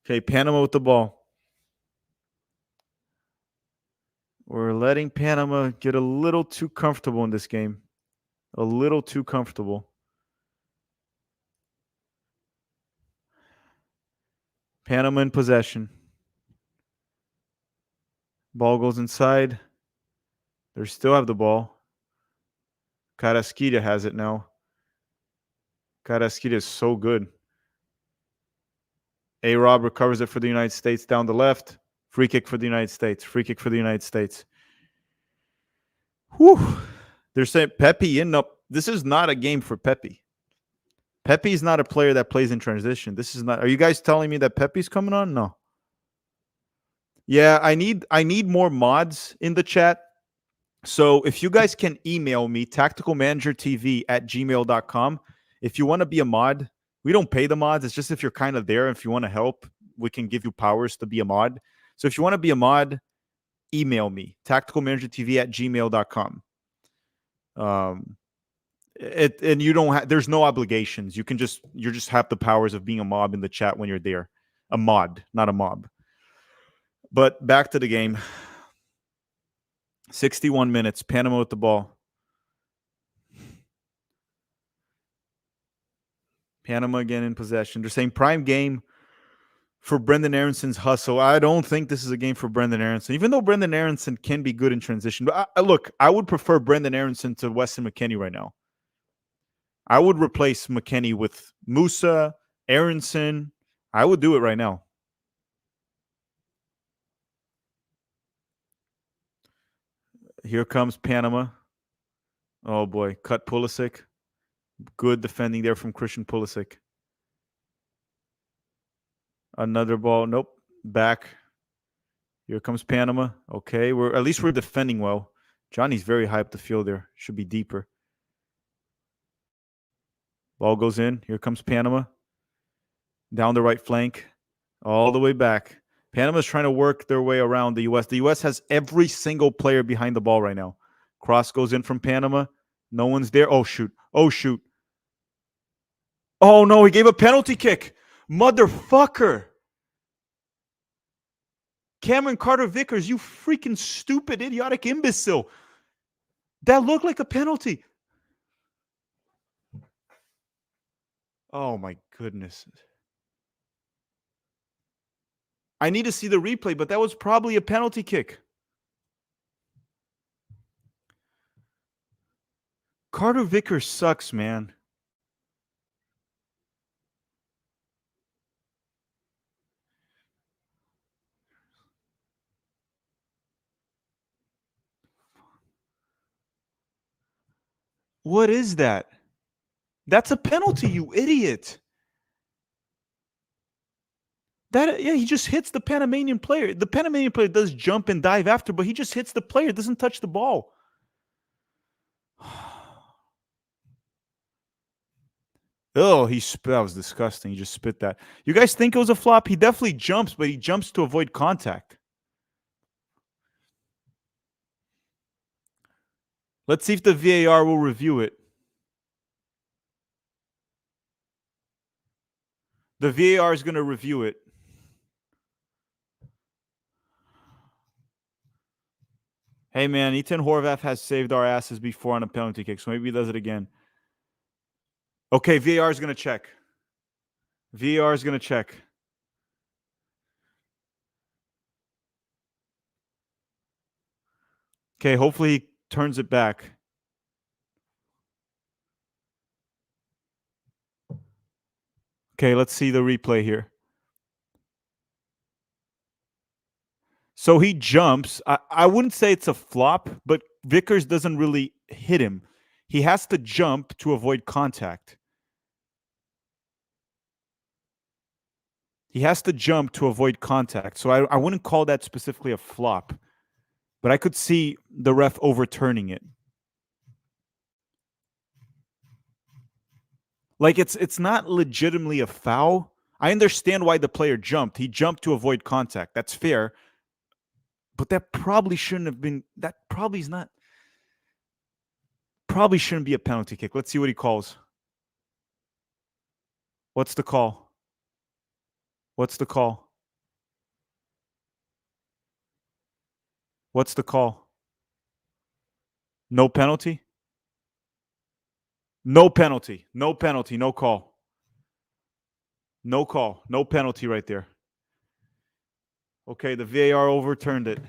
[SPEAKER 1] Okay, Panama with the ball. We're letting Panama get a little too comfortable in this game. A little too comfortable. Panama in possession. Ball goes inside. They still have the ball. Carrasquilla has it now. Carrasquilla is so good. A-Rob recovers it for the United States down the left. Free kick for the United States. Free kick for the United States. Whew. They're saying Pepe in up. This is not a game for Pepe. Pepe is not a player that plays in transition. This is not. Are you guys telling me that Pepe's coming on? No. Yeah, I need more mods in the chat. So if you guys can email me, tacticalmanagertv@gmail.com. If you want to be a mod, we don't pay the mods. It's just if you're kind of there. If you want to help, we can give you powers to be a mod. So if you want to be a mod, email me, tacticalmanagertv@gmail.com. And you don't have, there's no obligations. You just have the powers of being a mob in the chat when you're there. A mod, not a mob. But back to the game. 61 minutes. Panama with the ball. Panama again in possession. They're saying prime game for Brendan Aronson's hustle. I don't think this is a game for Brendan Aronson, even though Brendan Aronson can be good in transition. But look, I would prefer Brendan Aronson to Weston McKennie right now. I would replace McKennie with Musa, Aronson. I would do it right now. Here comes Panama. Oh, boy. Cut Pulisic. Good defending there from Christian Pulisic. Another ball. Nope. Back. Here comes Panama. Okay. At least we're defending well. Johnny's very high up the field there. Should be deeper. Ball goes in. Here comes Panama. Down the right flank. All the way back. Panama's trying to work their way around the U.S. The U.S. has every single player behind the ball right now. Cross goes in from Panama. No one's there. Oh, shoot. Oh, shoot. Oh, no. He gave a penalty kick. Motherfucker. Cameron Carter-Vickers, you freaking stupid, idiotic imbecile. That looked like a penalty. Oh, my goodness. I need to see the replay, but that was probably a penalty kick. Carter-Vickers sucks, man. What is that? That's a penalty, you idiot. He just hits the Panamanian player. The Panamanian player does jump and dive after, but he just hits the player. Doesn't touch the ball. Oh, that was disgusting. He just spit that. You guys think it was a flop? He definitely jumps, but he jumps to avoid contact. Let's see if the VAR will review it. The VAR is going to review it. Hey, man, Ethan Horvath has saved our asses before on a penalty kick, so maybe he does it again. Okay, VAR is going to check. VAR is going to check. Okay, hopefully he turns it back. Okay, let's see the replay here. So he jumps. I wouldn't say it's a flop, but Vickers doesn't really hit him. He has to jump to avoid contact. He has to jump to avoid contact. So I wouldn't call that specifically a flop, but I could see the ref overturning it. Like it's not legitimately a foul. I understand why the player jumped. He jumped to avoid contact. That's fair. But that probably shouldn't have been, probably shouldn't be a penalty kick. Let's see what he calls. What's the call? What's the call? What's the call? No penalty? No penalty. No penalty. No call. No call. No penalty right there. Okay, the VAR overturned it.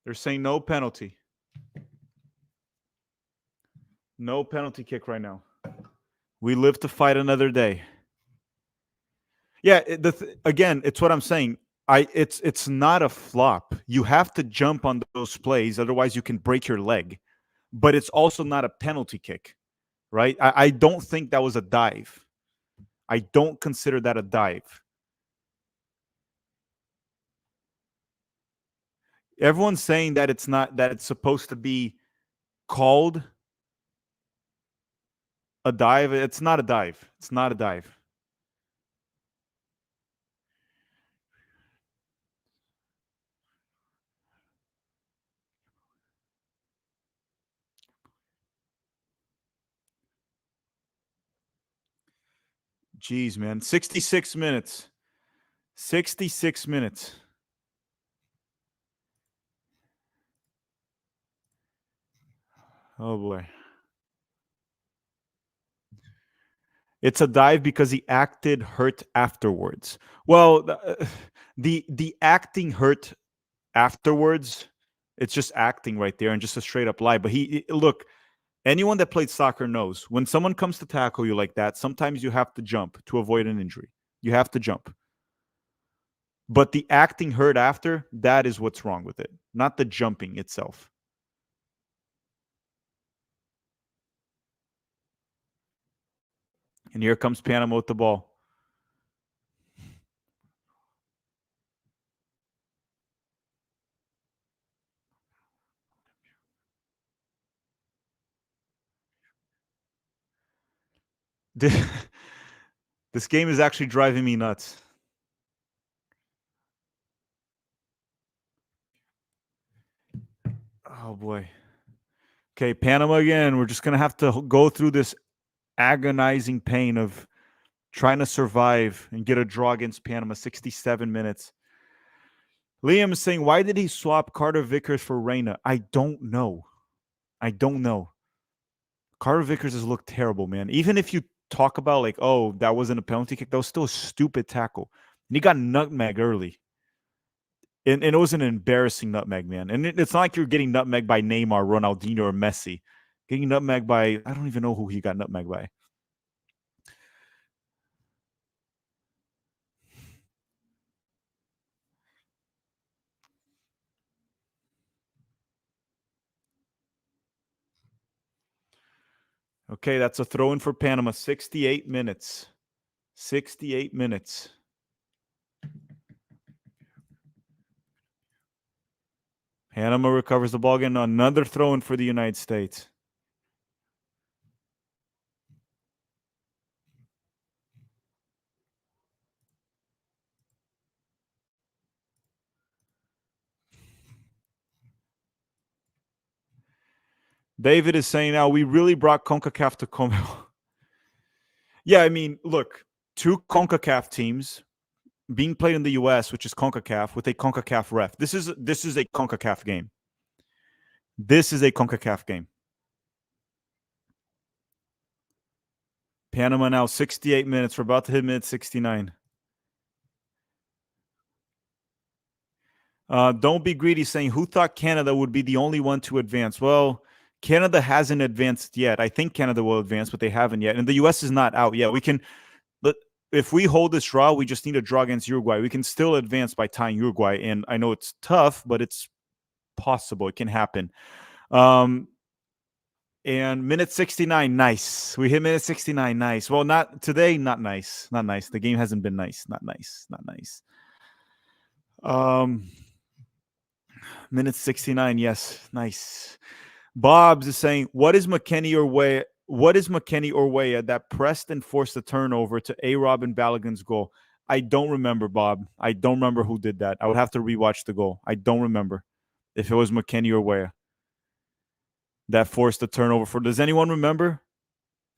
[SPEAKER 1] They're saying no penalty. No penalty kick right now. We live to fight another day. Yeah, again, it's what I'm saying. It's not a flop. You have to jump on those plays, otherwise you can break your leg. But it's also not a penalty kick, right? I don't think that was a dive. I don't consider that a dive. Everyone's saying that it's not, that it's supposed to be called a dive. It's not a dive. It's not a dive. Jeez, man. 66 minutes. 66 minutes. Oh boy. It's a dive because he acted hurt afterwards. Well, the acting hurt afterwards, it's just acting right there and just a straight up lie. But look, anyone that played soccer knows when someone comes to tackle you like that, sometimes you have to jump to avoid an injury. You have to jump. But the acting hurt after, that is what's wrong with it, not the jumping itself. And here comes Panama with the ball. This game is actually driving me nuts. Oh boy. Okay, Panama again. We're just gonna have to go through this agonizing pain of trying to survive and get a draw against Panama. 67 minutes. Liam is saying, why did he swap Carter Vickers for Reyna? I don't know. I don't know. Carter Vickers has looked terrible, man. Even if you talk about like, oh, that wasn't a penalty kick, that was still a stupid tackle. And he got nutmegged early. And it was an embarrassing nutmeg, man. And it's not like you're getting nutmegged by Neymar, Ronaldinho, or Messi. Getting nutmegged by, I don't even know who he got nutmegged by. Okay, that's a throw in for Panama. 68 minutes. 68 minutes. Panama recovers the ball again. Another throw in for the United States. David is saying now we really brought CONCACAF to CONMEBOL. Yeah, I mean, look, two CONCACAF teams being played in the US, which is CONCACAF, with a CONCACAF ref. This is a CONCACAF game. This is a CONCACAF game. Panama now 68 minutes. We're about to hit minute 69. Don't be greedy saying, who thought Canada would be the only one to advance? Well, Canada hasn't advanced yet. I think Canada will advance, but they haven't yet. And the U.S. is not out yet. If we hold this draw, we just need a draw against Uruguay. We can still advance by tying Uruguay. And I know it's tough, but it's possible. It can happen. And minute 69, nice. We hit minute 69, nice. Well, not today, not nice. Not nice. The game hasn't been nice. Not nice. Not nice. Minute 69, yes, nice. Bob's is saying, what is McKennie or Weah that pressed and forced the turnover to A-Rob and Balogun's goal? I don't remember, Bob. I don't remember who did that. I would have to rewatch the goal. I don't remember if it was McKennie or Weah that forced the turnover for. Does anyone remember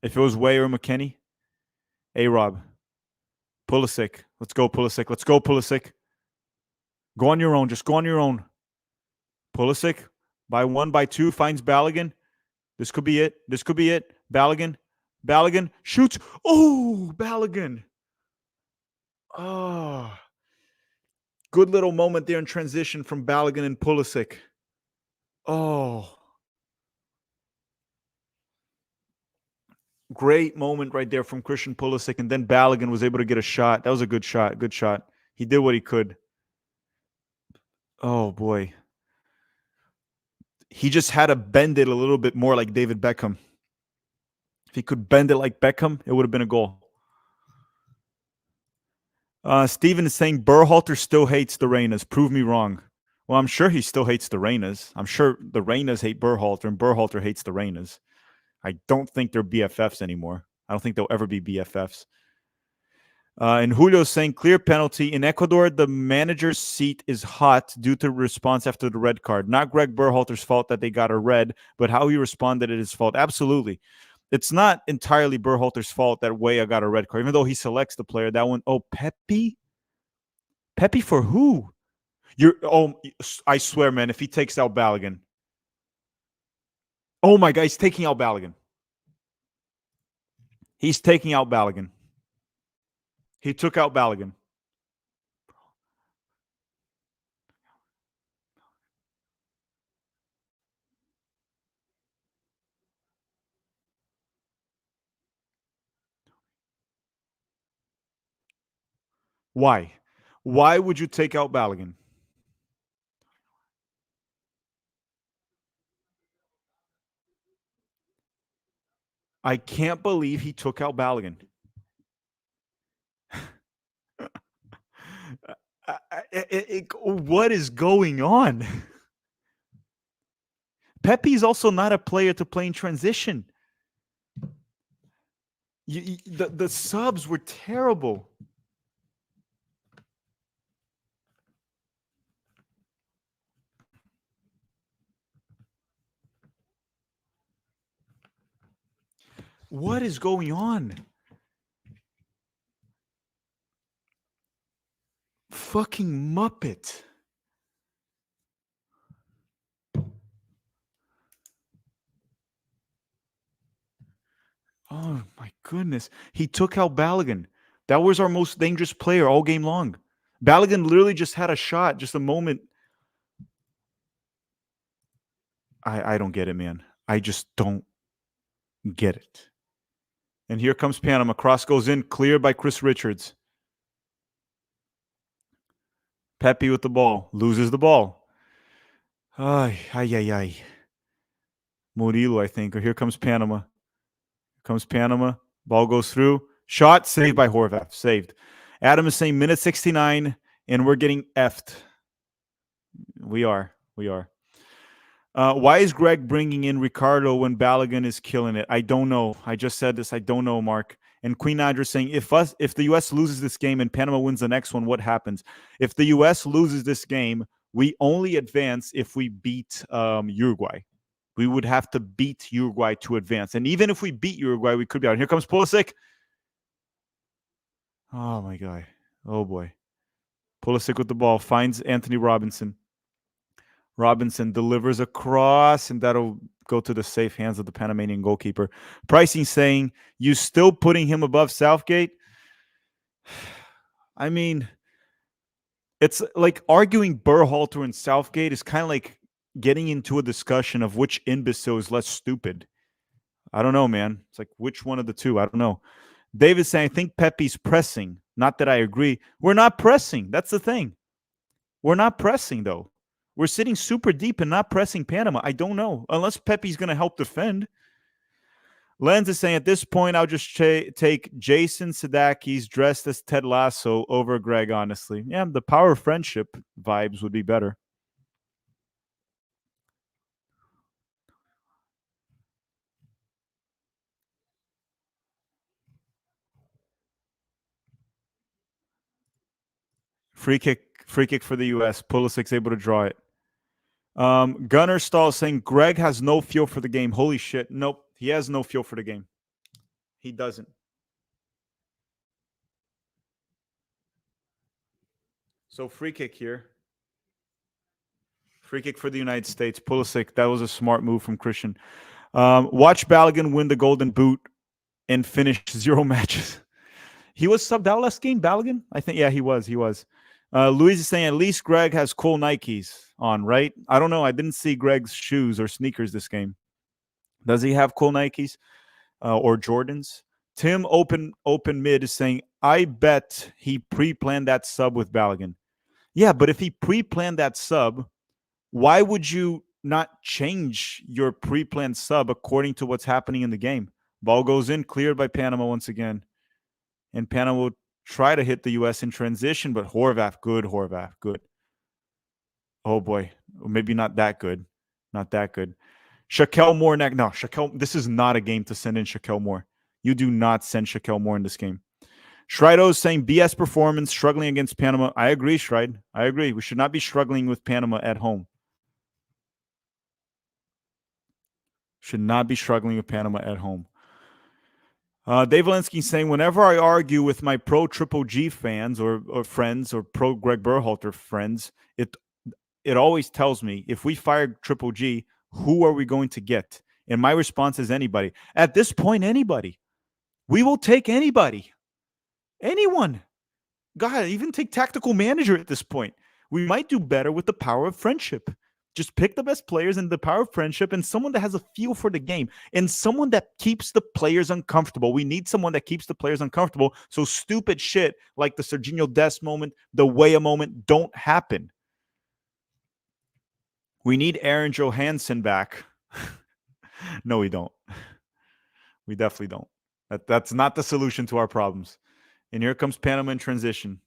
[SPEAKER 1] if it was Weah or McKennie? A-Rob. Pulisic. Let's go, Pulisic. Let's go, Pulisic. Go on your own. Just go on your own. Pulisic, by one, by two, finds Balogun. This could be it. This could be it. Balogun shoots. Oh, Balogun. Oh. Good little moment there in transition from Balogun and Pulisic. Oh. Great moment right there from Christian Pulisic, and then Balogun was able to get a shot. That was a good shot. Good shot. He did what he could. Oh boy. He just had to bend it a little bit more like David Beckham. If he could bend it like Beckham, it would have been a goal. Steven is saying Berhalter still hates the Reynas. Prove me wrong. Well, I'm sure he still hates the Reynas. I'm sure the Reynas hate Berhalter, and Berhalter hates the Reynas. I don't think they're BFFs anymore. I don't think they'll ever be BFFs. And Julio's saying clear penalty. In Ecuador, the manager's seat is hot due to response after the red card. Not Greg Berhalter's fault that they got a red, but how he responded is his fault. Absolutely. It's not entirely Berhalter's fault that Weah got a red card, even though he selects the player. That one, oh, Pepe? Pepe for who? I swear, man, if he takes out Balogun. Oh my God, he's taking out Balogun. He's taking out Balogun. He took out Balogun. Why? Why would you take out Balogun? I can't believe he took out Balogun. What is going on? Pepe's also not a player to play in transition. The subs were terrible. What is going on? Fucking Muppet. Oh my goodness. He took out Balogun. That was our most dangerous player all game long. Balogun literally just had a shot, just a moment. I don't get it, man. I just don't get it. And here comes Panama. Cross goes in, cleared by Chris Richards. Pepe with the ball. Loses the ball. Ay. Murillo, I think. Or here comes Panama. Comes Panama. Ball goes through. Shot. Saved by Horvath. Saved. Adam is saying minute 69, and we're getting effed. We are. Why is Greg bringing in Ricardo when Balogun is killing it? I don't know. I just said this. I don't know, Mark. And Queen Andrew saying, if the U.S. loses this game and Panama wins the next one, what happens? If the U.S. loses this game, we only advance if we beat Uruguay. We would have to beat Uruguay to advance. And even if we beat Uruguay, we could be out. Here comes Pulisic. Oh, my God. Oh, boy. Pulisic with the ball. Finds Anthony Robinson. Robinson delivers a cross, and that'll go to the safe hands of the Panamanian goalkeeper. Pricing saying, you still putting him above Southgate? I mean, it's like arguing Berhalter and Southgate is kind of like getting into a discussion of which imbecile is less stupid. I don't know, man. It's like which one of the two? I don't know. David's saying, I think Pepe's pressing. Not that I agree. We're not pressing. That's the thing. We're not pressing, though. We're sitting super deep and not pressing Panama. I don't know. Unless Pepe's going to help defend. Lenz is saying, at this point, I'll just take Jason Sudeikis dressed as Ted Lasso over Greg, honestly. Yeah, the power of friendship vibes would be better. Free kick for the U.S. Pulisic's able to draw it. Gunnar Stahl saying Greg has no feel for the game. Holy shit. Nope. He has no feel for the game. He doesn't. So free kick here. Free kick for the United States. Pulisic. That was a smart move from Christian. Watch Balogun win the Golden Boot and finish 0 matches. He was subbed out last game, Balogun? I think, yeah, he was. Luis is saying at least Greg has cool Nikes on, right? I don't know. I didn't see Greg's shoes or sneakers this game. Does he have cool Nikes? or Jordans. Tim open mid is saying, I bet he pre-planned that sub with Balogun. Yeah, but if he pre-planned that sub, why would you not change your pre-planned sub according to what's happening in the game? Ball goes in, cleared by Panama once again. And Panama will try to hit the U.S. in transition, but Horvath, good. Oh boy, maybe not that good. Not that good. Shaquille Moore next. No, Shaquille, this is not a game to send in Shaquille Moore. You do not send Shaquille Moore in this game. Shrido is saying BS performance, struggling against Panama. I agree, Shride. I agree. We should not be struggling with Panama at home. Should not be struggling with Panama at home. Dave Valensky saying, whenever I argue with my pro Triple G fans or friends or pro Greg Berhalter friends, it always tells me, if we fire Triple G, who are we going to get? And my response is anybody. At this point, anybody. We will take anybody. Anyone. God, even take tactical manager at this point. We might do better with the power of friendship. Just pick the best players and the power of friendship and someone that has a feel for the game and someone that keeps the players uncomfortable. We need someone that keeps the players uncomfortable so stupid shit like the Serginho Dest moment, the Weah moment don't happen. We need Aaron Johansson back. No, we don't. We definitely don't. That's not the solution to our problems. And here comes Panama in transition.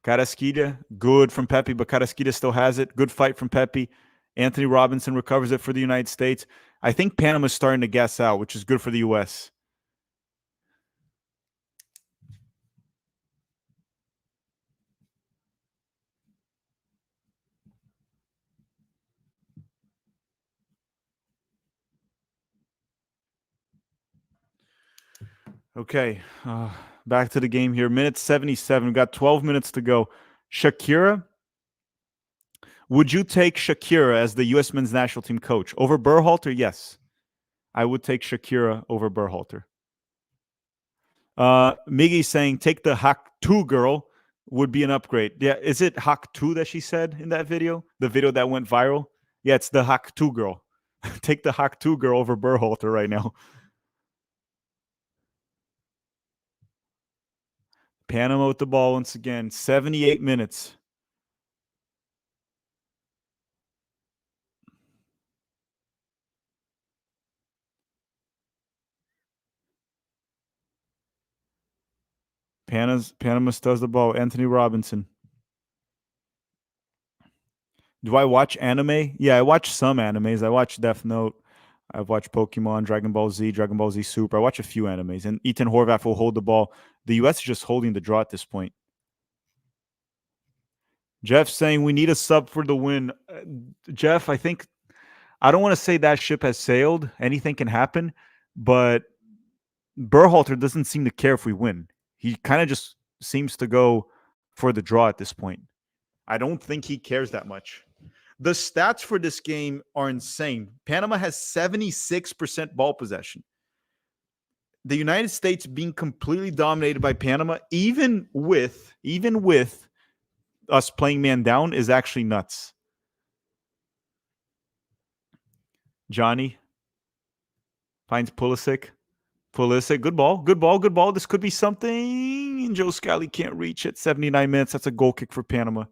[SPEAKER 1] Carrasquilla, good from Pepe, but Carrasquilla still has it. Good fight from Pepe. Anthony Robinson recovers it for the United States. I think Panama's starting to gas out, which is good for the U.S. Okay, back to the game here. Minute 77. We've got 12 minutes to go. Shakira. Would you take Shakira as the U.S. men's national team coach? Over Berhalter? Yes. I would take Shakira over Berhalter. Miggy saying, take the Hak 2 girl would be an upgrade. Yeah, is it Hak 2 that she said in that video? The video that went viral? Yeah, it's the Hak 2 girl. Take the Hak 2 girl over Berhalter right now. Panama with the ball once again. 78 minutes. Panama still has the ball. Anthony Robinson. Do I watch anime? Yeah, I watch some animes. I watch Death Note. I've watched Pokemon, Dragon Ball Z Super. I watch a few animes. And Ethan Horvath will hold the ball. The U.S. is just holding the draw at this point. Jeff saying we need a sub for the win. Jeff, I don't want to say that ship has sailed. Anything can happen. But Berhalter doesn't seem to care if we win. He kind of just seems to go for the draw at this point. I don't think he cares that much. The stats for this game are insane. Panama has 76% ball possession. The United States being completely dominated by Panama, even with us playing man down, is actually nuts. Johnny finds Pulisic. Good ball. This could be something. And Joe Scally can't reach it. 79 minutes. That's a goal kick for Panama.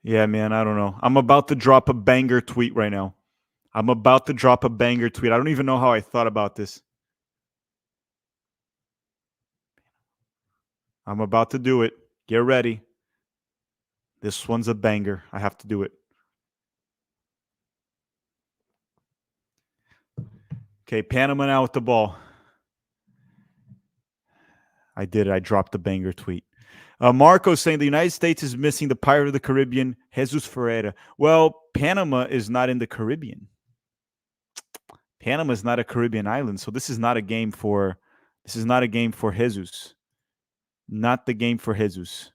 [SPEAKER 1] Yeah, man, I don't know. I'm about to drop a banger tweet right now. I don't even know how I thought about this. I'm about to do it. Get ready. This one's a banger. I have to do it. Okay, Panama now with the ball. I did it. I dropped the banger tweet. Marco saying the United States is missing the Pirate of the Caribbean, Jesus Ferreira. Well, Panama is not in the Caribbean. Panama is not a Caribbean island, so this is not a game for Jesus. Not the game for Jesus.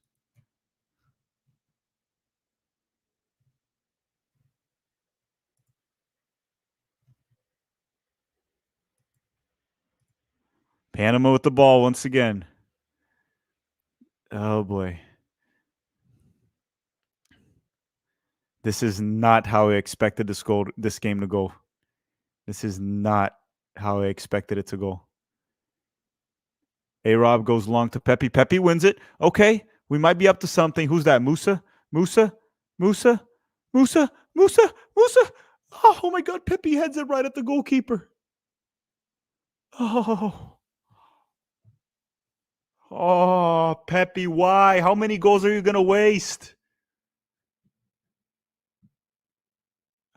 [SPEAKER 1] Panama with the ball once again. Oh, boy. This is not how I expected this game to go. This is not how I expected it to go. A-Rob goes long to Pepe. Pepe wins it. Okay, we might be up to something. Who's that? Musa? Oh, my God. Pepe heads it right at the goalkeeper. Oh, Pepe, why? How many goals are you going to waste?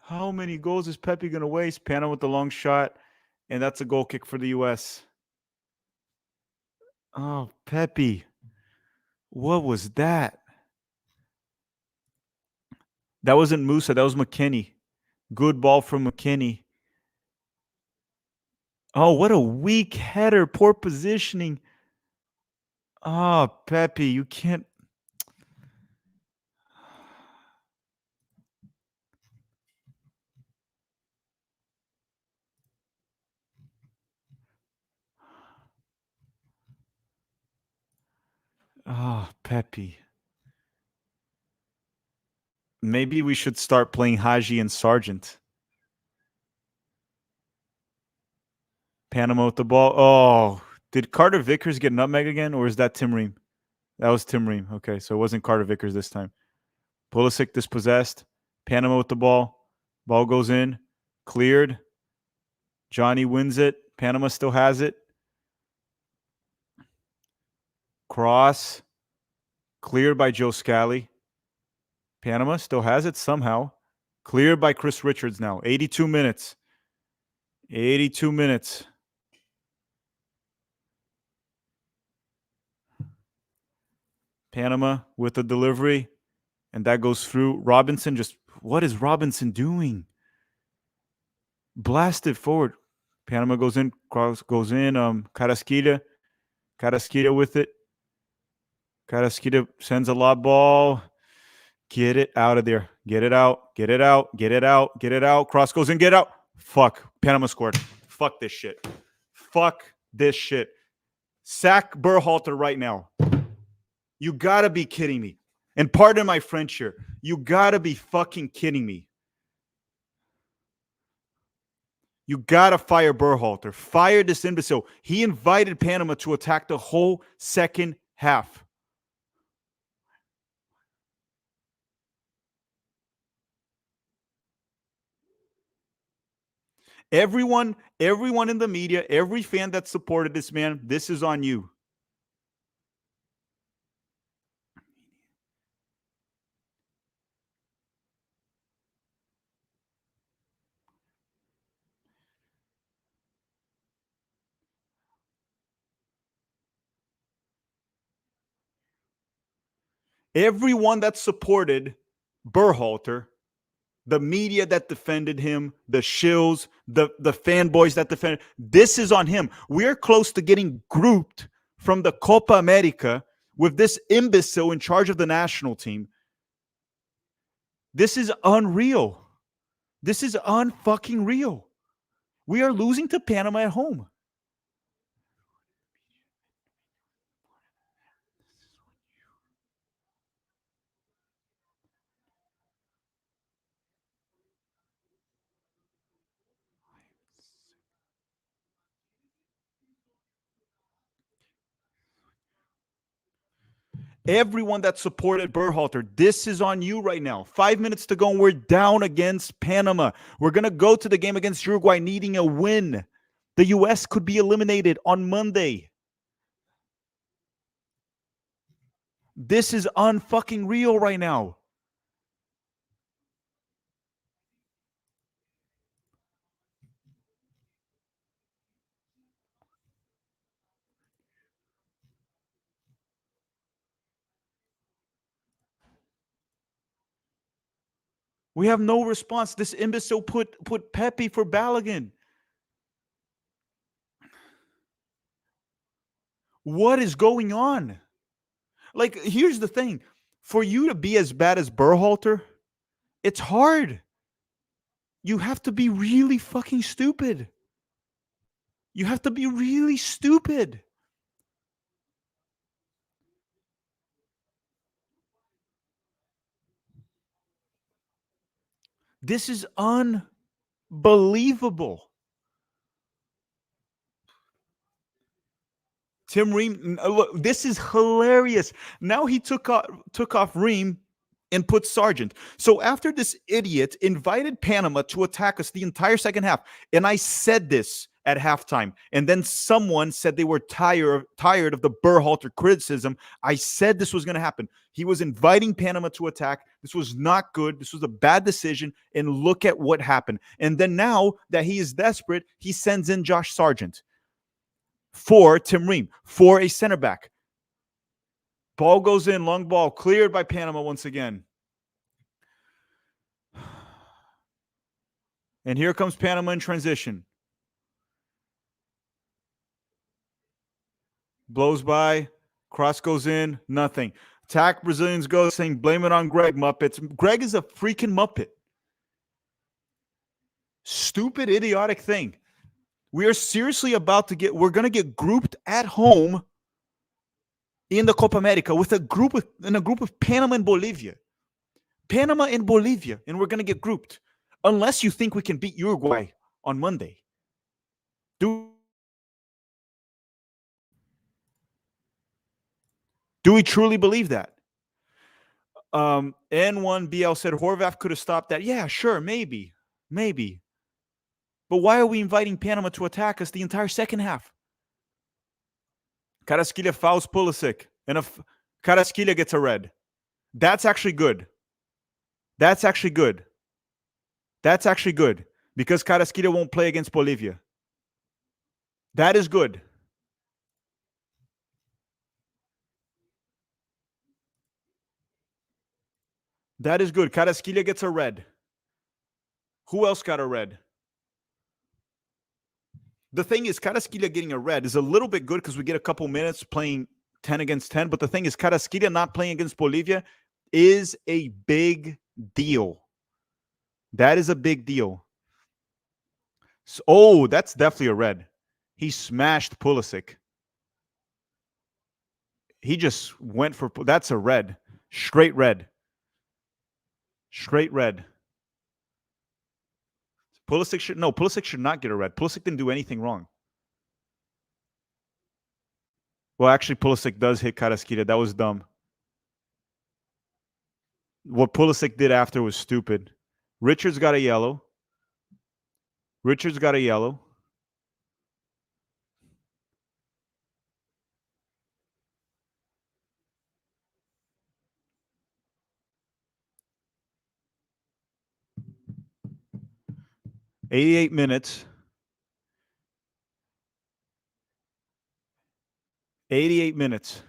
[SPEAKER 1] How many goals is Pepe going to waste? Panama with the long shot, and that's a goal kick for the U.S. Oh, Pepe. What was that? That wasn't Musa. That was McKinney. Good ball from McKinney. Oh, what a weak header. Poor positioning. Oh, Pepe, you can't. Oh, Pepe. Maybe we should start playing Haji and Sargent. Panama with the ball. Oh, did Carter Vickers get nutmeg again, or is that Tim Ream? That was Tim Ream. Okay, so it wasn't Carter Vickers this time. Pulisic dispossessed. Panama with the ball. Ball goes in. Cleared. Johnny wins it. Panama still has it. Cross. Cleared by Joe Scally. Panama still has it somehow. Cleared by Chris Richards now. 82 minutes. 82 minutes. Panama with the delivery. And that goes through. Robinson just, what is Robinson doing? Blasted forward. Panama goes in. Cross goes in. Carrasquilla with it. Carrasquilla sends a lob ball. Get it out of there. Get it out. Get it out. Get it out. Get it out. Cross goes in. Get out. Fuck. Panama scored. Fuck this shit. Fuck this shit. Sack Berhalter right now. You gotta be kidding me. And pardon my French here. You gotta be fucking kidding me. You gotta fire Berhalter. Fire this imbecile. He invited Panama to attack the whole second half. Everyone in the media, every fan that supported this man, this is on you. Everyone that supported Berhalter, the media that defended him, the shills, the fanboys that defended, this is on him. We're close to getting grouped from the Copa America with this imbecile in charge of the national team. This is unreal. This is unfucking real. We are losing to Panama at home. Everyone that supported Berhalter, this is on you right now. 5 minutes to go, and we're down against Panama. We're going to go to the game against Uruguay needing a win. The U.S. could be eliminated on Monday. This is unfucking real right now. We have no response. This imbecile put Pepe for Balogun. What is going on? Like, here's the thing. For you to be as bad as Berhalter, it's hard. You have to be really fucking stupid. You have to be really stupid. This is unbelievable. Tim Ream, look, this is hilarious. Now he took off Ream and put Sargent. So after this idiot invited Panama to attack us the entire second half, and I said this at halftime, and then someone said they were tired of the Berhalter criticism. I said this was going to happen. He was inviting Panama to attack. This was not good. This was a bad decision, and look at what happened. And then now that he is desperate, he sends in Josh Sargent for Tim Ream, for a center back. Ball goes in, long ball, cleared by Panama once again. And here comes Panama in transition. Blows by, cross goes in, nothing. Attack, Brazilians go, saying, blame it on Greg, Muppets. Greg is a freaking Muppet. Stupid, idiotic thing. We are seriously we're going to get grouped at home in the Copa America with a group of Panama and Bolivia. Panama and Bolivia, and we're going to get grouped. Unless you think we can beat Uruguay on Monday. Do we truly believe that? N1BL said Horvath could have stopped that. Yeah, sure, maybe. But why are we inviting Panama to attack us the entire second half? Carrasquilla fouls Pulisic, and Carrasquilla gets a red. That's actually good. That's actually good because Carrasquilla won't play against Bolivia. That is good. That is good. Carrasquilla gets a red. Who else got a red? The thing is, Carrasquilla getting a red is a little bit good because we get a couple minutes playing 10 against 10. But the thing is, Carrasquilla not playing against Bolivia is a big deal. That is a big deal. So, that's definitely a red. He smashed Pulisic. He just went for... That's a red. Straight red. Pulisic should not get a red. Pulisic didn't do anything wrong. Well, actually, Pulisic does hit Carrasquilla. That was dumb. What Pulisic did after was stupid. Richards got a yellow. 88 minutes. 88 minutes.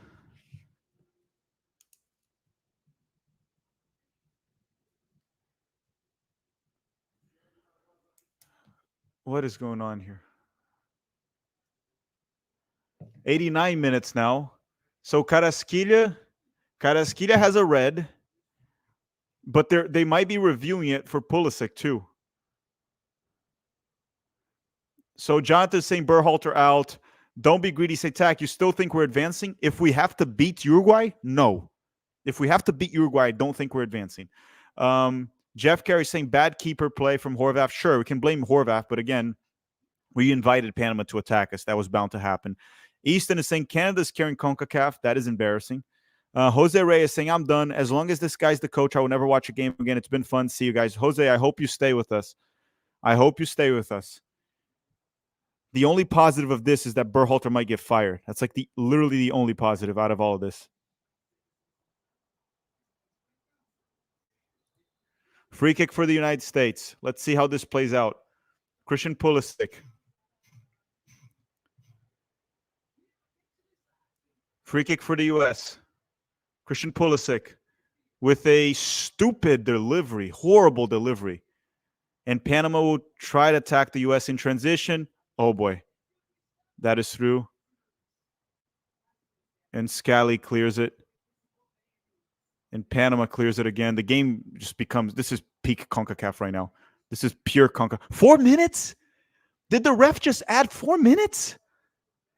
[SPEAKER 1] What is going on here? 89 minutes now. So Carrasquilla has a red, but they might be reviewing it for Pulisic too. So Jonathan's saying Berhalter out. Don't be greedy, say tack. You still think we're advancing? If we have to beat Uruguay, no. If we have to beat Uruguay, I don't think we're advancing. Jeff Carey saying bad keeper play from Horvath. Sure, we can blame Horvath, but again, we invited Panama to attack us. That was bound to happen. Easton is saying Canada's carrying CONCACAF. That is embarrassing. Jose Reyes is saying, I'm done. As long as this guy's the coach, I will never watch a game again. It's been fun. See you guys. Jose, I hope you stay with us. The only positive of this is that Berhalter might get fired. That's like literally the only positive out of all of this. Free kick for the United States. Let's see how this plays out. Christian Pulisic. Free kick for the U.S. Christian Pulisic with a stupid delivery, horrible delivery. And Panama will try to attack the U.S. in transition. Oh, boy. That is through. And Scally clears it. And Panama clears it again. The game just becomes, this is peak CONCACAF right now. This is pure CONCACAF. 4 minutes? Did the ref just add 4 minutes?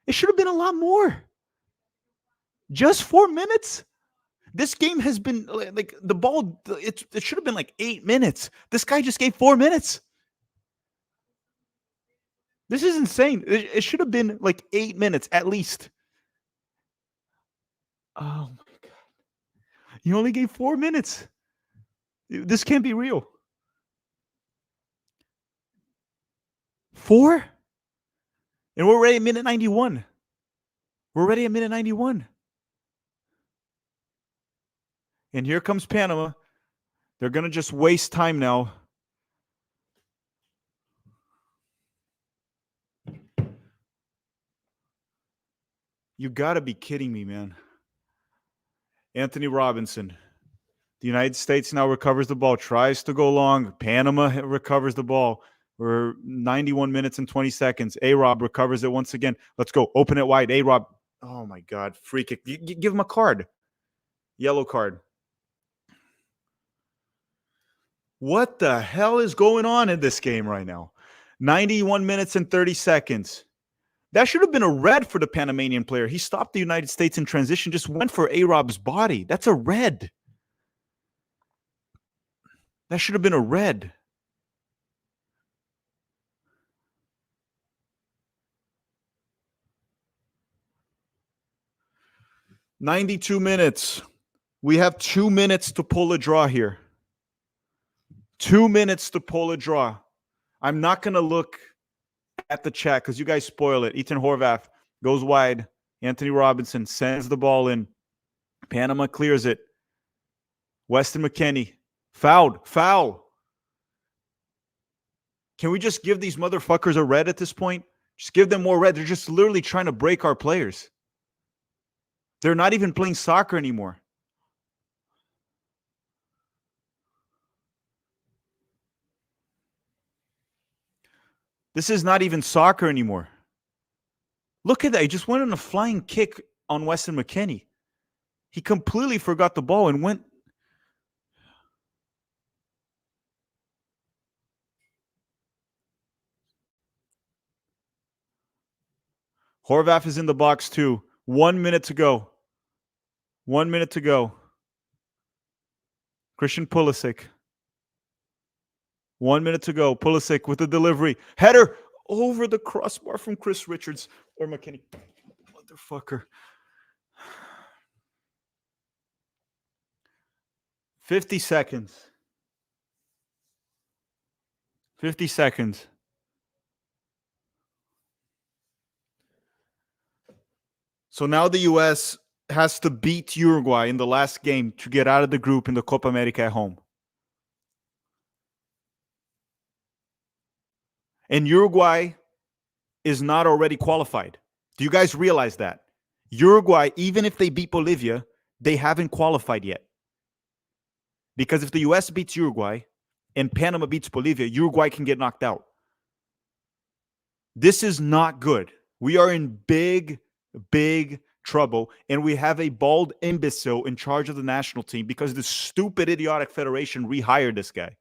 [SPEAKER 1] It should have been a lot more. Just 4 minutes? This game has been like the ball, it should have been like 8 minutes. This guy just gave 4 minutes. This is insane. It should have been like 8 minutes at least. Oh my God. You only gave 4 minutes. This can't be real. 4? And we're already at minute 91. We're already at minute 91. And here comes Panama. They're going to just waste time now. You got to be kidding me, man. Anthony Robinson. The United States now recovers the ball, tries to go long. Panama recovers the ball. We're 91 minutes and 20 seconds. A-Rob recovers it once again. Let's go. Open it wide. A-Rob. Oh, my God. Free kick. Give him a card. Yellow card. What the hell is going on in this game right now? 91 minutes and 30 seconds. That should have been a red for the Panamanian player. He stopped the United States in transition, just went for A-Rob's body. That's a red. That should have been a red. "92 minutes. We have 2 minutes to pull a draw here. 2 minutes to pull a draw. I'm not going to look at the chat because you guys spoil it. Ethan Horvath goes wide. Anthony Robinson sends the ball in. Panama clears it. Weston McKennie. Fouled. Foul. Can we just give these motherfuckers a red at this point? Just give them more red. They're just literally trying to break our players. They're not even playing soccer anymore. This is not even soccer anymore. Look at that. He just went on a flying kick on Weston McKennie. He completely forgot the ball and went. Horvath is in the box too. 1 minute to go. 1 minute to go. Christian Pulisic. 1 minute to go. Pulisic with the delivery. Header over the crossbar from Chris Richards or McKennie. Motherfucker. 50 seconds. 50 seconds. So now the U.S. has to beat Uruguay in the last game to get out of the group in the Copa America at home. And Uruguay is not already qualified. Do you guys realize that? Uruguay, even if they beat Bolivia, they haven't qualified yet. Because if the U.S. beats Uruguay and Panama beats Bolivia, Uruguay can get knocked out. This is not good. We are in big trouble, and we have a bald imbecile in charge of the national team because the stupid, idiotic federation rehired this guy.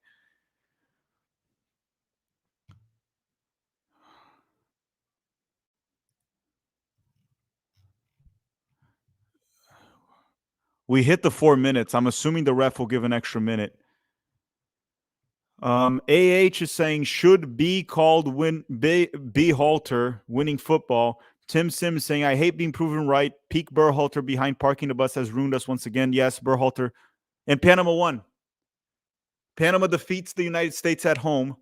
[SPEAKER 1] We hit the 4 minutes. I'm assuming the ref will give an extra minute. AH is saying, should be called Berhalter winning football. Tim Sims saying, I hate being proven right. Peak Berhalter behind parking the bus has ruined us once again. Yes, Berhalter. And Panama won. Panama defeats the United States at home.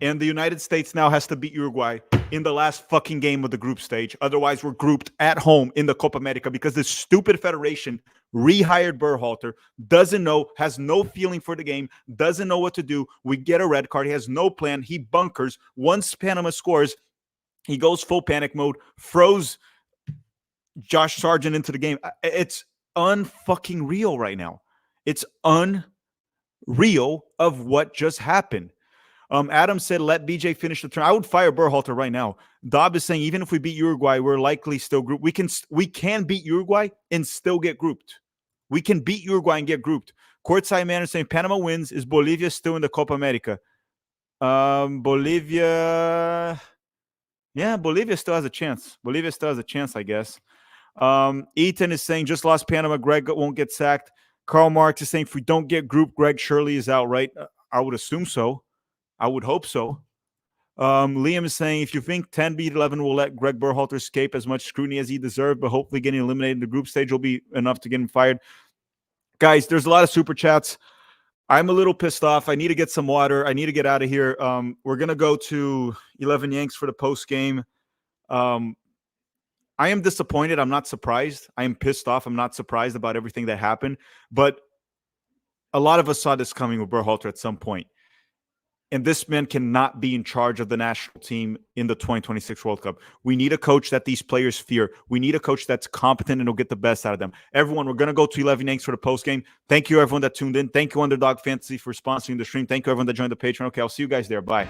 [SPEAKER 1] And the United States now has to beat Uruguay in the last fucking game of the group stage. Otherwise, we're grouped at home in the Copa America because this stupid federation rehired Berhalter, doesn't know, has no feeling for the game, doesn't know what to do. We get a red card. He has no plan. He bunkers. Once Panama scores, he goes full panic mode, throws Josh Sargent into the game. It's unfucking real right now. It's unreal of what just happened. Adam said, let BJ finish the turn. I would fire Berhalter right now. Dobb is saying, even if we beat Uruguay, we're likely still grouped. We can beat Uruguay and still get grouped. We can beat Uruguay and get grouped. Courtside man is saying Panama wins. Is Bolivia still in the Copa America? Bolivia. Yeah, Bolivia still has a chance. Bolivia still has a chance, I guess. Ethan is saying just lost Panama. Greg won't get sacked. Karl Marx is saying if we don't get grouped, Greg Shirley is out, right? I would assume so. I would hope so. Liam is saying if you think 10 beat 11 will let Greg Berhalter escape as much scrutiny as he deserved, but hopefully getting eliminated in the group stage will be enough to get him fired. Guys, there's a lot of super chats. I'm a little pissed off. I need to get some water. I need to get out of here. We're going to go to 11 Yanks for the post game. I am disappointed. I'm not surprised. I am pissed off. I'm not surprised about everything that happened. But a lot of us saw this coming with Berhalter at some point. And this man cannot be in charge of the national team in the 2026 World Cup. We need a coach that these players fear. We need a coach that's competent and will get the best out of them. Everyone, we're going to go to 11 Yanks for the post game. Thank you, everyone that tuned in. Thank you, Underdog Fantasy, for sponsoring the stream. Thank you, everyone that joined the Patreon. Okay, I'll see you guys there. Bye.